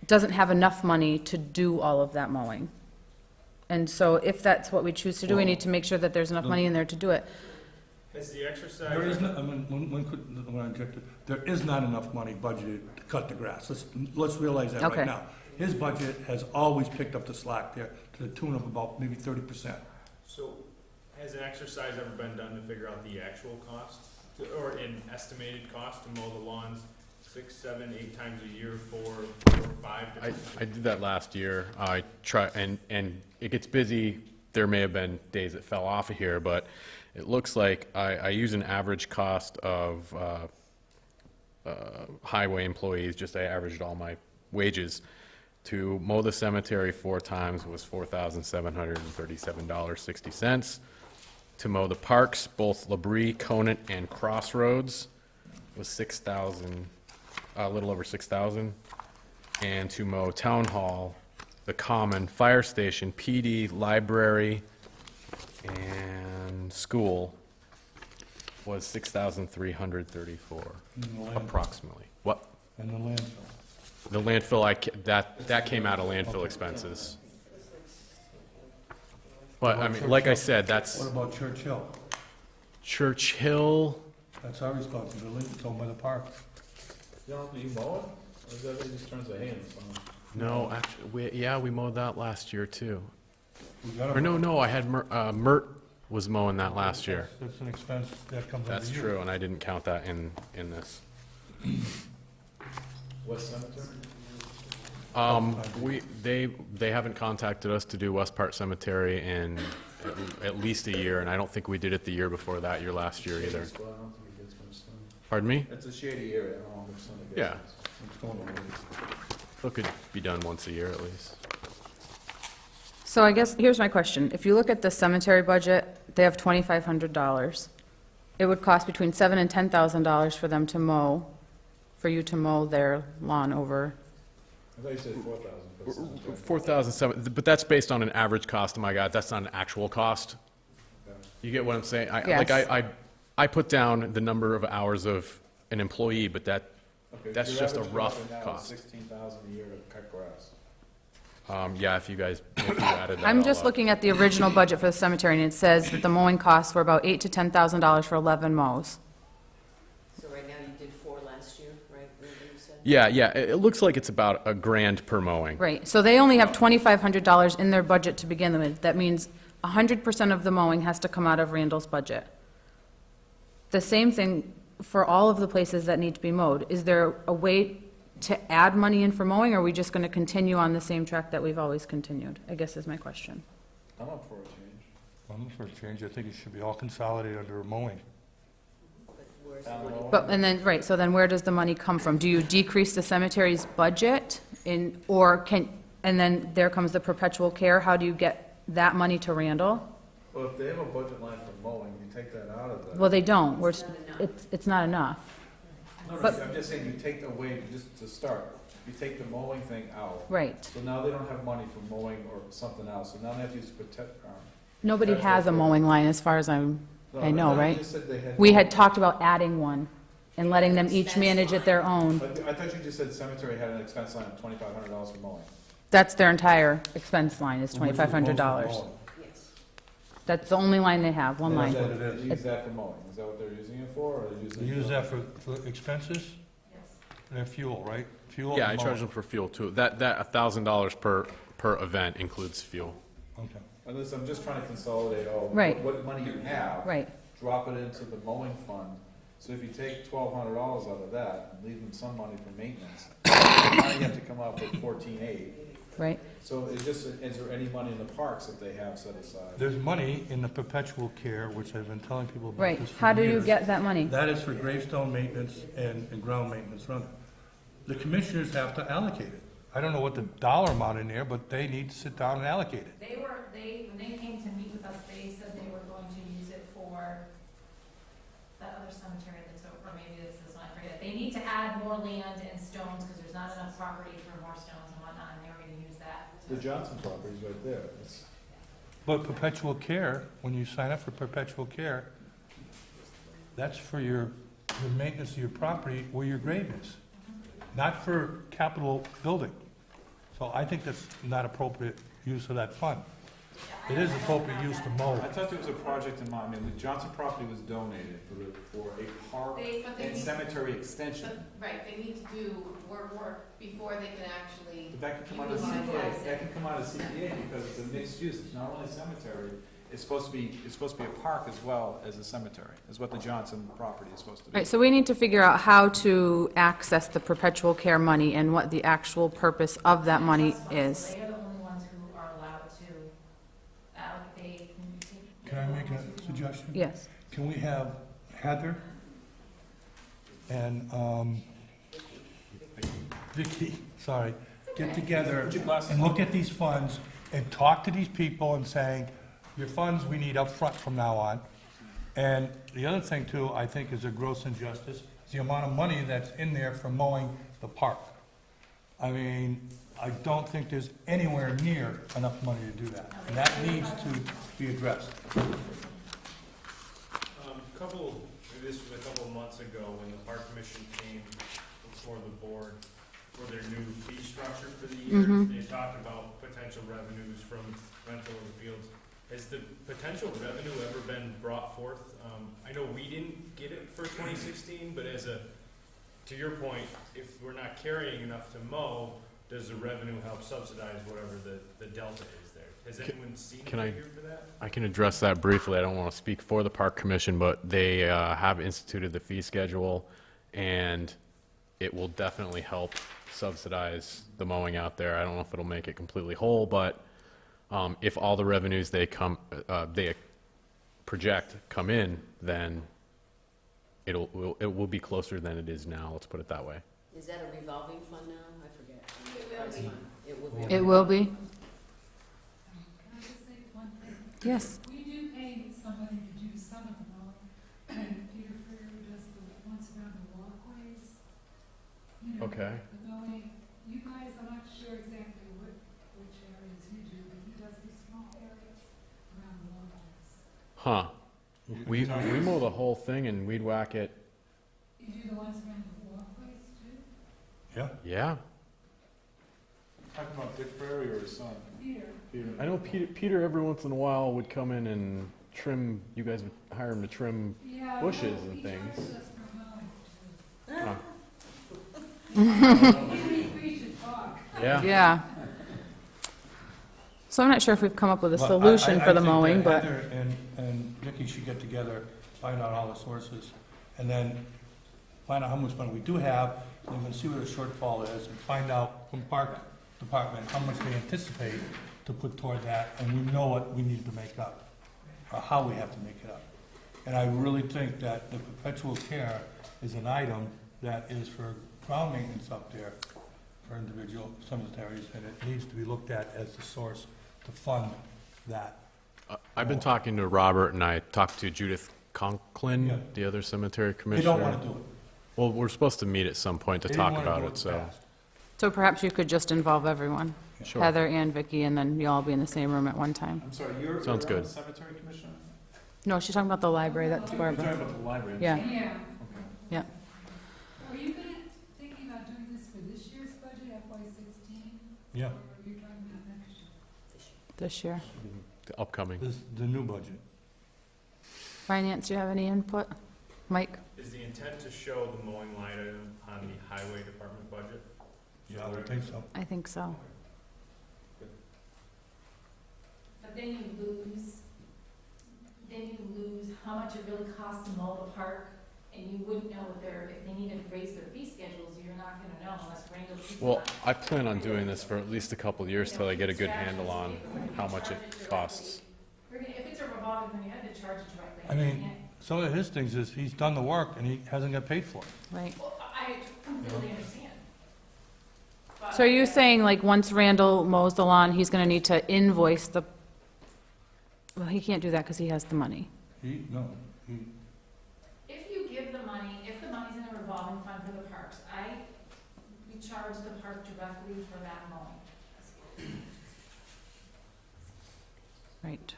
doesn't have enough money to do all of that mowing. And so if that's what we choose to do, we need to make sure that there's enough money in there to do it. Is the exercise? There is not, there is not enough money budgeted to cut the grass. Let's realize that Okay. right now. His budget has always picked up the slack there to the tune of about maybe 30%. So, has an exercise ever been done to figure out the actual cost, or an estimated cost to mow the lawns 6, 7, 8 times a year for 4 or 5 different? I did that last year. I try, and it gets busy. There may have been days that fell off of here, but it looks like I use an average cost of highway employees. Just I averaged all my wages. To mow the cemetery 4 times was $4,737.60. To mow the parks, both Labrie, Conant, and Crossroads, was a little over 6,000. And to mow Town Hall, the Common, Fire Station, PD, Library, and School was 6,334, approximately. What? And the landfill. The landfill, that came out of landfill expenses. But, I mean, like I said, that's What about Church Hill? Church Hill. That's our responsibility, it's owned by the park. You mow it, or is that it just turns the hands on? No, actually, we mowed that last year too. We gotta Or mow. no, I had Mert was mowing that last year. That's an expense that comes out of That's you. true, and I didn't count that in this. West Cemetery? They haven't contacted us to do West Park Cemetery in at least a year, and I don't think we did it the year before that, last year either. Well, I don't think it gets much sun. Pardon me? It's a shady area, I don't know if sun it Yeah. gets. It's going on. So it could be done once a year at least. So I guess, here's my question. If you look at the cemetery budget, they have $2,500. It would cost between $7,000 and $10,000 for them to mow, for you to mow their lawn over. I thought you said 4,000. 4,007, but that's based on an average cost. Oh my God, that's not an actual cost. You get what I'm saying? Yes. I put down the number of hours of an employee, but that's just a rough cost. 16,000 a year to cut grass. Yeah, if you added that I'm all just up. looking at the original budget for the cemetery, and it says that the mowing costs were about $8,000 to $10,000 for 11 mows. So right now you did 4 last year, right? Remember you said? Yeah, it looks like it's about $1,000 per mowing. Right, so they only have $2,500 in their budget to begin with. That means 100% of the mowing has to come out of Randall's budget. The same thing for all of the places that need to be mowed. Is there a way to add money in for mowing, or are we just going to continue on the same track that we've always continued, I guess is my question. I'm up for a change. I'm for a change. I think it should be all consolidated under mowing. But where's the money? But, and then, right, so then where does the money come from? Do you decrease the cemetery's budget in, or can, and then there comes the perpetual care, how do you get that money to Randall? Well, if they have a budget line for mowing, you take that out of the. Well, they don't, we're, It's not enough. it's not enough. No, but- I'm just saying, you take away, just to start, you take the mowing thing out. Right. So now they don't have money for mowing or something else, so now they have to use Nobody has a mowing line as far as I know, right? You said they had. We had talked about adding one and letting them each manage it their own. I thought you just said cemetery had an expense line of $2,500 for mowing. That's their entire expense line, is $2,500. Yes. That's the only line they have, one line. That's what it is. They use that for mowing, is that what they're using it for, or they use it? They use that for expenses Yes. and fuel, right? Fuel Yeah, and I charge mowing. them for fuel too. That $1,000 per event includes fuel. Okay. And listen, I'm just trying to consolidate all, Right. what money you have. Right, Drop it into the mowing fund. So if you take $1,200 out of that and leave them some money for maintenance, now you have to come up with $14,800. right. So is there any money in the parks that they have set aside? There's money in the perpetual care, which I've been telling people about Right. this for How do you years. get that money? That is for gravestone maintenance and ground maintenance running. The commissioners have to allocate it. I don't know what the dollar amount in there, but they need to sit down and allocate it. When they came to meet with us, they said they were going to use it for that other cemetery that's over, or maybe this is, I forget. They need to add more land and stones, because there's not enough property for more stones and whatnot, and they were gonna use that. The Johnson property's right there. It's- But perpetual care, when you sign up for perpetual care, that's for your maintenance of your property where your grave is, not for capital building. So I think that's not appropriate use of that fund. It is appropriate use to mow. I thought there was a project in mind, I mean, the Johnson property was donated for a park But they and need- cemetery extension. Right, they need to do work before they can actually. But that can come out of CPA, that can come out of CPA because it's a mixed use, it's not only a cemetery, it's supposed to be a park as well as a cemetery, is what the Johnson property is supposed to be. Right, so we need to figure out how to access the perpetual care money and what the actual purpose of that money is. They are the only ones who are allowed to allocate. Can I make a suggestion? Yes. Can we have Heather and Vicky, sorry, get together and look at these funds and talk to these people and saying, your funds we need up front from now on. And the other thing too, I think is a gross injustice, is the amount of money that's in there for mowing the park. I mean, I don't think there's anywhere near enough money to do that, and that needs to be addressed. Maybe this was a couple of months ago when the park commission came before the board for their new fee structure for the year. They talked about potential revenues from rental of the fields. Has the potential revenue ever been brought forth? I know we didn't get it for 2016, but to your point, if we're not carrying enough to mow, does the revenue help subsidize whatever the delta is there? Has anyone seen a figure for that? I can address that briefly. I don't want to speak for the park commission, but they have instituted the fee schedule, and it will definitely help subsidize the mowing out there. I don't know if it'll make it completely whole, but if all the revenues they project come in, then it will be closer than it is now. Let's put it that way. Is that a revolving fund now? I forget. It will be. It will be? Can I just say one thing? Yes. We do pay somebody to do some of the mowing, and Peter Freer does the ones around the walkways. You know, Okay. the mowing, you guys, I'm not sure exactly which areas you do, but he does the small areas around the walkways. Huh. We mow the whole thing and weed whack it. You do the ones around the walkways too? Yeah? Yeah. Talking about Dick Ferry or his son? Peter. I know Peter every once in a while would come in and trim, you guys would hire him to trim bushes and things. Oh. Yeah. Yeah. So I'm not sure if we've come up with a But solution I for the think mowing, that but Heather and Vicki should get together, find out all the sources, and then find out how much money we do have, and then see what the shortfall is, and find out from Park Department how much they anticipate to put toward that, and we know what we need to make up, or how we have to make it up. And I really think that the perpetual care is an item that is for ground maintenance up there for individual cemeteries, and it needs to be looked at as the source to fund that. I've been talking to Robert, and I talked to Judith Conklin, Yeah. the other cemetery They commissioner. don't want to do it. Well, we're supposed to meet at some point to They talk didn't wanna about do it, so. fast. so perhaps you could just involve everyone, Sure. Heather and Vicky, and then you'll all be in the same room at one time. I'm sorry, you're Sounds on good. the cemetery commissioner? No, she's talking about the library, that's You're talking Barbara. about the library. Yeah, Yeah. yeah. Are you thinking about doing this for this year's budget, FY16? Yeah, Or are you talking about next year? This year. The upcoming. this, the new budget. Finance, do you have any input? Mike? Is the intent to show the mowing line item on the highway department budget? Yeah, I would think so. I think so. But then you lose how much it really costs to mow the park, and you wouldn't know if they needed to raise their fee schedules, you're not gonna know unless Randall keeps Well, on. I plan on doing this for at least a couple of years till I get a good handle on how much it costs. If it's a revolving fund, you have to charge it directly. I mean, some of his things is, he's done the work and he hasn't got paid for it. Right. Well, I completely understand. But- So are you saying, like, once Randall mows the lawn, he's gonna need to invoice the, well, he can't do that because he has the money. If you give the money, if the money's in a revolving fund for the parks, we charge the park directly for that mowing. Right.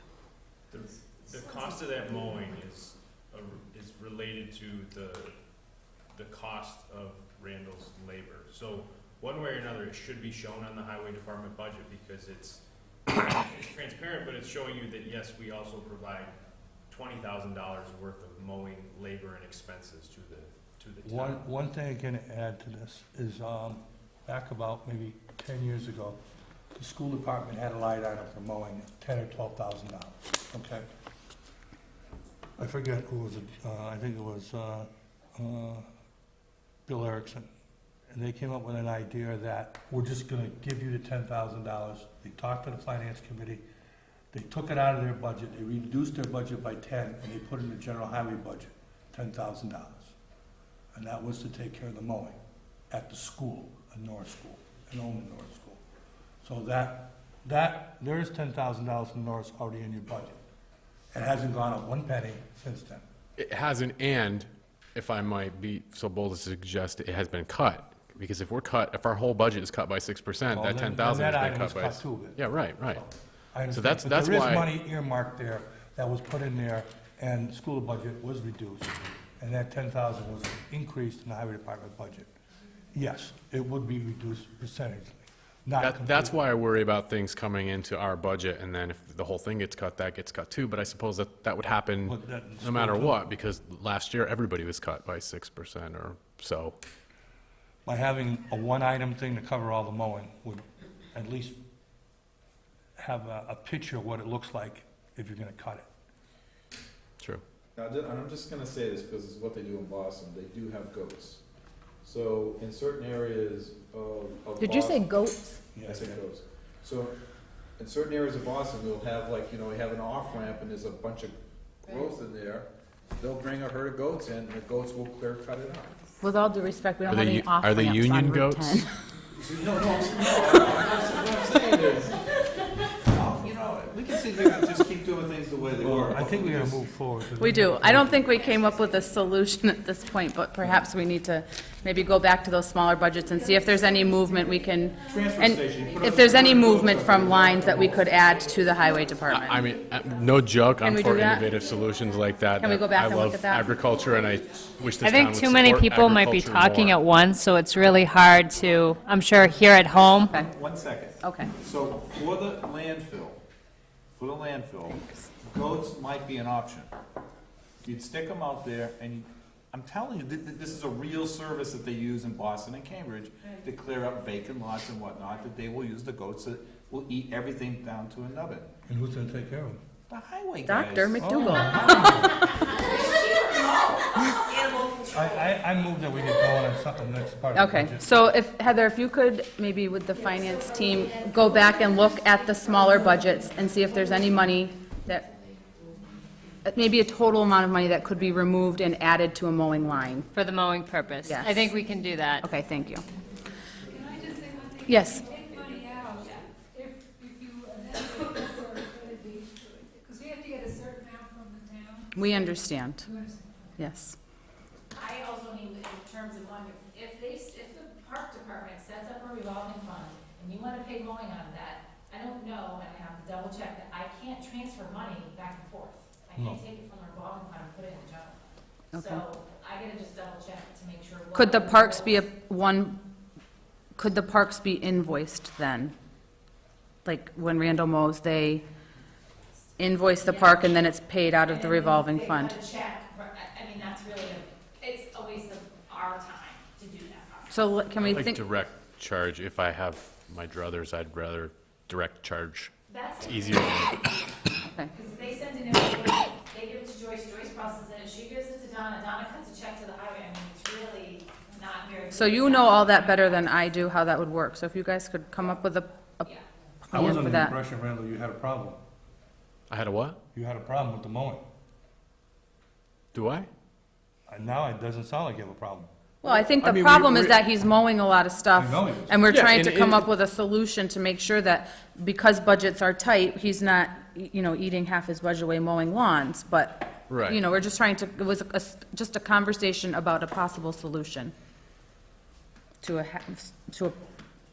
The cost of that mowing is related to the cost of Randall's labor. So one way or another, it should be shown on the highway department budget because it's transparent, but it's showing you that, yes, we also provide $20,000 worth of mowing labor and expenses to the town. One thing I can add to this is, back about maybe 10 years ago, the school department had a line item for mowing, $10,000 or $12,000, okay? I forget who was it, I think it was, Bill Erickson. And they came up with an idea that we're just gonna give you the $10,000. They talked to the finance committee, they took it out of their budget, they reduced their budget by 10, and they put in the general highway budget, $10,000. And that was to take care of the mowing at the school, at North School, and only North School. So there is $10,000 from North already in your budget. It hasn't gone up one penny since then. It hasn't, and if I might be so bold as to suggest, it has been cut. Because if our whole budget is cut by 6%, Well, that then 10,000 that has been item cut is by. cut too, then. Yeah, right. I understand, that's but there why- is money earmarked there that was put in there, and the school budget was reduced, and that 10,000 was increased in the highway department budget. Yes, it would be reduced percentage, not That's completely. why I worry about things coming into our budget, and then if the whole thing gets cut, that gets cut too. But I suppose that would happen But that- no matter what, because last year, everybody was cut by 6% or so. By having a one-item thing to cover all the mowing would at least have a picture of what it looks like if you're gonna cut it. True. Now, and I'm just gonna say this because it's what they do in Boston, they do have goats. So in certain areas of Did you say Boston- goats? I said goats. So in certain areas of Boston, they'll have like, you have an off-ramp and there's a bunch of growth in there. They'll bring a herd of goats in and the goats will clear cut it out. With all due respect, we don't Are have they any u- are they off-ramps union on Route goats? 10. No, what I'm saying is, we can sit here and just keep doing things things the way they were. I think we gotta move forward. We do. I don't think we came up with a solution at this point, but perhaps we need to maybe go back to those smaller budgets and see if there's any movement we can, Transfer and station, put if up- there's any movement from lines that we could add to the highway department. I mean, no joke, Can I'm we for do that? innovative solutions like that. Can we go back and look at that? I love agriculture, and I wish this I town think would too many support people might be agriculture talking more. at once, so it's really hard to, I'm sure here at home, Okay, 1 second. okay. So for the landfill, goats might be an option. You'd stick them out there and I'm telling you, this is a real service that they use in Boston and Cambridge to clear up vacant lots and whatnot, that they will use the goats that will eat everything down to a nubbin. And who's gonna take care of them? The highway guys. Dr. McDougal. I move that we get going on something next part of the Okay, budget. so if, Heather, if you could, maybe with the finance team, go back and look at the smaller budgets and see if there's any money that, maybe a total amount of money that could be removed and added to a mowing line. for the mowing purpose. Yes. I think we can do that. Okay, thank you. Can I just say one thing? Yes. Take money out, if you, that's what it'd be, because we have to get a certain amount from the town. We understand. You understand? Yes. I also mean, in terms of money, if the park department sets up a revolving fund, and you wanna pay mowing out of that, I don't know, and I have to double check, that I can't transfer money back and forth. I can't take it from the revolving fund and put it in the general fund. Okay. So, I gotta just double check to make sure. what Could the the parks be rules- could the parks be invoiced then? Like when Randall mows, they invoice the park and then it's paid out of the revolving fund? They cut a check, I mean, that's really, it's a waste of our time to do that process. So can we Like think, direct charge, if I have my druthers, I'd rather direct charge. That's, It's easier than okay. because if they send an invoice, they give it to Joyce, Joyce processes it, she gives it to Donna, Donna cuts a check to the highway, I mean, it's really not very. So you know all that better than I do, how that would work. So if you guys could come up with a Yeah. I was plan for under the that. impression, Randall, you had a problem. I had a what? You had a problem with the mowing. Do I? And now it doesn't sound like you have a problem. Well, I think I the mean, problem is that he's mowing a lot of stuff. I know he is. And we're Yeah, trying to and- come and- up with a solution to make sure that, because budgets are tight, he's not, eating half his budget away mowing lawns. But, Right. we're just trying to, it was just a conversation about a possible solution to Well,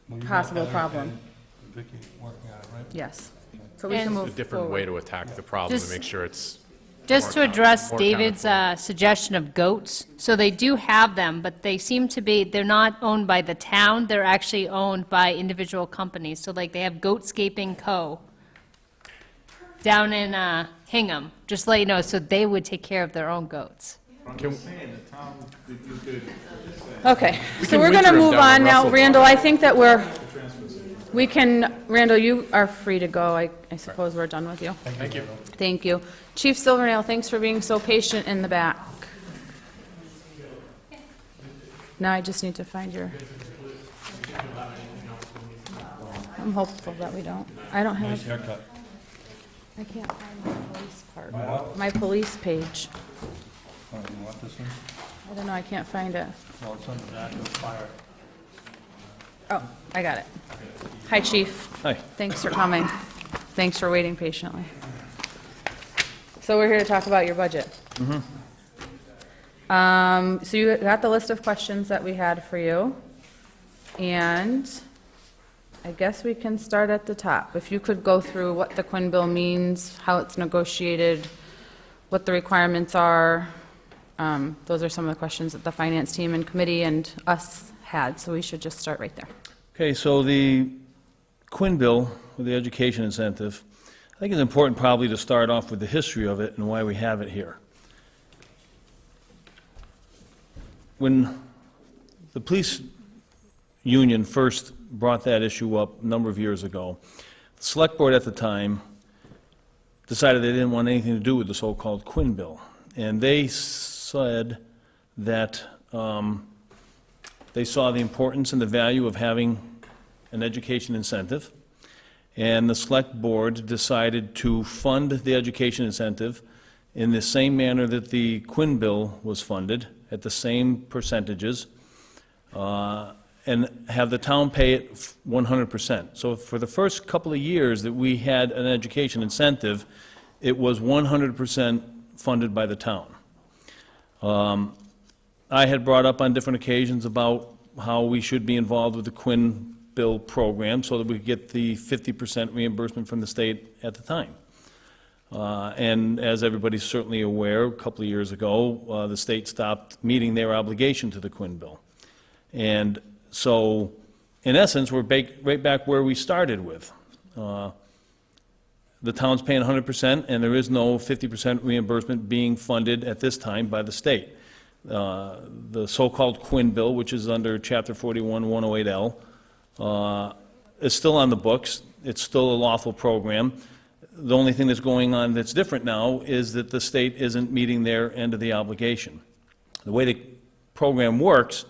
you got possible Heather problem. and Vicky working on it, right? Yes. So we And- can A move different way forward. to attack the problem, to Just- make sure it's Just to more address more David's counted suggestion of goats, so they do have them, but they seem to be, they're not owned by the town, they're actually owned by individual companies. So like they have Goatscaping Co. down in Hingham, just to let you know, so they would take care of their own goats. I'm just saying, the town, you could, Okay, so can we're going to winter 'em move down on in now. Russell Randall, Park. I think that we can, Randall, you are free to go. I suppose we're done with you. Thank you. Thank you. Chief Silvernail, thanks for being so patient in the back. Now I just need to find your... I'm hopeful that we don't. I don't Nice have, haircut. I can't find my police part. what? My police page. Oh, you want this one? I don't know, I can't find it. Well, it's on the back of the fire. Oh, I got it. Hi, Chief. Hi. Thanks for coming. Thanks for waiting patiently. So we're here to talk about your budget. So you got the list of questions that we had for you, and I guess we can start at the top. If you could go through what the Quinn bill means, how it's negotiated, what the requirements are. Those are some of the questions that the finance team and committee and us had, so we should just start right there. Okay, so the Quinn bill, with the education incentive, I think it's important probably to start off with the history of it and why we have it here. When the police union first brought that issue up a number of years ago, the select board at the time decided they didn't want anything to do with the so-called Quinn bill. And they said that they saw the importance and the value of having an education incentive, and the select board decided to fund the education incentive in the same manner that the Quinn bill was funded, at the same percentages, and have the town pay it 100%. So for the first couple of years that we had an education incentive, it was 100% funded by the town. I had brought up on different occasions about how we should be involved with the Quinn Bill program so that we could get the 50% reimbursement from the state at the time. And as everybody's certainly aware, a couple of years ago, the state stopped meeting their obligation to the Quinn Bill. And so, in essence, we're right back where we started with. The town's paying 100%, and there is no 50% reimbursement being funded at this time by the state. The so-called Quinn Bill, which is under Chapter 41, 108L, is still on the books. It's still a lawful program. The only thing that's going on that's different now is that the state isn't meeting their end of the obligation. The way the program works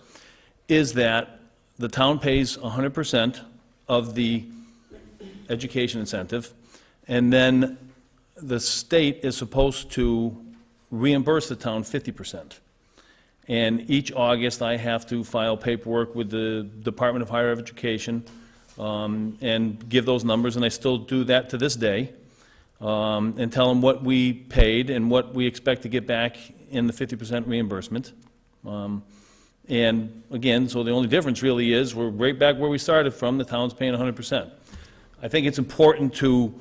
is that the town pays 100% of the education incentive, and then the state is supposed to reimburse the town 50%. And each August, I have to file paperwork with the Department of Higher Education and give those numbers, and I still do that to this day, and tell them what we paid and what we expect to get back in the 50% reimbursement. And again, so the only difference really is we're right back where we started from. The town's paying 100%. I think it's important to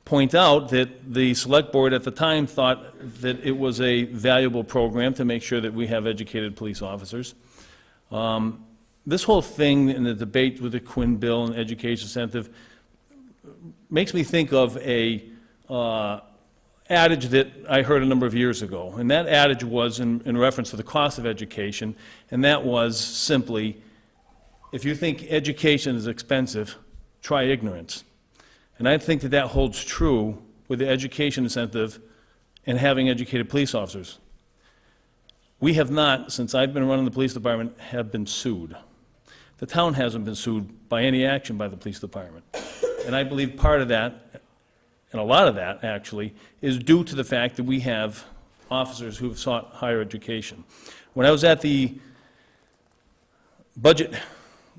point out that the select board at the time thought that it was a valuable program to make sure that we have educated police officers. This whole thing in the debate with the Quinn Bill and education incentive makes me think of a adage that I heard a number of years ago, and that adage was in reference to the cost of education, and that was simply, if you think education is expensive, try ignorance. And I think that that holds true with the education incentive and having educated police officers. We have not, since I've been running the police department, have been sued. The town hasn't been sued by any action by the police department. And I believe part of that, and a lot of that actually, is due to the fact that we have officers who have sought higher education. When I was at the budget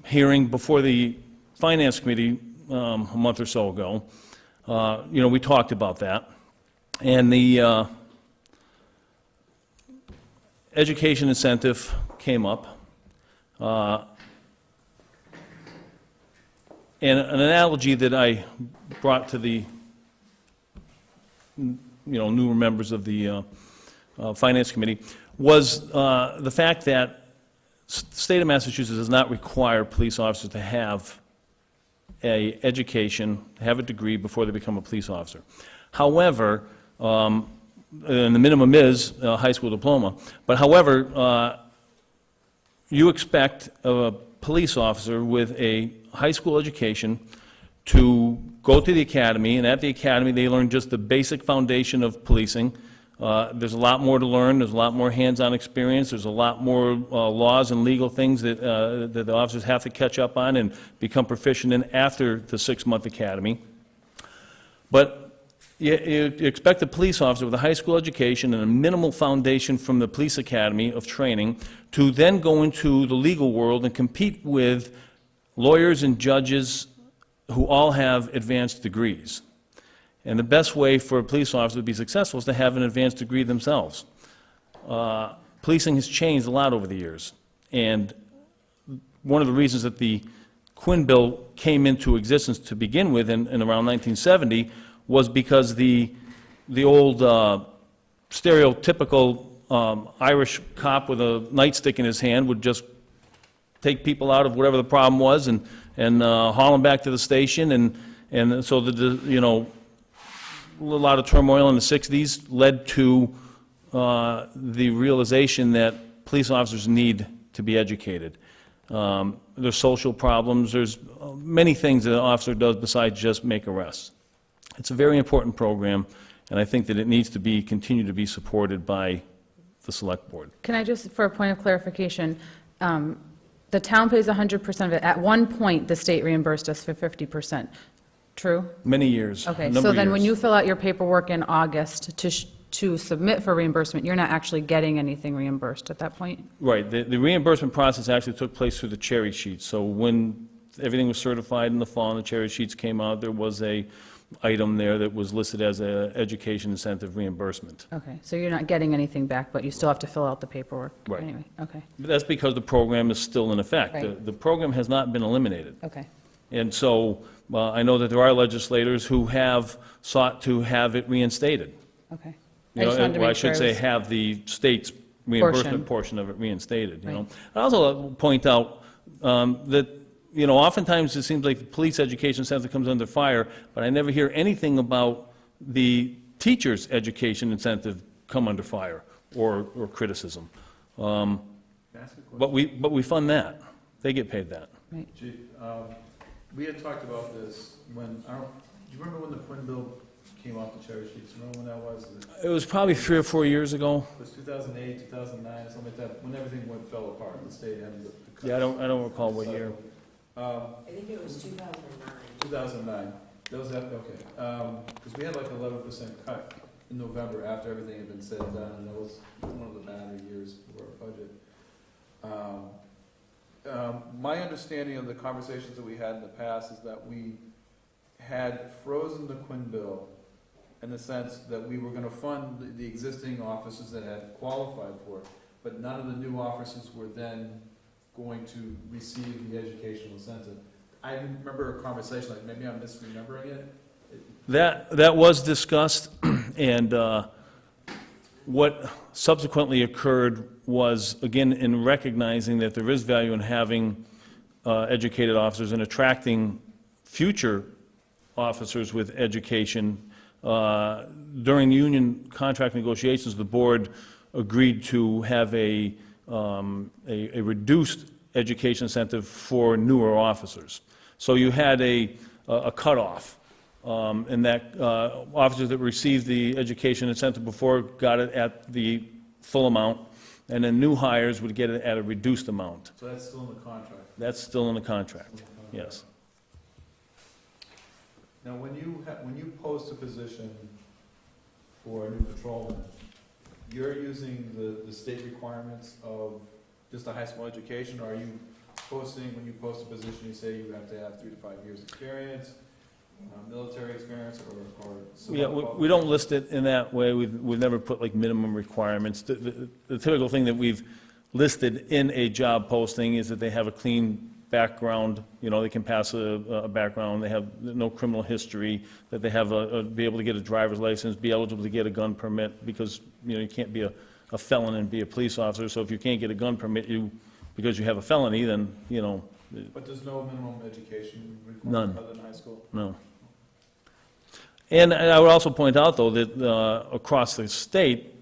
hearing before the Finance Committee a month or so ago, we talked about that. And the education incentive came up. And an analogy that I brought to the newer members of the Finance Committee was the fact that the state of Massachusetts does not require police officers to have an education, have a degree before they become a police officer. However, and the minimum is a high school diploma, but however, you expect a police officer with a high school education to go to the academy, and at the academy they learn just the basic foundation of policing. There's a lot more to learn. There's a lot more hands-on experience. There's a lot more laws and legal things that the officers have to catch up on and become proficient in after the 6-month academy. But you expect a police officer with a high school education and a minimal foundation from the police academy of training to then go into the legal world and compete with lawyers and judges who all have advanced degrees. And the best way for a police officer to be successful is to have an advanced degree themselves. Policing has changed a lot over the years. And one of the reasons that the Quinn Bill came into existence to begin with in around 1970 was because the old stereotypical Irish cop with a nightstick in his hand would just take people out of whatever the problem was and haul them back to the station. And so a lot of turmoil in the 60s led to the realization that police officers need to be educated. There's social problems. There's many things that an officer does besides just make arrests. It's a very important program, and I think that it needs to continue to be supported by the Select Board. Can I just, for a point of clarification, the town pays 100% of it. At one point, the state reimbursed us for 50%. True? Many years. Okay, so then when you fill out your paperwork in August to submit for reimbursement, you're not actually getting anything reimbursed at that point? Right. The reimbursement process actually took place through the cherry sheet. So when everything was certified in the fall and the cherry sheets came out, there was a item there that was listed as a education incentive reimbursement. Okay, so you're not getting anything back, but you still have to fill out the paperwork? Right. Anyway, okay, That's because the program is still in effect. Right. The program has not been eliminated. okay. And so I know that there are legislators who have sought to have it reinstated. Okay. You know, just wanted to well, I make sure should it say was- have the state's reimbursement portion of it reinstated, you know. I also point out that, you know, oftentimes it seems like the police education center comes under fire, but I never hear anything about the teacher's education incentive come under fire or criticism. But we fund that. They get paid that. Chief, we had talked about this when, do you remember when the Quinn bill came off the cherry sheets? Remember when that was? It was probably 3 or 4 years ago. It was 2008, 2009, something like that, when everything fell apart, the state had the cuts. Yeah, I don't recall what year. I think it was 2009. 2009, that was that, okay. Because we had like 11% cut in November after everything had been said and done, and that was one of the badder years for our budget. My understanding of the conversations that we had in the past is that we had frozen the Quinn bill in the sense that we were gonna fund the existing officers that had qualified for it, but none of the new officers were then going to receive the educational incentive. I remember a conversation, like maybe I'm misremembering it. That was discussed, and what subsequently occurred was, again, in recognizing that there is value in having educated officers and attracting future officers with education. During union contract negotiations, the board agreed to have a reduced education incentive for newer officers. So you had a cutoff, and that officers that received the education incentive before got it at the full amount, and then new hires would get it at a reduced amount. So that's still in the contract? That's still in the contract, yes. Now, when you post a position for a new patrolman, you're using the state requirements of just a high school education, or are you posting, when you post a position, you say you have to have 3 to 5 years experience, military experience, or? Yeah, we don't list it in that way. We've never put like minimum requirements. The typical thing that we've listed in a job posting is that they have a clean background, you know, they can pass a background, they have no criminal history, that they have be able to get a driver's license, be eligible to get a gun permit, because, you know, you can't be a felon and be a police officer, so if you can't get a gun permit, because you have a felony, then, you know. But there's no minimum education requirement None. other than high school? No. And I would also point out, though, that across the state,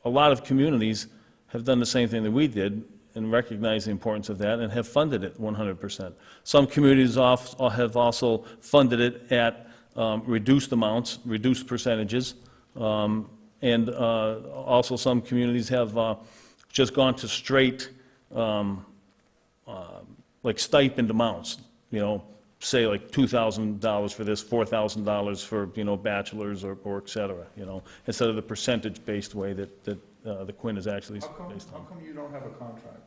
a lot of communities have done the same thing that we did and recognize the importance of that and have funded it 100%. Some communities have also funded it at reduced amounts, reduced percentages, and also some communities have just gone to straight like stipend amounts, you know, say like $2,000 for this, $4,000 for, you know, bachelors or et cetera, you know, instead of the percentage-based way that the Quinn is actually based on. How come you don't have a contract?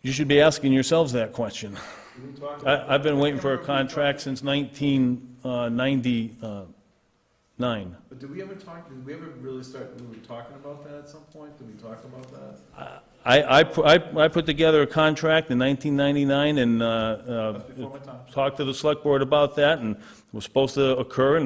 You should be asking yourselves that question. I've been waiting for a contract since 1999. But did we ever really start, we were talking about that at some point? Did we talk about that? I put together a contract in 1999 and Before my time. talked to the select board about that, and it was supposed to occur,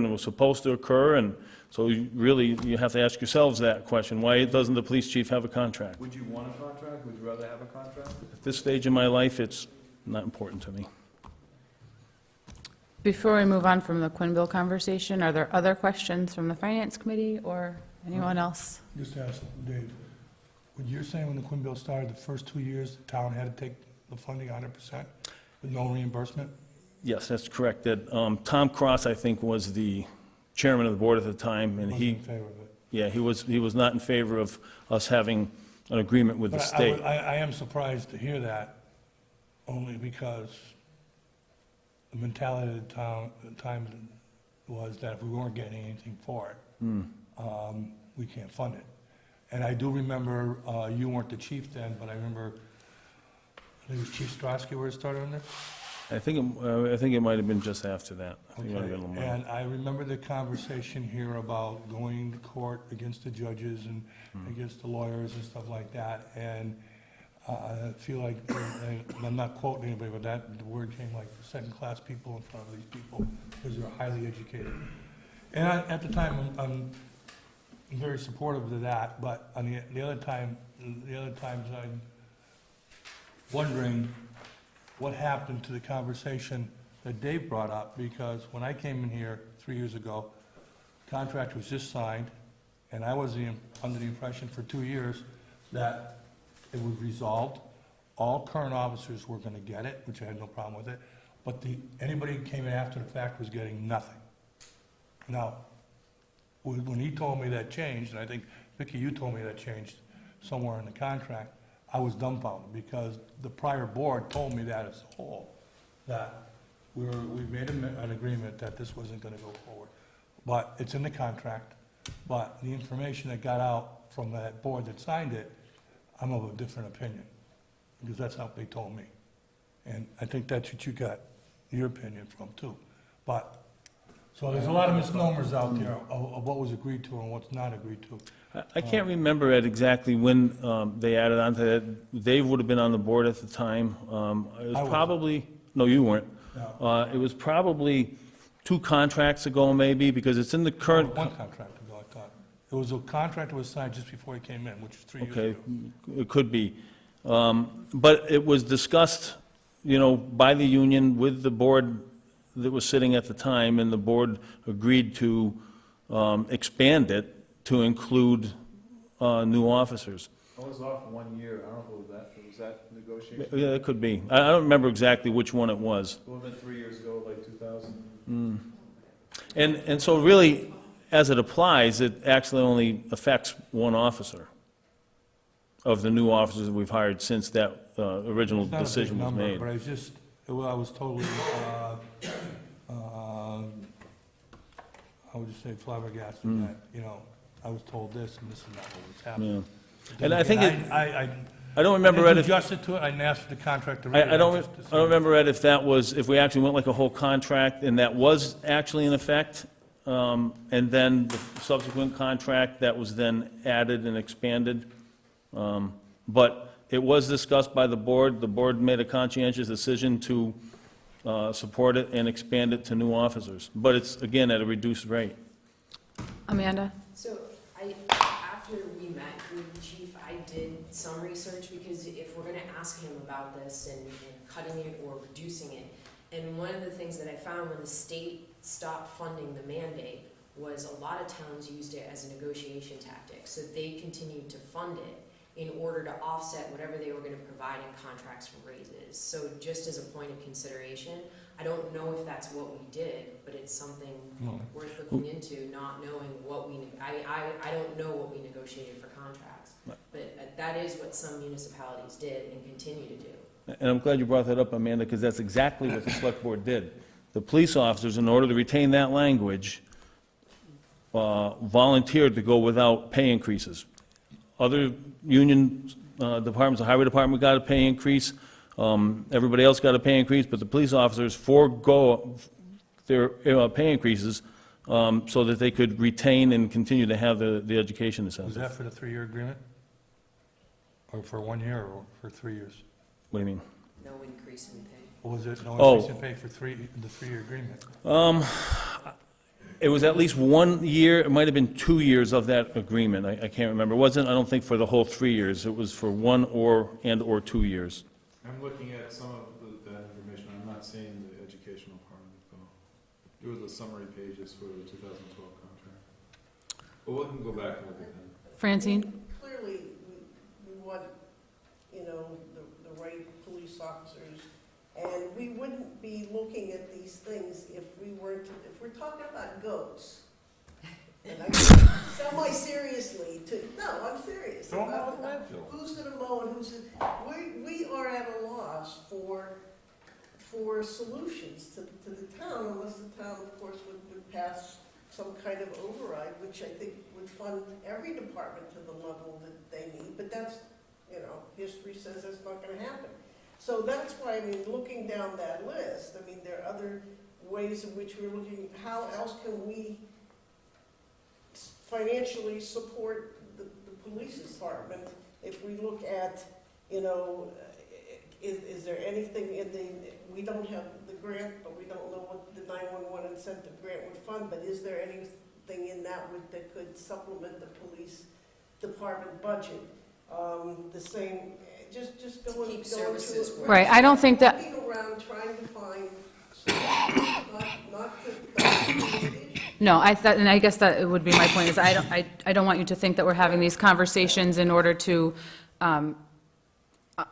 and so you have to ask yourselves that question. Why doesn't the police chief have a contract? Would you want a contract? Would you rather have a contract? At this stage in my life, it's not important to me. Before we move on from the Quinn bill conversation, are there other questions from the Finance Committee or anyone else? Just to ask Dave, what you're saying when the Quinn bill started, the first 2 years, the town had to take the funding 100% with no reimbursement? Yes, that's correct. That Tom Cross, I think, was the chairman of the board at the time, and Wasn't in favor of it. yeah, he was not in favor of us having an agreement with the But state. I am surprised to hear that, only because the mentality of the time was that if we weren't getting anything for it, we can't fund it. And I do remember, you weren't the chief then, but I remember, I think it was Chief Strosky where it started under? I think it might have been just after that. I think it might have been a little more. And I remember the conversation here about going to court against the judges and against the lawyers and stuff like that. And I feel like, and I'm not quoting anybody, but the word came like second-class people in front of these people because they're highly educated. And at the time, I'm very supportive of that, but on the other times I'm wondering what happened to the conversation that Dave brought up, because when I came in here 3 years ago, the contract was just signed, and I was under the impression for 2 years that it was resolved. All current officers were gonna get it, which I had no problem with it, but anybody who came in after the fact was getting nothing. Now, when he told me that changed, and I think, Vicki, you told me that changed somewhere in the contract, I was dumbfounded, because the prior board told me that as a whole, that we made an agreement that this wasn't gonna go forward. But it's in the contract, but the information that got out from that board that signed it, I'm of a different opinion, because that's how they told me. And I think that's what you got your opinion from too. But, so there's a lot of misnomers out there of what was agreed to and what's not agreed to. I can't remember it exactly when they added on to that. Dave would have been on the board at the time. It was probably, no, you weren't. No. It was probably 2 contracts ago maybe, because it's in the current. One contract ago, I thought. It was a contract that was signed just before he came in, which was 3 years ago. Okay, it could be. But it was discussed, by the union with the board that was sitting at the time, and the board agreed to expand it to include new officers. I was off 1 year, I don't know if was that negotiation? Yeah, it could be. I don't remember exactly which one it was. It would have been 3 years ago, like 2000. And so really, as it applies, it actually only affects one officer of the new officers that we've hired since that original It's not a big decision was number, made. but I was totally, I would just say flabbergasted that, I was told this and this is not what was happening. Yeah. And I think I don't remember, I Ed, didn't if, adjust it to it, I didn't ask for the contract to read it. I don't remember, Ed, if that was, if we actually went like a whole contract and that was actually in effect, and then the subsequent contract that was then added and expanded. But it was discussed by the board. The board made a conscientious decision to support it and expand it to new officers. But it's, again, at a reduced rate. Amanda? So after we met with the chief, I did some research, because if we're gonna ask him about this and cutting it or reducing it, and one of the things that I found when the state stopped funding the mandate was a lot of towns used it as a negotiation tactic. So they continued to fund it in order to offset whatever they were gonna provide in contracts for raises. So just as a point of consideration, I don't know if that's what we did, but it's something worth looking into, not knowing what I don't know what we negotiated for contracts. But that is what some municipalities did and continue to do. And I'm glad you brought that up, Amanda, because that's exactly what the select board did. The police officers, in order to retain that language, volunteered to go without pay increases. Other union departments, the highway department got a pay increase, everybody else got a pay increase, but the police officers forego their pay increases so that they could retain and continue to have the education Was incentive. that for the 3-year agreement? Or for 1 year, or for 3 years? What do you mean? No increase in pay. Or was it no Oh. increase in pay for the 3-year agreement? It was at least 1 year, it might have been 2 years of that agreement, I can't remember. It wasn't, I don't think, for the whole 3 years, it was for 1 or 2 years. I'm looking at some of that information, I'm not seeing the educational part of it, though. It was the summary pages for the 2012 contract. But we can go back and look at that. Francine? Clearly, we want, the right police officers, and we wouldn't be looking at these things if we're talking about goats. And I semi-seriously I'm serious. About who's gonna mow and we are at a loss for solutions to the town, unless the town, of course, would pass some kind of override, which I think would fund every department to the level that they need, but that's, history says that's not gonna happen. So that's why, I mean, looking down that list, I mean, there are other ways in which we're looking, how else can we financially support the police department? If we look at, you know, is there anything in the, we don't have the grant, but we don't know what the 911 incentive grant would fund, but is there anything in that that could supplement the police department budget? The same, just going, Keep services to it. Right, I don't think that, Looking around trying to find, not the no, and I guess that would be my point, is I don't want you to think that we're having these conversations in order to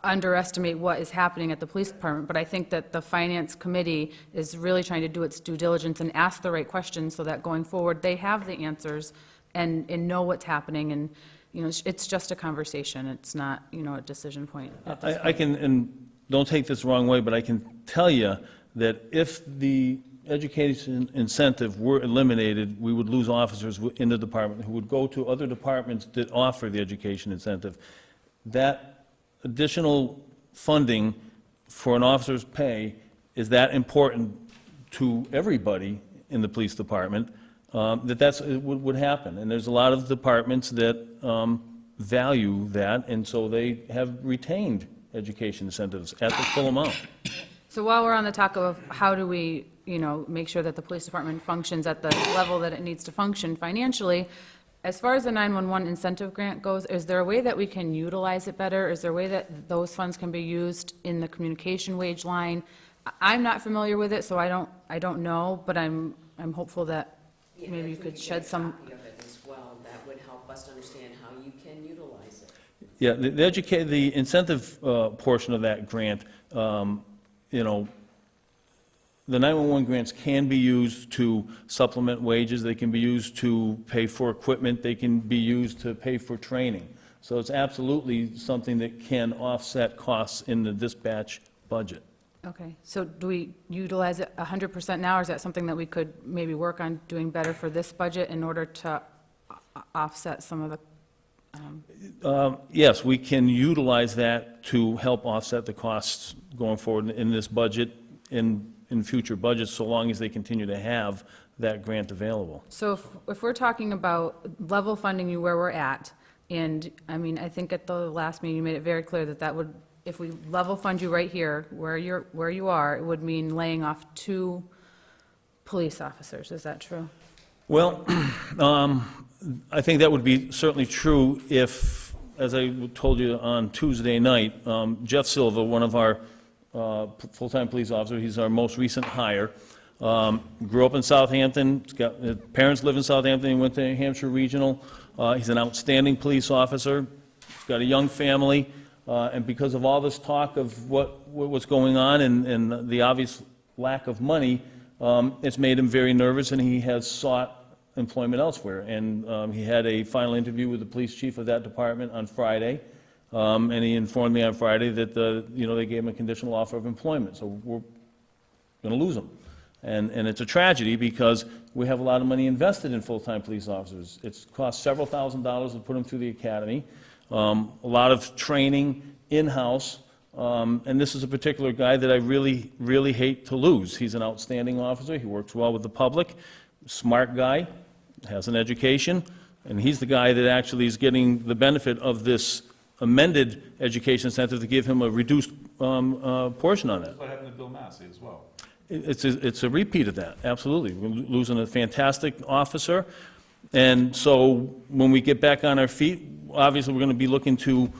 underestimate what is happening at the police department, but I think that the finance committee is really trying to do its due diligence and ask the right questions so that going forward, they have the answers and know what's happening, and, you know, it's just a conversation, it's not, you know, a decision point at this I can, and don't take this the wrong way, but I can tell you that if the education incentive were eliminated, we would lose officers in the department who would go to other departments that offer the education incentive. That additional funding for an officer's pay is that important to everybody in the police department, it would happen. And there's a lot of departments that value that, and so they have retained education incentives at the full amount. So while we're on the topic of how do we, you know, make sure that the police department functions at the level that it needs to function financially, as far as the 911 incentive grant goes, is there a way that we can utilize it better? Is there a way that those funds can be used in the communication wage line? I'm not familiar with it, so I don't know, but I'm hopeful that Yeah, maybe you if we could get shed a some. copy of it as well, that would help us understand how you can utilize it. Yeah, the incentive portion of that grant, you know, the 911 grants can be used to supplement wages, they can be used to pay for equipment, they can be used to pay for training. So it's absolutely something that can offset costs in the dispatch budget. Okay, so do we utilize it 100% now, or is that something that we could maybe work on doing better for this budget in order to offset some of the, Yes, we can utilize that to help offset the costs going forward in this budget, in future budgets, so long as they continue to have that grant available. so if we're talking about level funding you where we're at, and, I mean, I think at the last meeting, you made it very clear that that would, if we level fund you right here, where you are, it would mean laying off 2 police officers, is that true? Well, I think that would be certainly true if, as I told you on Tuesday night, Jeff Silva, one of our full-time police officers, he's our most recent hire, grew up in Southampton, his parents live in Southampton, he went to Hampshire Regional, he's an outstanding police officer, he's got a young family, and because of all this talk of what's going on and the obvious lack of money, it's made him very nervous, and he has sought employment elsewhere. And he had a final interview with the police chief of that department on Friday, and he informed me on Friday that they gave him a conditional offer of employment. So we're going to lose him, and it's a tragedy because we have a lot of money invested in full-time police officers. It's cost several $1,000s to put them through the academy, a lot of training in-house. And this is a particular guy that I really, really hate to lose. He's an outstanding officer. He works well with the public, smart guy, has an education, and he's the guy that actually is getting the benefit of this amended education incentive to give him a reduced portion on it. That's what happened to Bill Massey as well. It's a repeat of that, absolutely. We're losing a fantastic officer, and so when we get back on our feet, obviously we're going to be looking to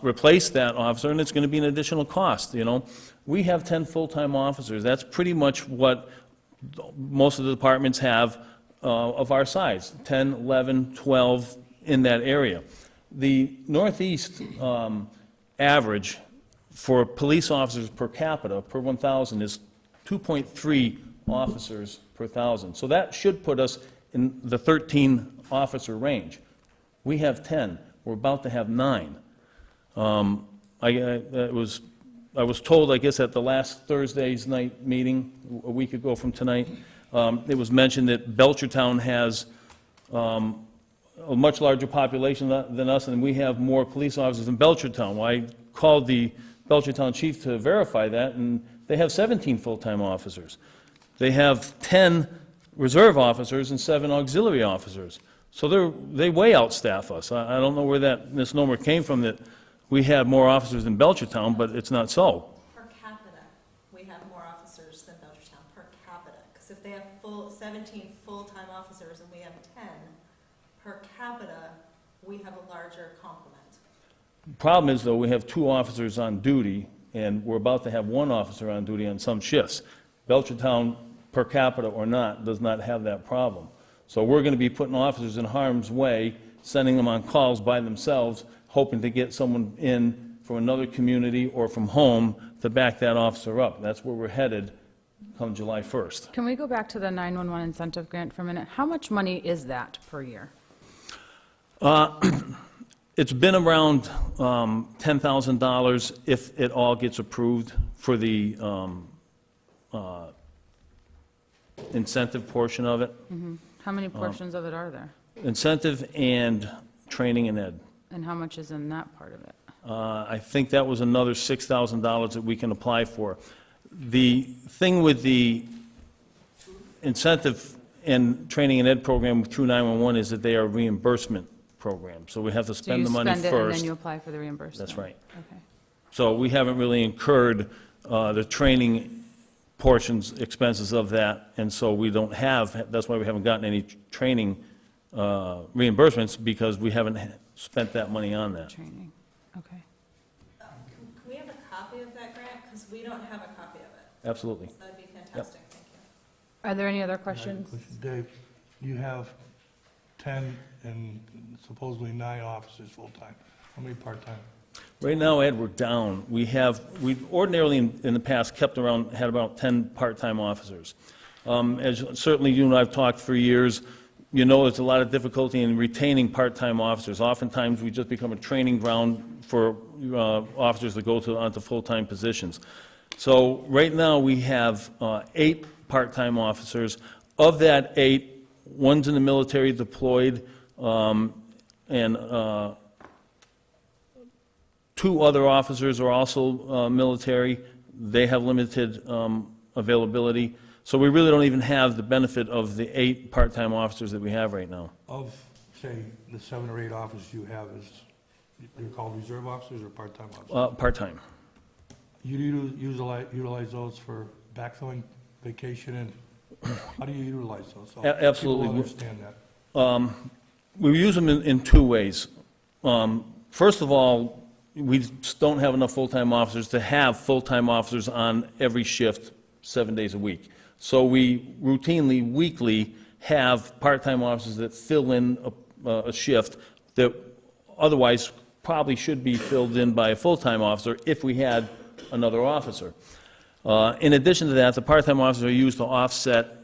replace that officer, and it's going to be an additional cost, you know. We have 10 full-time officers. That's pretty much what most of the departments have of our size, 10, 11, 12 in that area. The Northeast average for police officers per capita, per 1,000, is 2.3 officers per 1,000. So that should put us in the 13 officer range. We have 10. We're about to have 9. I was told, I guess, at the last Thursday's night meeting, a week ago from tonight, it was mentioned that Belchertown has a much larger population than us, and we have more police officers in Belchertown. Well, I called the Belchertown chief to verify that, and they have 17 full-time officers. They have 10 reserve officers and 7 auxiliary officers. So they way outstaff us. I don't know where that misnomer came from, that we have more officers than Belchertown, but it's not so. Per capita, we have more officers than Belchertown, per capita. Because if they have 17 full-time officers and we have 10, per capita, we have a larger complement. Problem is, though, we have 2 officers on duty, and we're about to have 1 officer on duty on some shifts. Belchertown, per capita or not, does not have that problem. So we're going to be putting officers in harm's way, sending them on calls by themselves, hoping to get someone in from another community or from home to back that officer up. That's where we're headed come July 1st. Can we go back to the 911 incentive grant for a minute? How much money is that per year? It's been around $10,000 if it all gets approved for the incentive portion of it. How many portions of it are there? Incentive and training and ed. And how much is in that part of it? I think that was another $6,000 that we can apply for. The thing with the incentive and training and ed program through 911 is that they are reimbursement programs. So we have to spend the money So you spend it and first. then you apply for the reimbursement? That's right. Okay. So we haven't really incurred the training portions, expenses of that, and so we don't have, that's why we haven't gotten any training reimbursements, because we haven't spent that money on that. Training, okay. Can we have a copy of that grant? Because we don't have a copy of it. Absolutely. That'd be fantastic, thank you. Are there any other questions? Dave, you have 10 and supposedly 9 officers full-time. How many part-time? Right now, Ed, we're down. We ordinarily in the past had about 10 part-time officers. As certainly you and I have talked for years, you know there's a lot of difficulty in retaining part-time officers. Oftentimes, we just become a training ground for officers that go onto full-time positions. So right now, we have 8 part-time officers. Of that 8, one's in the military deployed, and 2 other officers are also military. They have limited availability. So we really don't even have the benefit of the 8 part-time officers that we have right now. Of, say, the 7 or 8 officers you have, they're called reserve officers or part-time officers? Part-time. You utilize those for backfilling vacation, and how do you utilize those? So Absolutely. people understand that. We use them in 2 ways. First of all, we just don't have enough full-time officers to have full-time officers on every shift 7 days a week. So we routinely, weekly, have part-time officers that fill in a shift that otherwise probably should be filled in by a full-time officer if we had another officer. In addition to that, the part-time officers are used to offset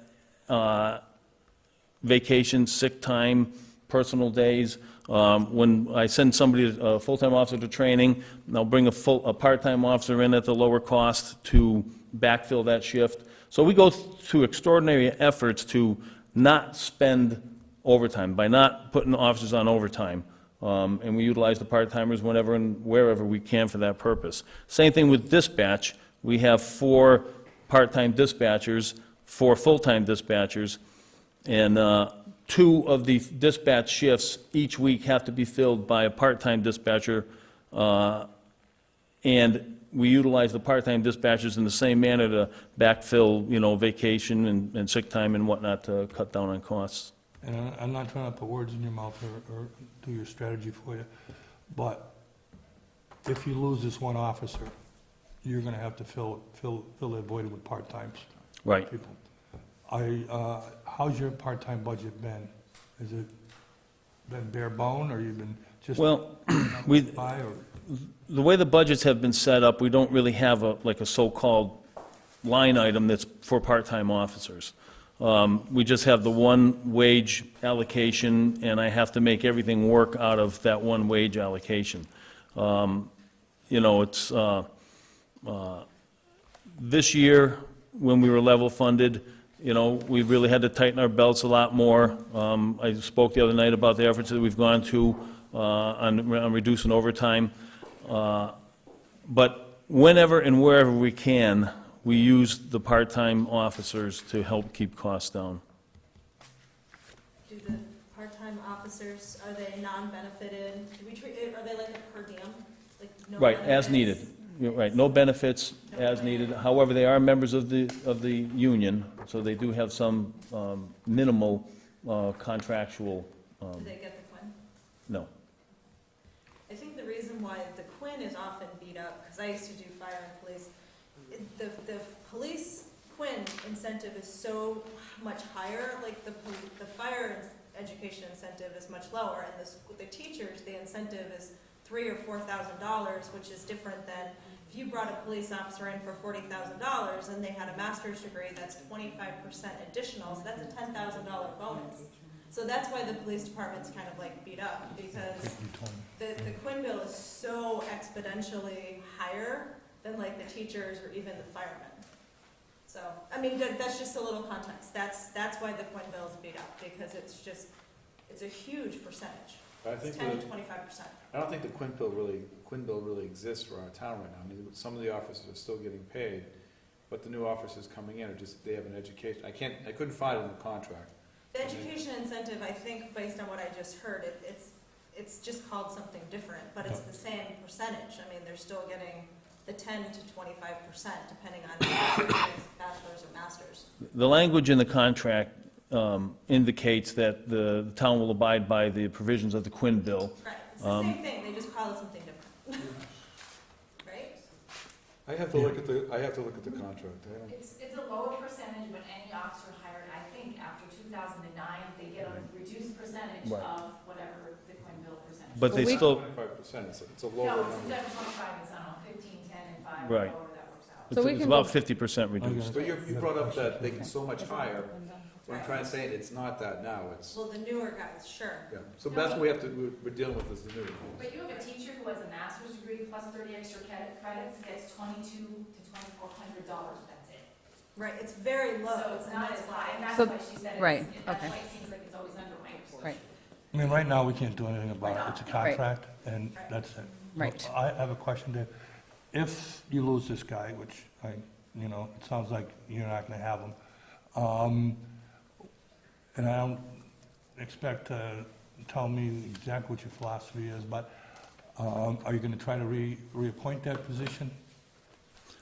vacation, sick time, personal days. When I send somebody, a full-time officer to training, they'll bring a part-time officer in at the lower cost to backfill that shift. So we go through extraordinary efforts to not spend overtime, by not putting officers on overtime. And we utilize the part-timers whenever and wherever we can for that purpose. Same thing with dispatch. We have 4 part-time dispatchers, 4 full-time dispatchers, and 2 of the dispatch shifts each week have to be filled by a part-time dispatcher, and we utilize the part-time dispatchers in the same manner to backfill, vacation and sick time and whatnot to cut down on costs. And I'm not trying to put words in your mouth or do your strategy for you, but if you lose this one officer, you're going to have to fill that void with part-times. Right. People. How's your part-time budget been? Has it been bare bone, or you've been just Well, by, or? the way the budgets have been set up, we don't really have a so-called line item that's for part-time officers. We just have the one wage allocation, and I have to make everything work out of that one wage allocation. It's this year, when we were level funded, we really had to tighten our belts a lot more. I spoke the other night about the efforts that we've gone to on reducing overtime. But whenever and wherever we can, we use the part-time officers to help keep costs down. Do the part-time officers, are they non-benefited? Do we treat, are they like a per diem? Like no Right, as benefits? needed. You're right, no benefits, as needed. However, they are members of the union, so they do have some minimal contractual, Do they get the Quinn? no. I think the reason why the Quinn is often beat up, because I used to do fire and police, the police Quinn incentive is so much higher, like the fire education incentive is much lower, and the teachers, the incentive is $3,000 or $4,000, which is different than if you brought a police officer in for $40,000 and they had a master's degree, that's 25% additional, so that's a $10,000 bonus. So that's why the police department's kind of like beat up, because the Quinn bill is so exponentially higher than like the teachers or even the firemen. So, I mean, that's just a little context. That's why the Quinn bill is beat up, because it's a huge percentage. I It's think 10 to the- 25%. I don't think the Quinn bill really exists for our town right now. I mean, some of the officers are still getting paid, but the new officers coming in are just, they have an education. I couldn't find it in the contract. The education incentive, I think, based on what I just heard, it's just called something different, but it's the same percentage. I mean, they're still getting the 10 to 25%, depending on if it's bachelor's or master's. The language in the contract indicates that the town will abide by the provisions of the Quinn bill. Right, it's the same thing, they just call it something different. Right? I have to look at the contract. It's a lower percentage, but any officer hired, I think, after 2009, they get a reduced percentage Right. of whatever the Quinn bill percentage. But they Well, we- still, 25%, it's a lower No, number. instead of 25, it's, I don't know, 15, 10, and 5, Right. however that works out. So we it's can about go- 50% reduced. But you brought up that they get so much higher. What I'm trying to say, it's not that now, it's, Well, the newer guys, sure. yeah. So that's what we're dealing with is the new. But you have a teacher who has a master's degree plus 30 extra credits, gets $2,200 to $2,400, that's it. Right, it's very low. So it's not as high, and that's So- why she said right, that's okay. why it seems like it's always under my Right, I mean, right now, we can't do anything about it. It's a contract, and Right. that's it. Right. I have a question there. If you lose this guy, which it sounds like you're not gonna have him, and I don't expect to tell me exactly what your philosophy is, but are you gonna try to reappoint that position?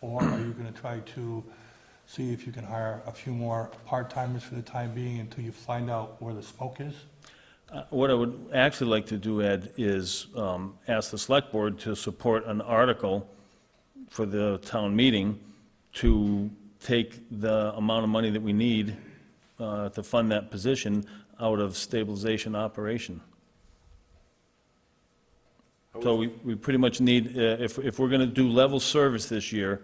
Or are you gonna try to see if you can hire a few more part-timers for the time being until you find out where the smoke is? What I would actually like to do, Ed, is ask the select board to support an article for the town meeting to take the amount of money that we need to fund that position out of stabilization operation. So we pretty much need, if we're going to do level service this year,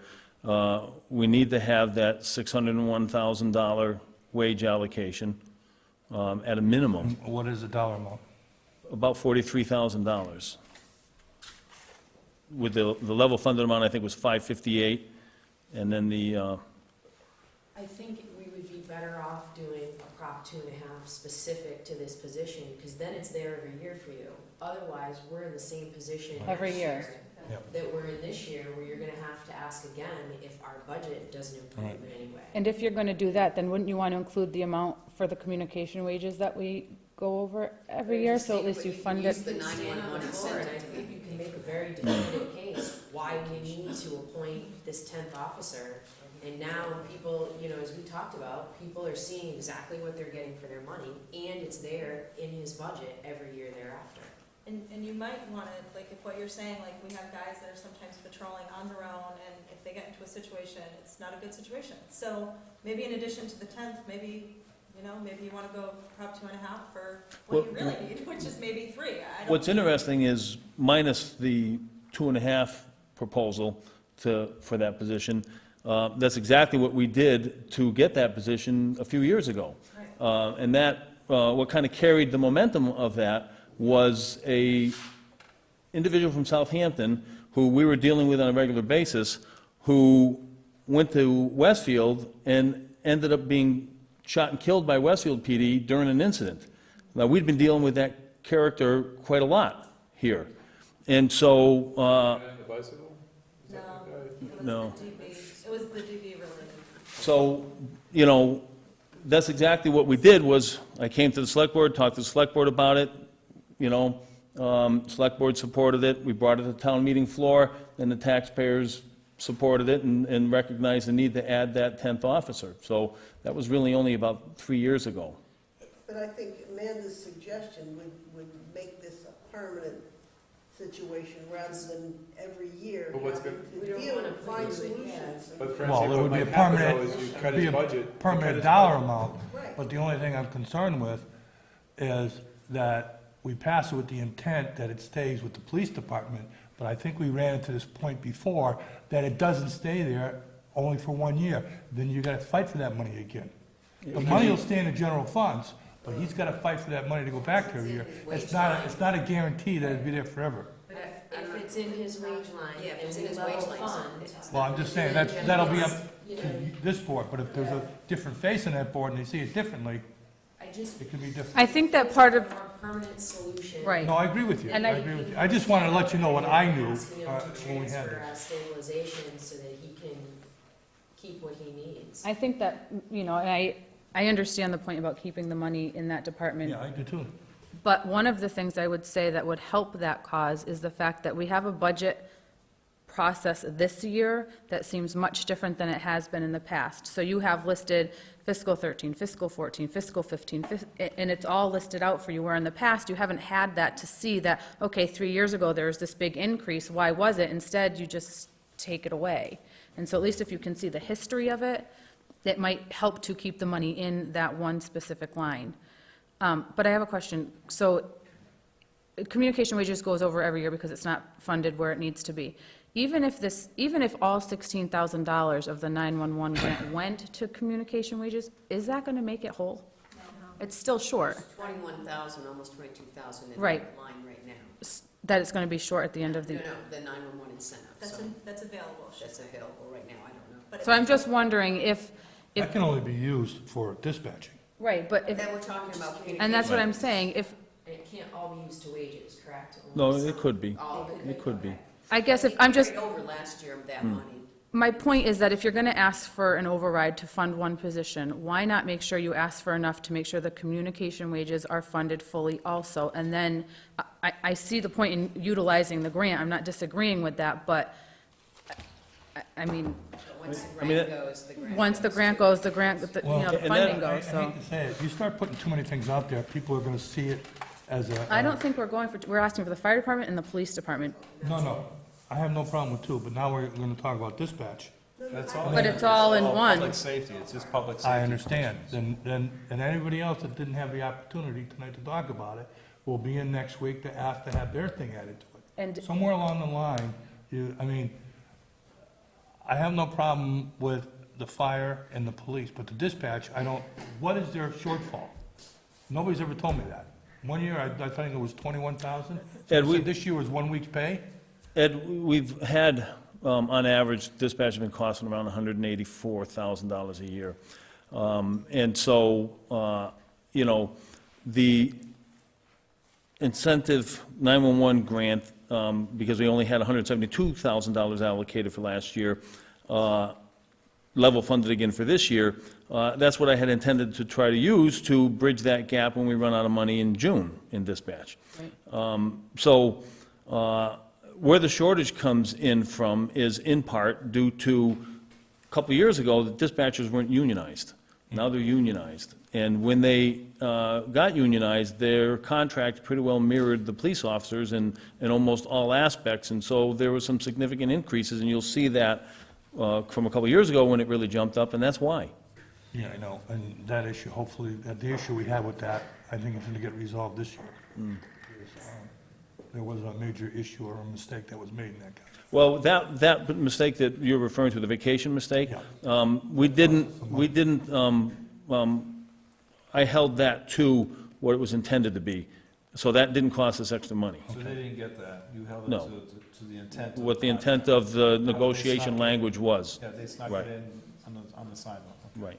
we need to have that $601,000 wage allocation at a minimum, What is the dollar amount? about $43,000. With the level funded amount, I think was $558, and then the, I think we would be better off doing a Prop 2.5 specific to this position, because then it's there every year for you. Otherwise, we're in the same position Every next year. that we're in this year, where you're gonna have to ask again if our budget doesn't improve in any way. and if you're going to do that, then wouldn't you want to include the amount for the communication wages that we go over every year, so at least you fund it? Use the 911 incentive, I think you can make a very definitive case why we need to appoint this 10th officer. And now people, as we talked about, people are seeing exactly what they're getting for their money, and it's there in his budget every year thereafter. And you might want to, like, if what you're saying, like, we have guys that are sometimes patrolling on their own, and if they get into a situation, it's not a good situation. So maybe in addition to the 10th, maybe you want to go Prop 2.5 for what you really need, which is maybe 3. what's interesting is minus the 2.5 proposal for that position, that's exactly what we did to get that position a few years ago. Right. And that, what kind of carried the momentum of that was a individual from Southampton who we were dealing with on a regular basis, who went to Westfield and ended up being shot and killed by Westfield PD during an incident. Now, we'd been dealing with that character quite a lot here. And so, The bicycle? No. It was the DB related. So, you know, that's exactly what we did, was I came to the select board, talked to the select board about it, you know, select board supported it, we brought it to the town meeting floor, and the taxpayers supported it and recognized the need to add that 10th officer. So that was really only about 3 years ago. But I think Amanda's suggestion would make this a permanent situation rather than every year. But what's having good- to We don't deal wanna and find do it, yeah. solutions. But Well, Francine, it what would be a might happen permanent, though is you cut be his a budget. permanent dollar amount. Right. But the only thing I'm concerned with is that we pass it with the intent that it stays with the police department, but I think we ran into this point before, that it doesn't stay there only for 1 year. Then you gotta fight for that money again. The money will stay in the general funds, but he's gotta fight for that money to go back to every year. It's not a guarantee that it'll be there forever. But if it's in his wage line, Yeah, if and it's in we his level wage line, fund. Well, I'm just saying, that'll be up You to know, this board, but if there's a different face in that board and they see it differently, I just. it could be different. I think that part of, More permanent solution. right. No, I agree with you, I And I- agree with you. I just wanted to let you know what I knew Asking him to when we had transfer this. stabilization so that he can keep what he needs. I think that, you know, and I understand the point about keeping the money in that department. Yeah, I do too. But one of the things I would say that would help that cause is the fact that we have a budget process this year that seems much different than it has been in the past. So you have listed fiscal 13, fiscal 14, fiscal 15, and it's all listed out for you, where in the past, you haven't had that to see that, okay, 3 years ago, there was this big increase, why was it? Instead, you just take it away. And so at least if you can see the history of it, it might help to keep the money in that one specific line. But I have a question. So communication wages goes over every year because it's not funded where it needs to be. Even if all $16,000 of the 911 grant went to communication wages, is that going to make it whole? It's still short. 21,000, almost 22,000 in Right. that line right now. That it's going to be short at the end of the No, year. no, the 911 incentive, That's, so that's available. that's available right now, I don't know. But So I'm just wondering if, That can only be used for dispatching. right, but if, Then we're talking about communication. and that's what I'm saying, if, And it can't all be used to wages, correct? No, Only it some- could be. All of It could be. Okay. I guess if, We I'm just, carried over last year of that money. my point is that if you're going to ask for an override to fund one position, why not make sure you ask for enough to make sure the communication wages are funded fully also? And then, I see the point in utilizing the grant, I'm not disagreeing with that, but, I mean, But once the I mean, grant goes, the grant once the goes. grant goes, the grant, the Well, the and funding that- I goes, so. hate to say it, if you start putting too many things out there, people are gonna see it as a. I don't think we're asking for the fire department and the police department, No, I have no problem with two, but now we're gonna talk about dispatch. That's all. But it's all in one. Public safety, it's just public safety. I understand, and anybody else that didn't have the opportunity tonight to talk about it will be in next week to ask to have their thing added to it. and Somewhere along the line, I have no problem with the fire and the police, but the dispatch, what is their shortfall? Nobody's ever told me that. 1 year, I think it was 21,000. Ed, we- This year was 1 week's pay? Ed, we've had, on average, dispatch has been costing around $184,000 a year. And so, you know, the incentive 911 grant, because we only had $172,000 allocated for last year, level funded again for this year, that's what I had intended to try to use to bridge that gap when we run out of money in June in dispatch. So where the shortage comes in from is in part due to, a couple of years ago, the dispatchers weren't unionized. Now they're unionized. And when they got unionized, their contract pretty well mirrored the police officers in almost all aspects. And so there were some significant increases, and you'll see that from a couple of years ago when it really jumped up, and that's why. Yeah, I know, and that issue, hopefully, the issue we had with that, I think it's gonna get resolved this year. Because, there was a major issue or a mistake that was made in that case. Well, that mistake that you're referring to, the vacation mistake, we didn't, I held that to what it was intended to be. So that didn't cost us extra money. So they didn't get that, you held it No. to the intent. of What the contract. intent of the They negotiation snuck it- language was. Yeah, they snuck Right. it in on the sidewalk. Right.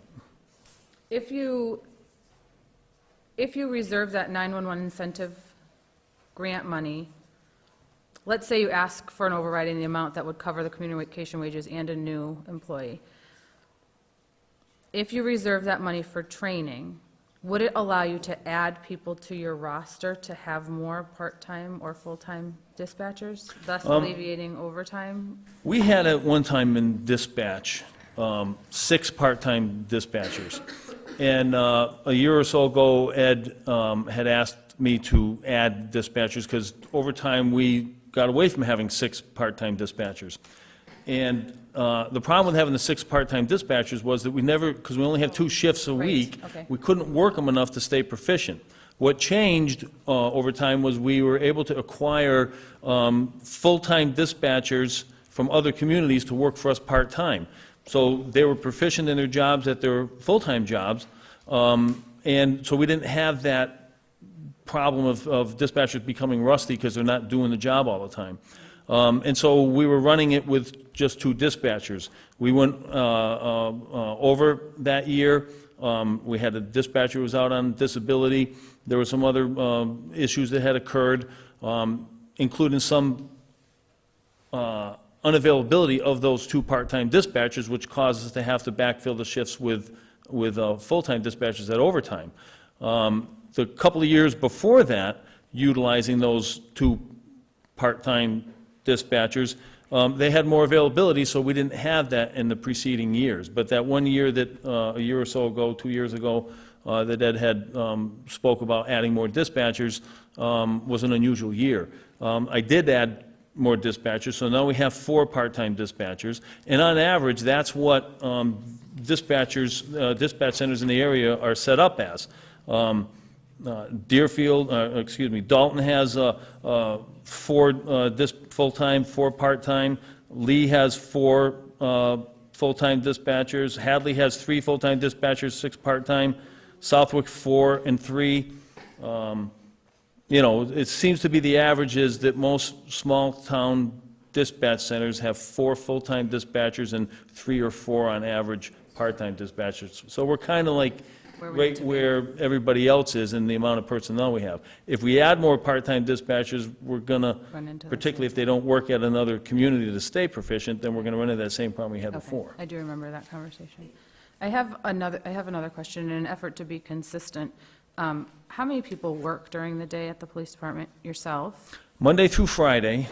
if you reserve that 911 incentive grant money, let's say you ask for an override in the amount that would cover the communication wages and a new employee. If you reserve that money for training, would it allow you to add people to your roster to have more part-time or full-time dispatchers, thus alleviating overtime? We had at one time in dispatch, 6 part-time dispatchers. And a year or so ago, Ed had asked me to add dispatchers, because over time, we got away from having 6 part-time dispatchers. And the problem with having the 6 part-time dispatchers was that we never, because we only have 2 shifts a week, okay. we couldn't work them enough to stay proficient. What changed over time was we were able to acquire full-time dispatchers from other communities to work for us part-time. So they were proficient in their jobs at their full-time jobs, and so we didn't have that problem of dispatchers becoming rusty because they're not doing the job all the time. And so we were running it with just 2 dispatchers. We went over that year. We had a dispatcher who was out on disability. There were some other issues that had occurred, including some unavailability of those 2 part-time dispatchers, which caused us to have to backfill the shifts with full-time dispatchers at overtime. The couple of years before that, utilizing those 2 part-time dispatchers, they had more availability, so we didn't have that in the preceding years. But that one year that, a year or so ago, 2 years ago, that Ed had spoke about adding more dispatchers was an unusual year. I did add more dispatchers, so now we have 4 part-time dispatchers, and on average, that's what dispatchers, dispatch centers in the area are set up as. Deerfield, Dalton has 4 full-time, 4 part-time. Lee has 4 full-time dispatchers. Hadley has 3 full-time dispatchers, 6 part-time. Southwick 4 and 3. You know, it seems to be the average is that most small-town dispatch centers have 4 full-time dispatchers and 3 or 4 on average part-time dispatchers. So we're kind of like right where everybody else is in the amount of personnel we have. If we add more part-time dispatchers, we're gonna, particularly if they don't work at another community to stay proficient, then we're gonna run into that same problem we had before. I do remember that conversation. I have another question. In an effort to be consistent, how many people work during the day at the police department? Yourself? Monday through Friday,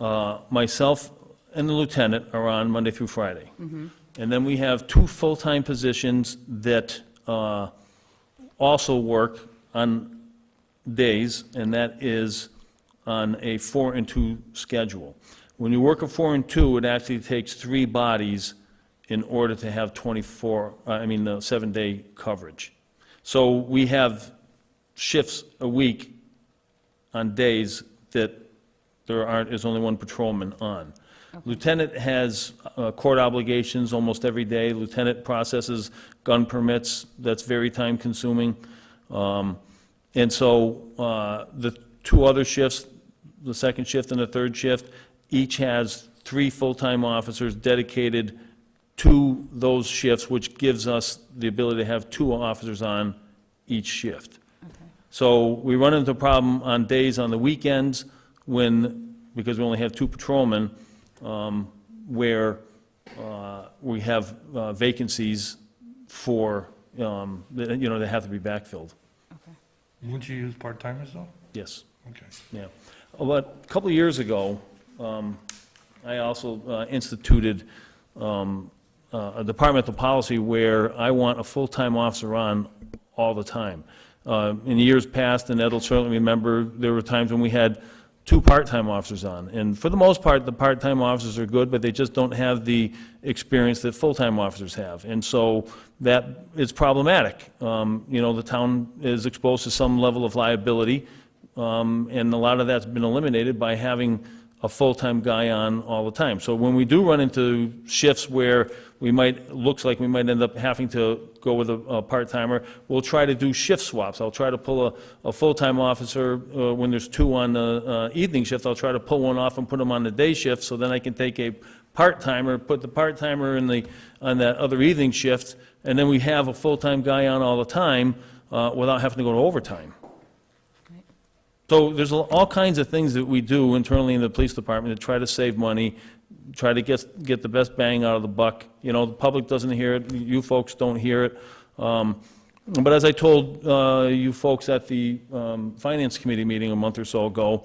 myself and the lieutenant are on Monday through Friday. And then we have 2 full-time positions that also work on days, and that is on a 4 and 2 schedule. When you work a 4 and 2, it actually takes 3 bodies in order to have 7-day coverage. So we have shifts a week on days that there's only 1 patrolman on. Lieutenant has court obligations almost every day. Lieutenant processes gun permits. That's very time-consuming. And so the 2 other shifts, the 2nd shift and the 3rd shift, each has 3 full-time officers dedicated to those shifts, which gives us the ability to have 2 officers on each shift. So we run into a problem on days on the weekends because we only have 2 patrolmen, where we have vacancies for, they have to be backfilled. Wouldn't you use part-timers, though? Yes. Okay. Yeah. But a couple of years ago, I also instituted a departmental policy where I want a full-time officer on all the time. In years past, and Ed will certainly remember, there were times when we had 2 part-time officers on. And for the most part, the part-time officers are good, but they just don't have the experience that full-time officers have. And so that is problematic. The town is exposed to some level of liability, and a lot of that's been eliminated by having a full-time guy on all the time. So when we do run into shifts where looks like we might end up having to go with a part-timer, we'll try to do shift swaps. I'll try to pull a full-time officer when there's 2 on the evening shift. I'll try to pull one off and put them on the day shift, so then I can take a part-timer, put the part-timer on that other evening shift, and then we have a full-time guy on all the time without having to go to overtime. So there's all kinds of things that we do internally in the police department to try to save money, try to get the best bang out of the buck. You know, the public doesn't hear it, you folks don't hear it. But as I told you folks at the Finance Committee meeting a month or so ago,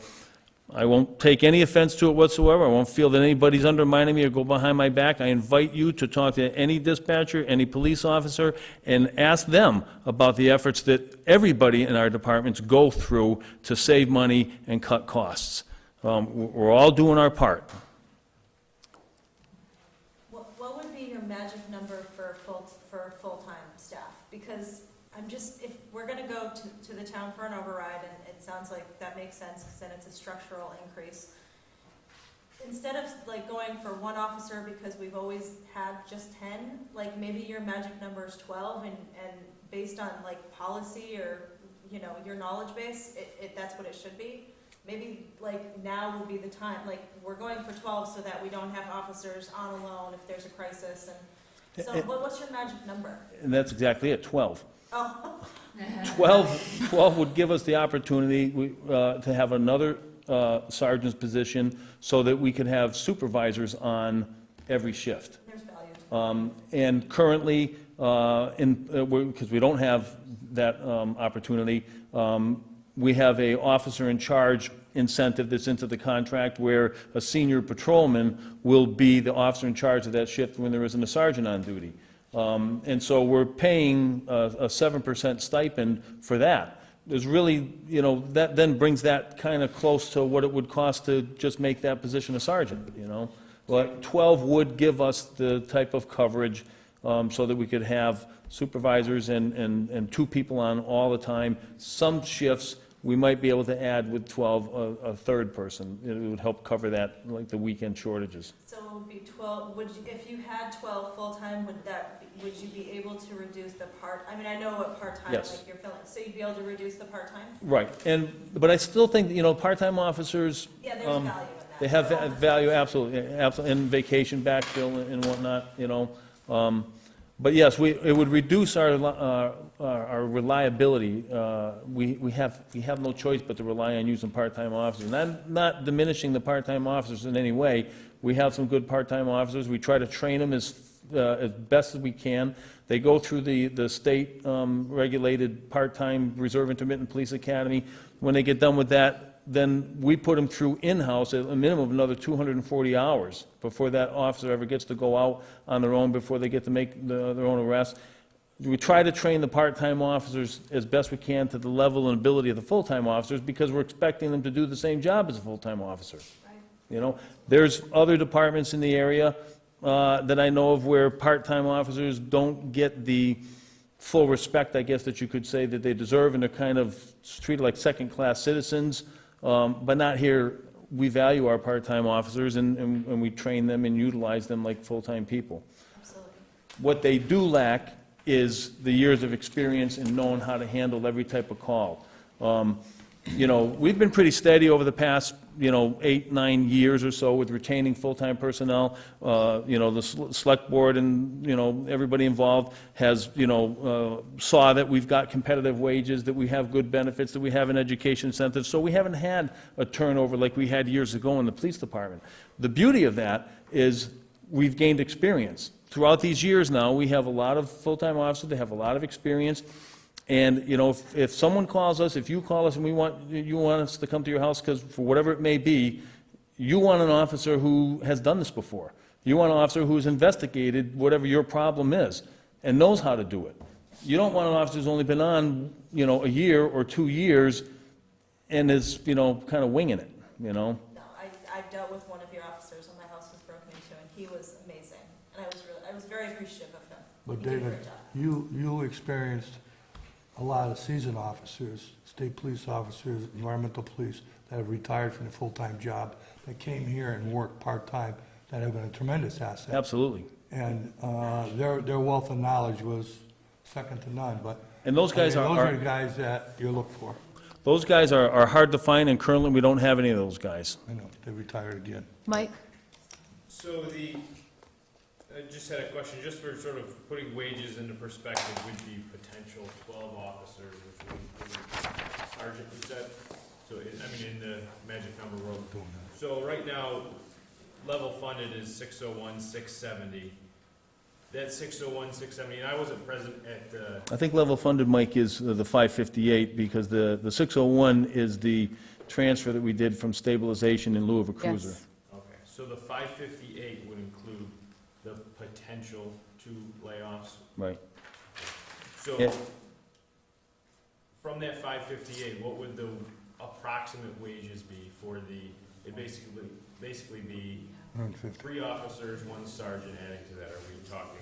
I won't take any offense to it whatsoever. I won't feel that anybody's undermining me or go behind my back. I invite you to talk to any dispatcher, any police officer, and ask them about the efforts that everybody in our departments go through to save money and cut costs. We're all doing our part. What would be your magic number for full-time staff? Because if we're gonna go to the town for an override, and it sounds like that makes sense, because then it's a structural increase. Instead of like going for one officer, because we've always had just 10, like maybe your magic number is 12, and based on like policy or, you know, your knowledge base, that's what it should be. Maybe like now would be the time, like we're going for 12 so that we don't have officers on alone if there's a crisis, and so what's your magic number? And that's exactly it, 12. Oh. 12 would give us the opportunity to have another sergeant's position so that we could have supervisors on every shift. There's value. And currently, because we don't have that opportunity, we have a officer in charge incentive that's into the contract where a senior patrolman will be the officer in charge of that shift when there isn't a sergeant on duty. And so we're paying a 7% stipend for that. There's really, you know, that then brings that kind of close to what it would cost to just make that position a sergeant, you know? But 12 would give us the type of coverage so that we could have supervisors and 2 people on all the time. Some shifts, we might be able to add with 12 a third person. It would help cover that, like the weekend shortages. So it would be 12, if you had 12 full-time, would you be able to reduce the I mean, I know what part-time, Yes. like you're filling, so you'd be able to reduce the part-time? Right, but I still think, that, you know, part-time officers, Yeah, there's value in that. they have value, absolutely, and vacation backfill and whatnot, you know. But yes, it would reduce our reliability. We have no choice but to rely on using part-time officers. Not diminishing the part-time officers in any way. We have some good part-time officers. We try to train them as best as we can. They go through the state regulated part-time reserve intermittent police academy. When they get done with that, then we put them through in-house at a minimum of another 240 hours before that officer ever gets to go out on their own, before they get to make their own arrests. We try to train the part-time officers as best we can to the level and ability of the full-time officers, because we're expecting them to do the same job as a full-time officer. Right. You know, there's other departments in the area that I know of where part-time officers don't get the full respect, I guess, that you could say that they deserve, and they're kind of treated like second-class citizens. But not here. We value our part-time officers, and we train them and utilize them like full-time people. Absolutely. What they do lack is the years of experience in knowing how to handle every type of call. You know, we've been pretty steady over the past, 8, 9 years or so with retaining full-time personnel. You know, the select board and, everybody involved has, saw that we've got competitive wages, that we have good benefits, that we have an education incentive. So we haven't had a turnover like we had years ago in the police department. The beauty of that is we've gained experience. Throughout these years now, we have a lot of full-time officers, they have a lot of experience. And, if someone calls us, if you call us and you want us to come to your house because for whatever it may be, you want an officer who has done this before. You want an officer who's investigated whatever your problem is and knows how to do it. You don't want an officer who's only been on, a year or 2 years and is, kind of winging it, No, I've dealt with one of your officers when my house was broken into, and he was amazing. And I was very appreciative of him. But He did a David, great job. you experienced a lot of seasoned officers, state police officers, environmental police, that have retired from the full-time job, that came here and worked part-time, that have been a tremendous asset. Absolutely. And their wealth of knowledge was second to none, but. And those guys those are the guys that you look for. Those guys are hard to find, and currently we don't have any of those guys. I know, they retired again. Mike? So I just had a question, just for sort of putting wages into perspective with the potential 12 officers, which would include sergeant, is So, in the magic number world. So right now, level funded is 601, 670. That 601, 670, and I wasn't present at, I think level funded, Mike, is the 558, because the 601 is the transfer that we did from stabilization in lieu of a cruiser. Yes. okay, so the 558 would include the potential 2 layoffs. Right. So, Yeah. from that 558, what would the approximate wages be for it basically be 3 officers, 1 sergeant adding to that? Are we talking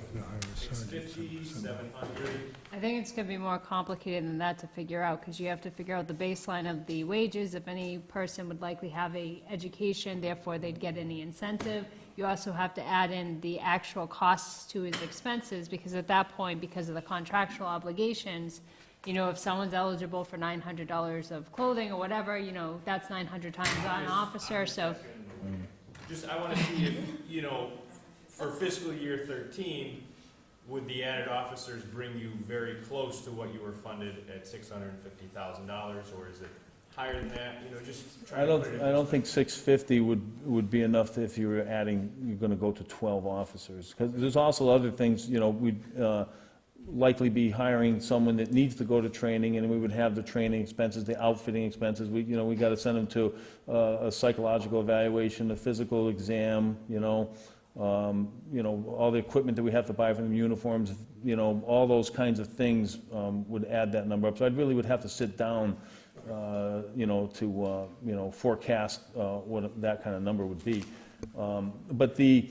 650, 700? I think it's gonna be more complicated than that to figure out, because you have to figure out the baseline of the wages, if any person would likely have a education, therefore they'd get any incentive. You also have to add in the actual costs to his expenses, because at that point, because of the contractual obligations, if someone's eligible for $900 of clothing or whatever, that's 900 times on an officer, so. I want to see if, for fiscal year 13, would the added officers bring you very close to what you were funded at $650,000, or is it higher than that? I don't think 650 would be enough if you were you're going to go to 12 officers. Because there's also other things, we'd likely be hiring someone that needs to go to training, and we would have the training expenses, the outfitting expenses. We got to send them to a psychological evaluation, a physical exam, all the equipment that we have to buy for them, uniforms, all those kinds of things would add that number up. So I really would have to sit down, to forecast what that kind of number would be. But the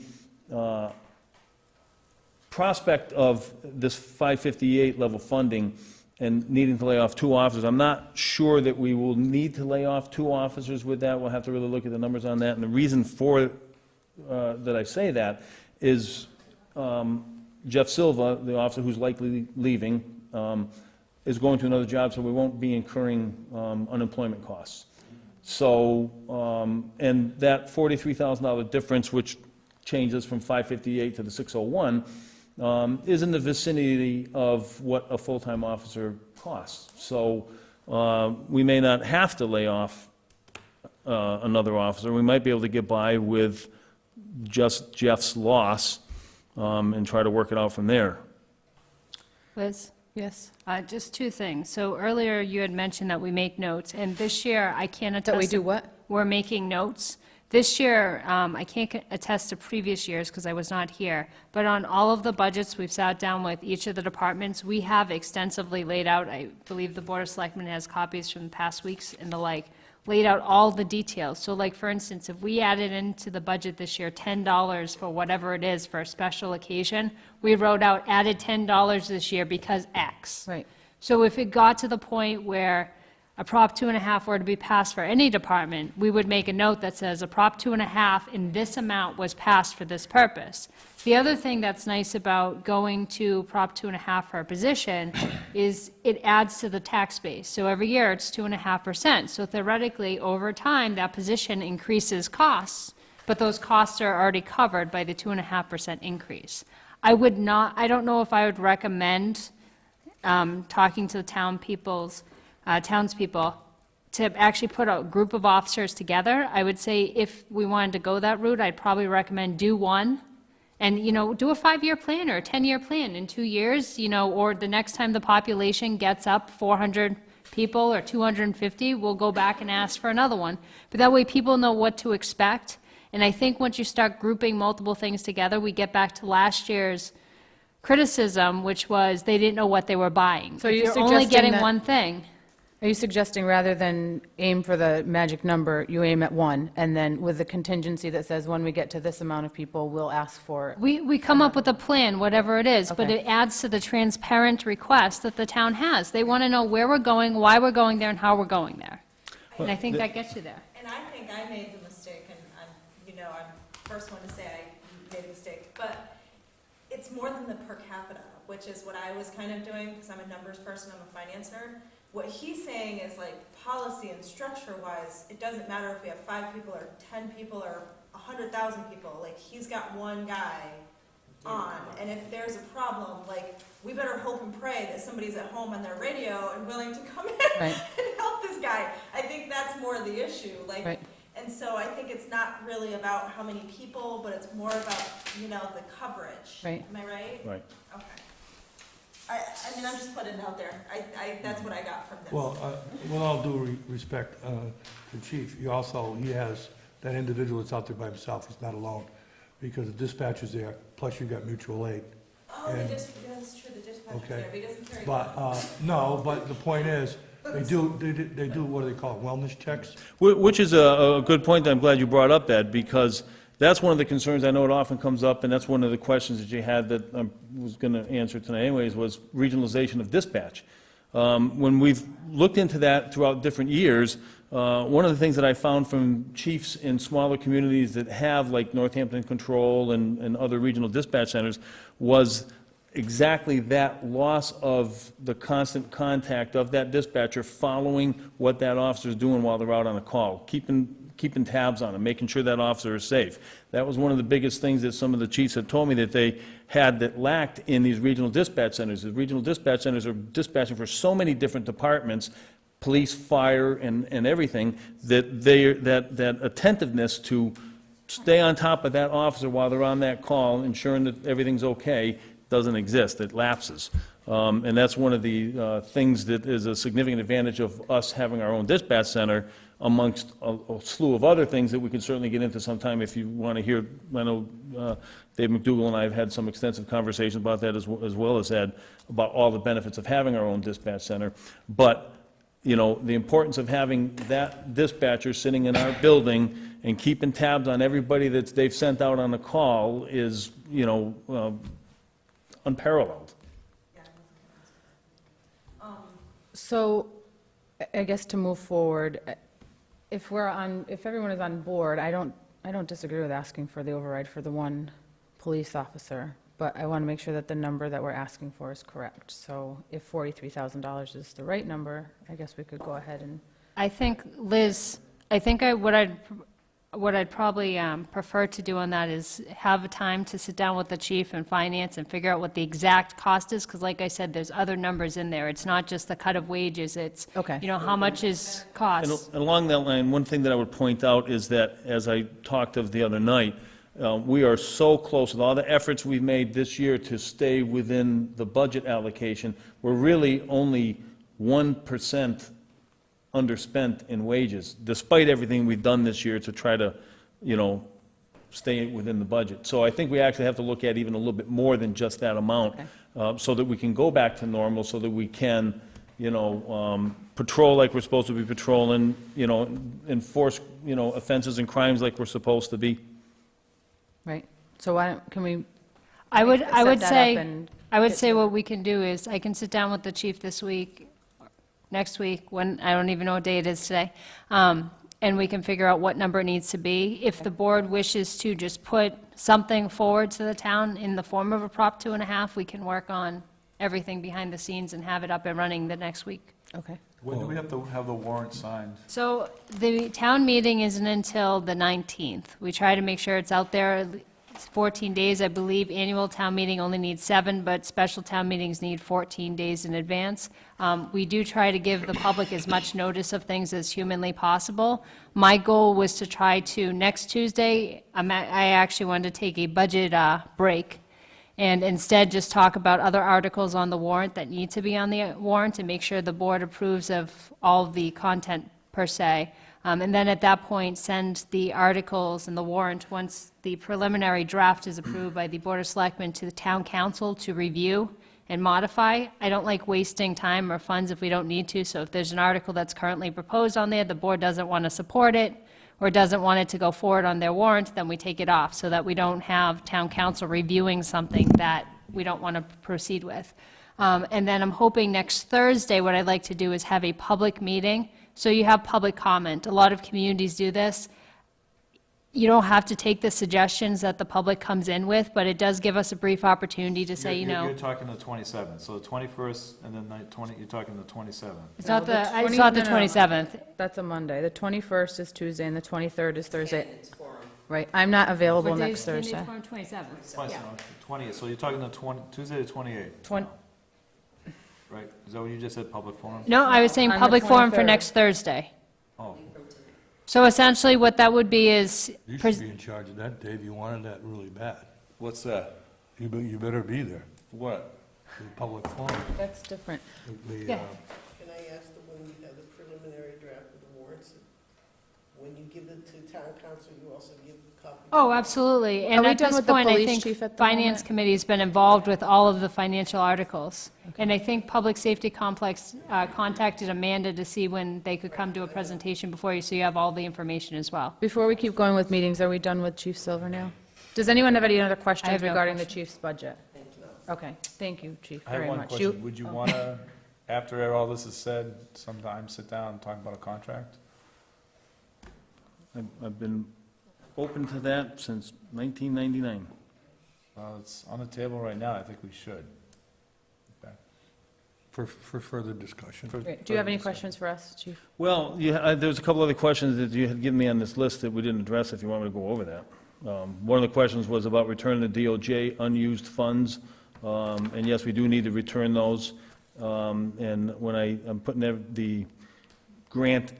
prospect of this 558 level funding and needing to lay off 2 officers, I'm not sure that we will need to lay off 2 officers with that. We'll have to really look at the numbers on that. And the reason for that I say that is Jeff Silva, the officer who's likely leaving, is going to another job, so we won't be incurring unemployment costs. So, and that $43,000 difference, which changes from 558 to the 601, is in the vicinity of what a full-time officer costs. So we may not have to lay off another officer. We might be able to get by with just Jeff's loss and try to work it out from there. Liz? Yes. Just 2 things. So earlier you had mentioned that we make notes, and this year I can't attest. That we do what? We're making notes. This year, I can't attest to previous years because I was not here, but on all of the budgets, we've sat down with each of the departments. We have extensively laid out, I believe the Board of Selectmen has copies from the past weeks and the like, laid out all the details. So like, for instance, if we added into the budget this year $10 for whatever it is for a special occasion, we wrote out added $10 this year because X. Right. So if it got to the point where a Prop 2.5 were to be passed for any department, we would make a note that says a Prop 2.5 in this amount was passed for this purpose. The other thing that's nice about going to Prop 2.5 for a position is it adds to the tax base. So every year it's 2.5%. So theoretically, over time, that position increases costs, but those costs are already covered by the 2.5% increase. I don't know if I would recommend talking to the townspeople to actually put a group of officers together. I would say if we wanted to go that route, I'd probably recommend do one and, do a 5-year plan or a 10-year plan in 2 years, or the next time the population gets up 400 people or 250, we'll go back and ask for another one. But that way people know what to expect. And I think once you start grouping multiple things together, we get back to last year's criticism, which was they didn't know what they were buying. So if you're you're only suggesting getting that- one thing. Are you suggesting rather than aim for the magic number, you aim at 1, and then with the contingency that says when we get to this amount of people, we'll ask for? We come up with a plan, whatever it is, but Okay. it adds to the transparent request that the town has. They want to know where we're going, why we're going there, and how we're going there. And I think that gets you there. And I think I made the mistake, and I'm first one to say I made a mistake, but it's more than the per capita, which is what I was kind of doing, because I'm a numbers person, I'm a finance nerd. What he's saying is like policy and structure wise, it doesn't matter if we have 5 people or 10 people or 100,000 people. Like he's got one guy on, and if there's a problem, like, we better hope and pray that somebody's at home on their radio and willing to come in Right. and help this guy. I think that's more the issue, like, Right. and so I think it's not really about how many people, but it's more about, the coverage. Right. Am I right? Right. Okay. I mean, I'm just putting it out there. That's what I got from this. Well, with all due respect to the chief, he has that individual that's out there by himself, he's not alone, because the dispatcher's there, plus you got mutual aid. Oh, And- that's true, the dispatcher's Okay. there, but he doesn't carry. But, no, but the point is, they do, what do they call it, wellness checks? Which is a good point, I'm glad you brought up that, because that's one of the concerns, I know it often comes up, and that's one of the questions that you had that I was going to answer tonight anyways, was regionalization of dispatch. When we've looked into that throughout different years, one of the things that I found from chiefs in smaller communities that have, like Northampton Control and other regional dispatch centers, was exactly that loss of the constant contact of that dispatcher following what that officer is doing while they're out on a call, keeping tabs on him, making sure that officer is safe. That was one of the biggest things that some of the chiefs had told me that they had that lacked in these regional dispatch centers. The regional dispatch centers are dispatching for so many different departments, police, fire, and everything, that that attentiveness to stay on top of that officer while they're on that call, ensuring that everything's okay, doesn't exist. It lapses. And that's one of the things that is a significant advantage of us having our own dispatch center, amongst a slew of other things that we can certainly get into sometime if you want to hear. I know Dave McDougall and I have had some extensive conversations about that, as well as Ed, about all the benefits of having our own dispatch center. But, the importance of having that dispatcher sitting in our building and keeping tabs on everybody that they've sent out on a call is, unparalleled. So, I guess to move forward, if everyone is on board, I don't disagree with asking for the override for the one police officer, but I want to make sure that the number that we're asking for is correct. So if $43,000 is the right number, I guess we could go ahead and. I think, Liz, what I'd probably prefer to do on that is have a time to sit down with the chief and finance and figure out what the exact cost is, because like I said, there's other numbers in there. It's not just the cut of wages, it's, Okay. how much is cost. And along that line, one thing that I would point out is that, as I talked of the other night, we are so close with all the efforts we've made this year to stay within the budget allocation. We're really only 1% underspent in wages, despite everything we've done this year to try to, stay within the budget. So I think we actually have to look at even a little bit more than just that amount, so that we can go back to normal, so that we can, patrol like we're supposed to be patrolling, enforce, offenses and crimes like we're supposed to be. Right. So can we? I would set that up say, and I would get say to- what we can do is, I can sit down with the chief this week, next week, when, I don't even know what day it is today, and we can figure out what number it needs to be. If the board wishes to just put something forward to the town in the form of a Prop 2.5, we can work on everything behind the scenes and have it up and running the next week. Okay. When do we have to have the warrant signed? So the town meeting isn't until the 19th. We try to make sure it's out there 14 days. I believe annual town meeting only needs 7, but special town meetings need 14 days in advance. We do try to give the public as much notice of things as humanly possible. My goal was to try to, next Tuesday, I actually wanted to take a budget break and instead just talk about other articles on the warrant that need to be on the warrant and make sure the board approves of all of the content per se. And then at that point, send the articles and the warrant, once the preliminary draft is approved by the Board of Selectmen, to the town council to review and modify. I don't like wasting time or funds if we don't need to, so if there's an article that's currently proposed on there, the board doesn't want to support it, or doesn't want it to go forward on their warrant, then we take it off, so that we don't have town council reviewing something that we don't want to proceed with. And then I'm hoping next Thursday, what I'd like to do is have a public meeting, so you have public comment. A lot of communities do this. You don't have to take the suggestions that the public comes in with, but it does give us a brief opportunity to say, You're talking the 27th, so the 21st, and then you're talking the 27th. it's not the, No, it's not the no, no. 27th. That's a Monday. The 21st is Tuesday and the 23rd is Thursday. Right, I'm not available What day next is Sunday Thursday. tomorrow? 27th. Twice, Yeah. 20th, so you're talking the Tuesday the 28th, Twen- right? Is that what you just said, public forum? No, I was saying On the public forum for 23rd. next Thursday. Oh, So essentially what that would be is, You should be in charge of that, Dave. You wanted that really bad. what's that? You better be there What? for the public forum. That's different. Yeah. Can I ask that when you have the preliminary draft of the warrants, when you give it to town council, you also give a copy? Oh, absolutely. And we at done this with the point, I police think chief at the Finance moment? Committee's been involved with all of the financial articles. And I think Public Safety Complex contacted Amanda to see when they could come to a presentation before you, so you have all the information as well. Before we keep going with meetings, are we done with Chief Silvernail? Does anyone have any other questions have no regarding the questions. chief's budget? Okay, thank you, Chief, I have very one much. question. Would you want to, after all this is said, sometime sit down and talk about a contract? I've been open to that since 1999. Well, it's on the table right now. I think we should. Okay. For further discussion. Great. Do you have any questions for us, Chief? Well, there was a couple other questions that you had given me on this list that we didn't address, if you want me to go over that. One of the questions was about returning the DOJ unused funds, and yes, we do need to return those. And when I'm putting the grant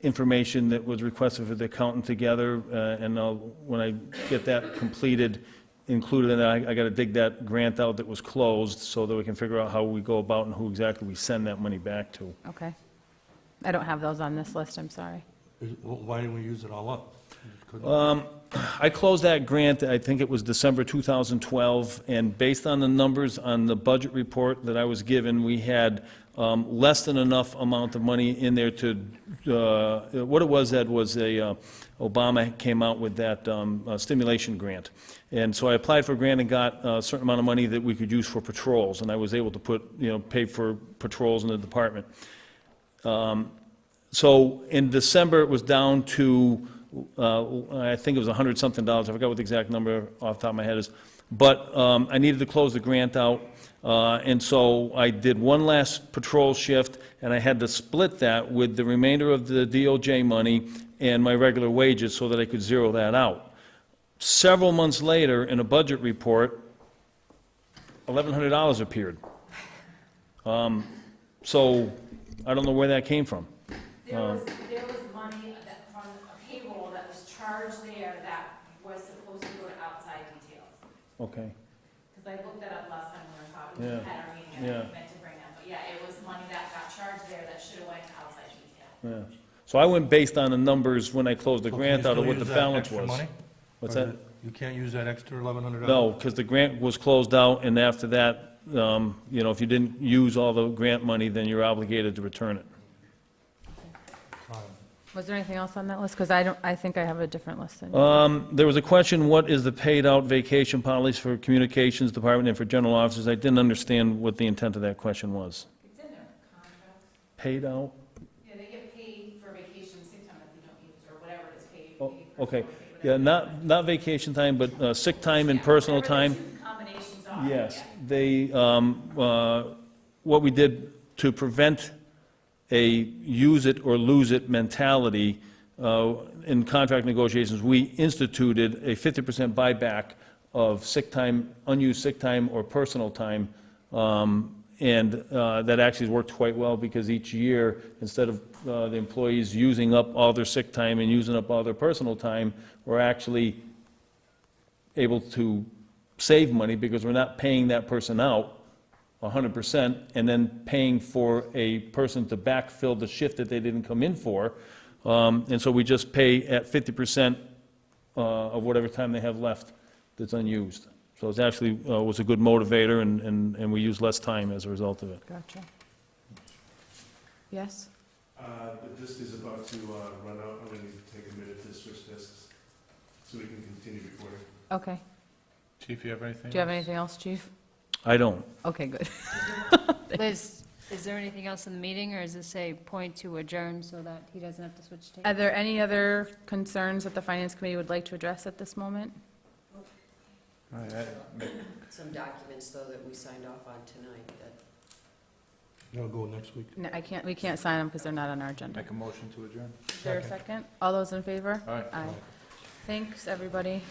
information that was requested for the accountant together, and when I get that completed, included in that, I got to dig that grant out that was closed so that we can figure out how we go about and who exactly we send that money back to. Okay. I don't have those on this list, I'm sorry. Why didn't we use it all up? I closed that grant, I think it was December 2012, and based on the numbers on the budget report that I was given, we had less than enough amount of money in there to, what it was, Ed, was Obama came out with that stimulation grant. And so I applied for a grant and got a certain amount of money that we could use for patrols, and I was able to pay for patrols in the department. So in December, it was down to, I think it was $100-something. I forgot what the exact number off the top of my head is. But I needed to close the grant out, and so I did one last patrol shift, and I had to split that with the remainder of the DOJ money and my regular wages so that I could zero that out. Several months later, in a budget report, $1,100 appeared. So I don't know where that came from. There was money from a payroll that was charged there that was supposed to go to outside details. Okay. Because I looked that up last time we were talking, we Yeah. had our meeting, and I meant to bring that, but yeah, it was money that got charged there that should have went to outside detail. Yeah. So I went based on the numbers when I closed the So grant can out you of what still the use that balance extra was. money? What's Or that? You can't use that extra $1,100? No, because the grant was closed out, and after that, if you didn't use all the grant money, then you're obligated to return it. Was there anything else on that list? Because I think I have a different list than you. There was a question, what is the paid-out vacation policy for communications department and for general officers? I didn't understand what the intent of that question was. It's in their contract. Paid out? Yeah, they get paid for vacation, sick time that they don't use, or whatever it is paid. Oh, paid okay. personal, paid Yeah, whatever. not vacation time, but sick time and personal time. Whatever the two combinations are. Yes, yeah. they, what we did to prevent a use it or lose it mentality, in contract negotiations, we instituted a 50% buyback of sick time, unused sick time or personal time, and that actually worked quite well because each year, instead of the employees using up all their sick time and using up all their personal time, we're actually able to save money because we're not paying that person out 100% and then paying for a person to backfill the shift that they didn't come in for. And so we just pay at 50% of whatever time they have left that's unused. So it actually was a good motivator, and we use less time as a result of it. Gotcha. Yes? The disc is about to run out. I'm going to need to take a minute to switch discs so we can continue recording. Okay. Chief, you have anything? Do you have anything else, Chief? I don't. Okay, good. Liz, is there anything else in the meeting, or is this a point to adjourn so that he doesn't have to switch Are tables? there any other concerns that the Finance Committee would like to address at this moment? Some documents, though, that we signed off on tonight that They'll go next week. No, we can't sign them because they're not on our agenda. Make a motion to adjourn. Is there a second? All those in favor? Aye. Aye. Thanks, everybody.